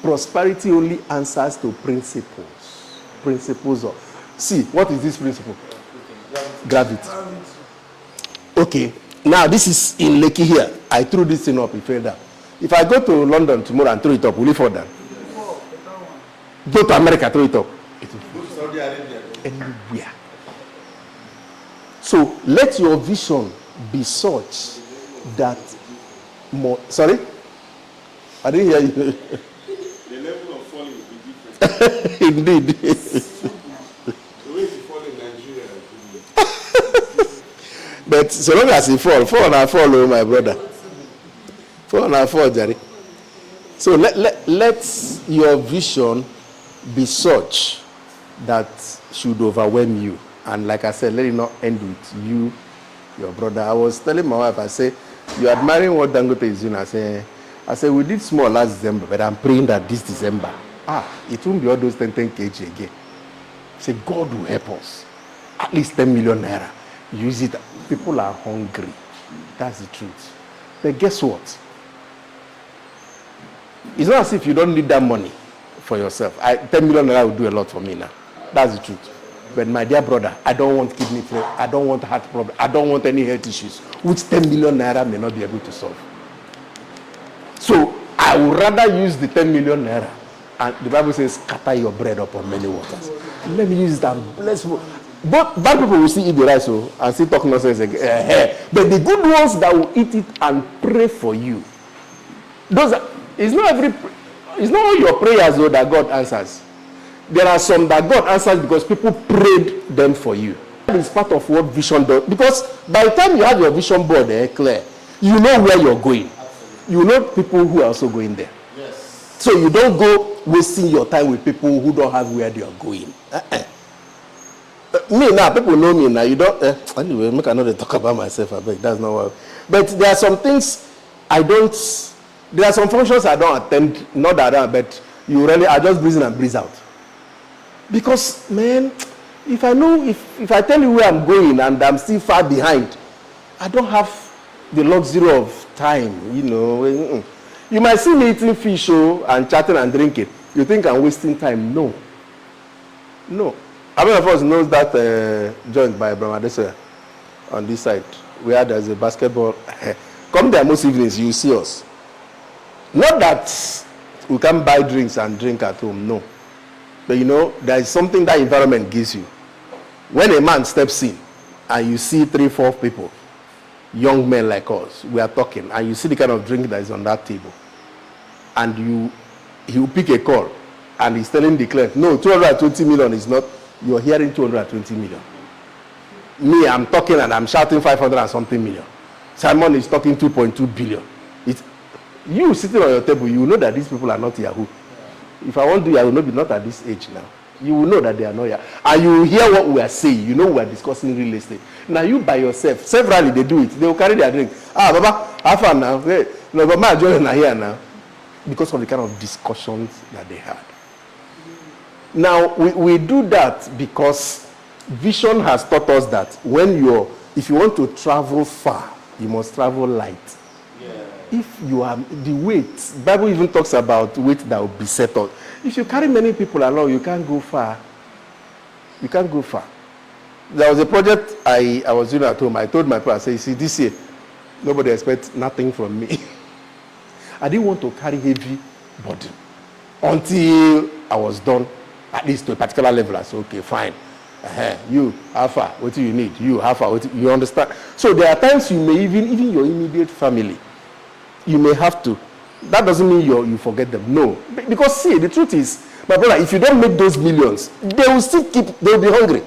Prosperity only answers to principles. Principles of... See, what is this principle? Gravity. Okay. Now, this is in Lekki here. I threw this thing up, it fell down. If I go to London tomorrow and throw it up, will it fall down? Go to America, throw it up. It will fall down. Anywhere. So, let your vision be such that more... Sorry? I didn't hear you. The level of falling will be different. Indeed. The way to fall in Nigeria. But so long as you fall, oh my brother. Fall, Jerry. So let your vision be such that should overwhelm you. And like I said, let it not end with you, your brother. I was telling my wife, I say, you're admiring what Dangote is doing. I say, we did small last December, but I'm praying that this December, it won't be all those 10 kg again. Say, God will help us. At least 10 million naira. Use it. People are hungry. That's the truth. But guess what? It's not as if you don't need that money for yourself. 10 million naira will do a lot for me now. That's the truth. But my dear brother, I don't want kidney failure. I don't want heart problem. I don't want any health issues, which 10 million naira may not be able to solve. So I I would rather use the 10 million naira. And the Bible says, scatter your bread upon many waters. Let me use that. Bless you. But bad people will see eat the rice and still talk nonsense again. But the good ones that will eat it and pray for you. It's not all your prayers though that God answers. There are some that God answers because people prayed them for you. That is part of what vision does. Because by the time you have your vision board clear, you know where you're going. You know people who are also going there. Yes. So you don't go wasting your time with people who don't have where they are going. Me now, people know me now. You don't. Anyway, I cannot talk about myself. I beg. That's not what. But there are some things I don't. There are some functions I don't attend. Not that I don't, but I just breathe in and breathe out. Because man, if I know if I tell you where I'm going and I'm still far behind, I don't have the luxury of time. You might see me eating fish and chatting and drinking. You think I'm wasting time? No. How many of us knows that joint by Brahmadesa on this side where there's a basketball? Come there most evenings, you see us. Not that we can buy drinks and drink at home, no. But there is something that environment gives you. When a man steps in and you see 3-4 people, young men like us, we are talking, and you see the kind of drink that is on that table, and he will pick a call, and he's telling the client, no, 220 million is not. You're hearing 220 million. Me, I'm talking and I'm shouting 500 and something million. Simon is talking 2.2 billion. You sitting on your table, you know that these people are not Yahoo. If I want to Yahoo, not at this age now. You will know that they are not Yahoo. And you will hear what we are saying. You know we are discussing real estate. Now you by yourself, severally they do it. They will carry their drink. Baba, have fun now. Hey, no, but my joy is here now. Because of the kind of discussions that they had. Now, we do that because vision has taught us that if you want to travel far, you must travel light. Yeah. If you are the weight, Bible even talks about weight that will be settled. If you carry many people along, you can't go far. You can't go far. There was a project I was doing at home. I told my parents, I said, see, this year, nobody expects nothing from me. I didn't want to carry heavy burden until I was done. At least to a particular level. I said, okay, fine. You, how far? What do you need? You, how far? You understand? So there are times you may even your immediate family, you may have to. That doesn't mean you forget them. No. Because see, the truth is, my brother, if you don't make those millions, they'll be hungry.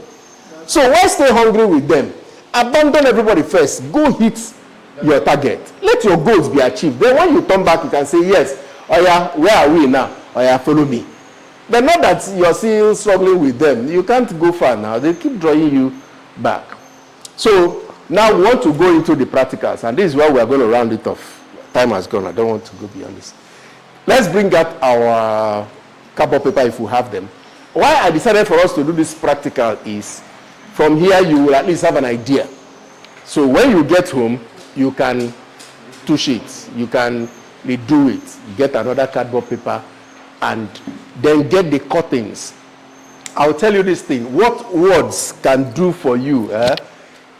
So why stay hungry with them? Abandon everybody first. Go hit your target. Let your goals be achieved. Then when you turn back, you can say, yes, oh yeah, where are we now? Oh yeah, follow me. But not that you're still struggling with them. You can't go far now. They keep drawing you back. So now we want to go into the practicals. And this is where we are going to round it off. Time has gone. I don't want to go beyond this. Let's bring out our cardboard paper if we have them. Why I decided for us to do this practical is, from here you will at least have an idea. So when you get home, you can touch it. You can redo it. You get another cardboard paper and then get the cuttings. I'll tell you this thing. What words can do for you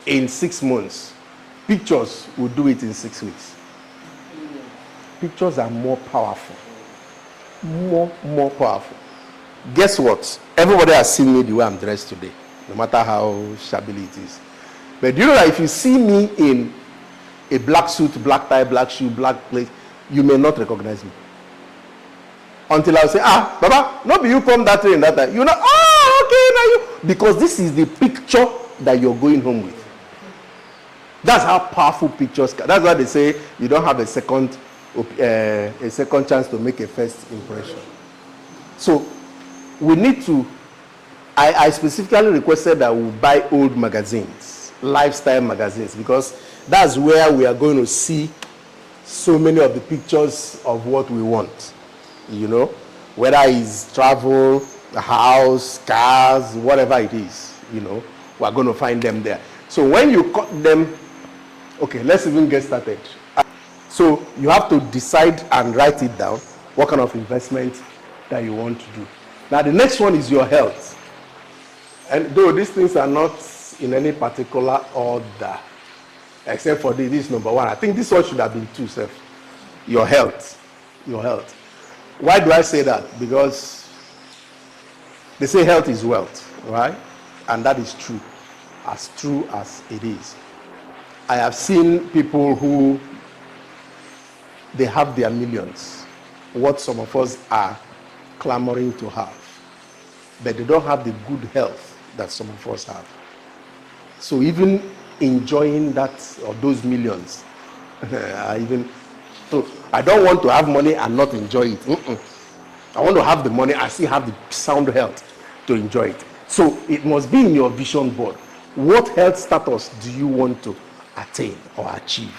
in 6 months, pictures will do it in 6 weeks. Pictures are more powerful. More powerful. Guess what? Everybody has seen me the way I'm dressed today, no matter how shabby it is. But do you know that if you see me in a black suit, black tie, black shoe, black plate, you may not recognize me. Until I'll say, Baba, no be you come that way and that time. You know, okay, now you. Because this is the picture that you're going home with. That's how powerful pictures can. That's why they say you don't have a second chance to make a first impression. So we need to, I specifically requested that we buy old magazines, lifestyle magazines, because that's where we are going to see so many of the pictures of what we want. You know, whether it's travel, house, cars, whatever it is, you know, we're going to find them there. So when you cut them, okay, let's even get started. So you have to decide and write it down, what kind of investment that you want to do. Now the next one is your health. And though these things are not in any particular order, except for this is number one. I think this one should have been two, sir. Your health. your health. Why do I say that? Because they say health is wealth, right? And that is true as it is. I have seen people who they have their millions, what some of us are clamoring to have, but they don't have the good health that some of us have. So even enjoying that or those millions, so I don't want to have money and not enjoy it. I want to have the money and still have the sound health to enjoy it. So it must be in your vision board. What health status do you want to attain or achieve?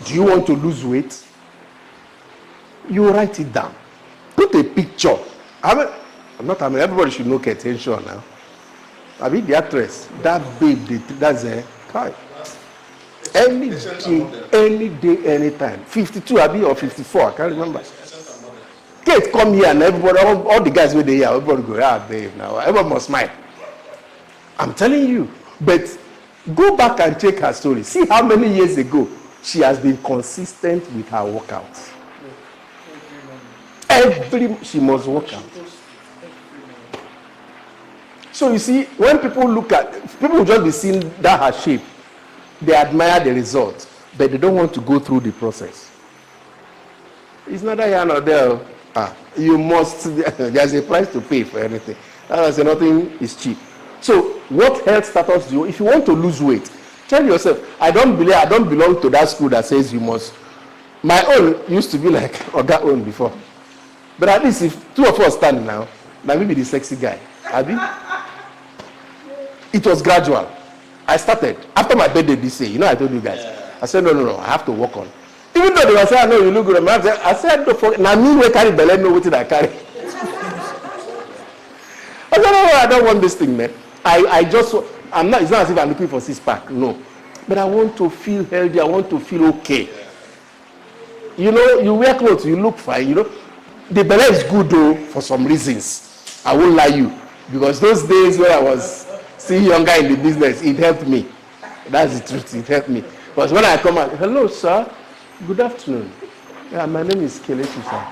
Do you want to lose weight? You write it down. Put a picture. Everybody should know attention now. I mean, the actress, that babe, that's a guy. Any day, anytime. 52, or 54, I can't remember. Kate, come here, and everybody, all the guys with the here, everybody go, babe, now. Everyone must smile. I'm telling you. But go back and check her story. See how many years ago she has been consistent with her workouts. She must work out. So you see, when people look at, people will just be seeing that her shape. They admire the result, but they don't want to go through the process. It's neither here nor there. You must, there's a price to pay for anything. I say nothing is cheap. So what health status do you, if you want to lose weight, tell yourself, I don't belong to that school that says you must. My own used to be like Oga own before. But at least if two of us stand now, maybe the sexy guy. Abi? It was gradual. I started after my birthday this year. I told you guys. I said no. I have to work on. Even though they were saying, "No, you look good." I said, "Now me we carry belly, know what I carry." I said, "No, I don't want this thing, man. I'm not. It's not as if I'm looking for 6-pack. No, but I want to feel healthy. I want to feel okay. You wear clothes, you look fine. The belly is good though for some reasons. I won't lie you, because those days when I was still younger in the business, it helped me. That's the truth. It helped me. Because when I come out, hello, sir. Good afternoon. Yeah, my name is Kelechi, sir.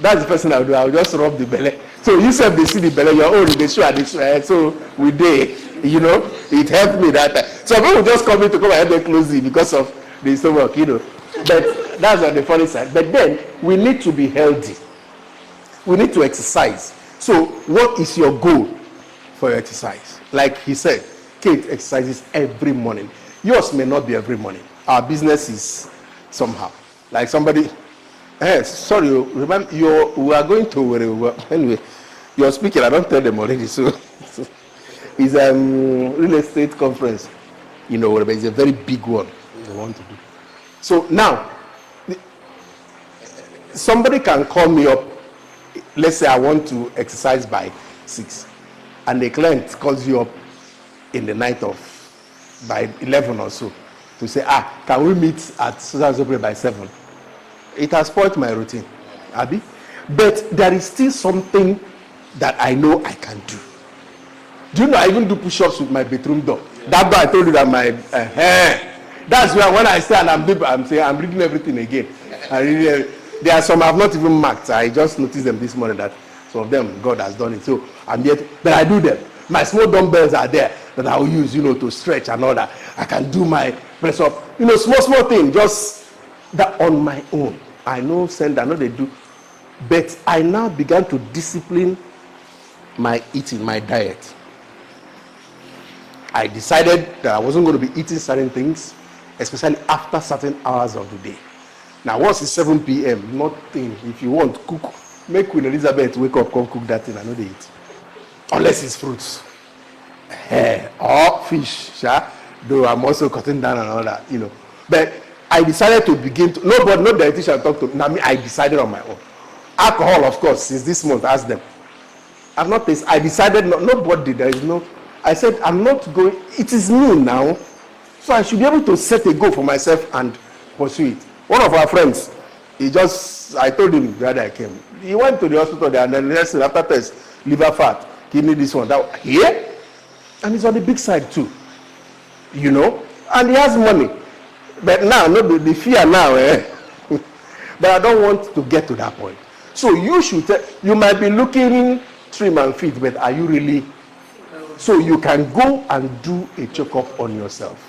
That's the first thing I'll do. I'll just rub the belly. So you said they see the belly, your own, they show this way. So we did, it helped me that time. So people just come in to come and help them closely because of the stomach, But that's on the funny side. But then we need to be healthy. We need to exercise. So what is your goal for your exercise? Like he said, Kate exercises every morning. Yours may not be every morning. Our business is somehow. Like somebody, sorry, remember, we are going to, anyway, you're speaking, I don't tell them already, so it's a real estate conference, it's a very big one they want to do. So now, somebody can call me up, let's say I want to exercise by 6, and the client calls you up in the night by 11 or so, to say, can we meet at so by 7? It has spoiled my routine, Abi. But there is still something that I know I can do. Do you know I even do push-ups with my bedroom door? That day I told you that my that's why when I stand, I'm saying I'm reading everything again. There are some I've not even marked. I just noticed them this morning that some of them God has done it. So but I do them. My small dumbbells are there that I will use, to stretch and all that. I can do my press up, small thing, just that on my own. I know they do, but I now began to discipline my eating, my diet. I decided that I wasn't going to be eating certain things, especially after certain hours of the day. Now, once it's 7 p.m., nothing. If you want, cook. Make Queen Elizabeth wake up, come cook that thing. I know they eat. Unless it's fruits. Or fish. Though I'm also cutting down and all that, But I decided to begin to, no dietitian talk to me. Now, I decided on my own. Alcohol, of course, since this month, ask them. I've not tasted. I decided, nobody, there is no. I said, I'm not going, it is me now. So I should be able to set a goal for myself and pursue it. One of our friends, I told him the other I came. He went to the hospital there and then after test, liver fat, kidney, this one, that one. Here? And he's on the big side too. And he has money. But now, the fear now, But I don't want to get to that point. So you should, you might be looking trim and fit, but are you really? So you can go and do a checkup on yourself.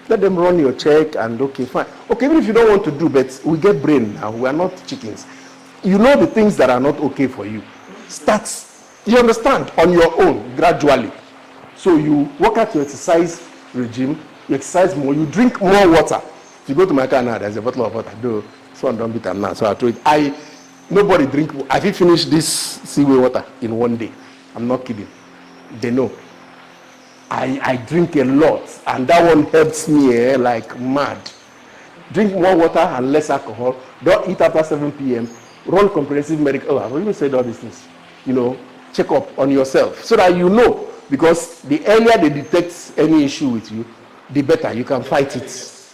Let them run your check and okay, fine. Okay, even if you don't want to do, but we get brain now, we are not chickens. You know the things that are not okay for you. Start, you understand, on your own, gradually. So you work out your exercise regime, you exercise more, you drink more water. If you go to my car now, there's a bottle of water. Though, so I don't beat them now. So I told you, nobody drink, I did finish this seaway water in one day. I'm not kidding. They know. I drink a lot, and that one helps me like mad. Drink more water and less alcohol. Don't eat after 7 p.m. Run comprehensive medical. I've even said all these things. You know, check up on yourself so that you know. Because the earlier they detect any issue with you, the better you can fight it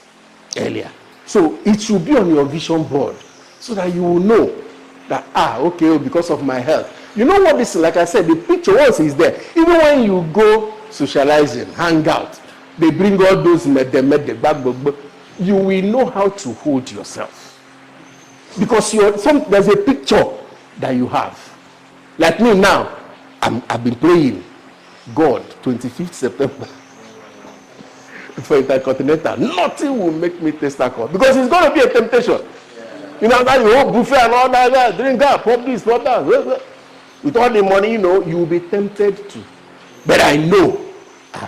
earlier. So it should be on your vision board so that you will know that, okay, because of my health. You know what this is? Like I said, the picture once is there. Even when you go socializing, hang out, they bring all those you will know how to hold yourself. Because there's a picture that you have. Like me now, I've been praying, God, 25th September, for Intercontinental, nothing will make me taste alcohol. Because it's going to be a temptation. You know, that you whole buffet and all that, drink that, pop this, pop that. With all the money, you know, you will be tempted to. But I know,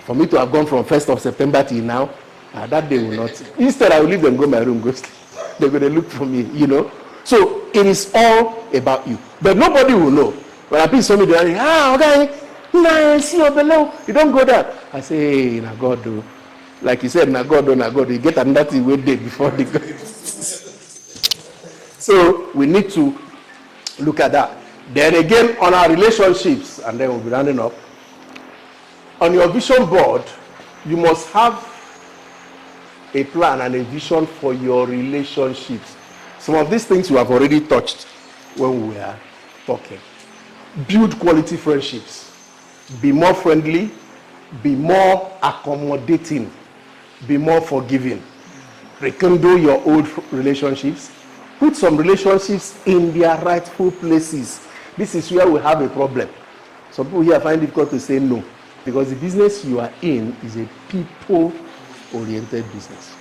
for me to have gone from 1st of September till now, that day will not. Instead, I will leave them, go my room, go sleep. They're going to look for me, you know. So it is all about you. But nobody will know. When I pick somebody, they're like, okay, nah, see your below. You don't go there. I say, hey, na God do. Like you said, na God do, na God do. You get another thing we did before they go. So we need to look at that. Then again, on our relationships, and then we'll be rounding up. On your vision board, you must have a plan and a vision for your relationships. Some of these things you have already touched when we were talking. Build quality friendships. Be more friendly. Be more accommodating. Be more forgiving. Rekindle your old relationships. Put some relationships in their rightful places. This is where we have a problem. Some people here find it difficult to say no. Because the business you are in is a people-oriented business.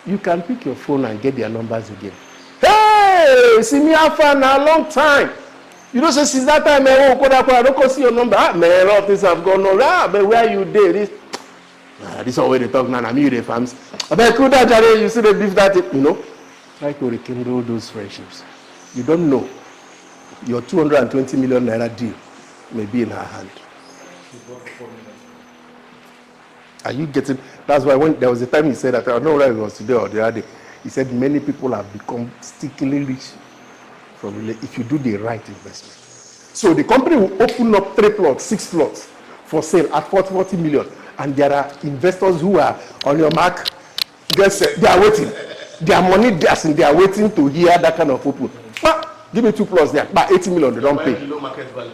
You can pick your phone and get their numbers again. Hey, see me after a long time. You know, so since that time, I don't see your number. Man, a lot of things have gone on. But where you did this? This is always they talk now. I'm the farms. But could that you see the beef that you know? Try to rekindle those friendships. You don't know. Your 220 million naira deal may be in her hand. Are you getting? That's why when there was a time he said that, I don't know whether it was today or the other day, he said many people have become stickily rich from if you do the right investment. So the company will open up 3 plots, 6 plots for sale at 40 million. And there are investors who are on your mark, they are waiting. Their money, they are waiting to hear that kind of open. Give me 2 plots there. By 80 million, they don't pay. Below market value.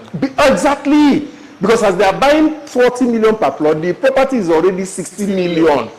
Exactly. Because as they are buying 40 million per plot, the property is already 60 million.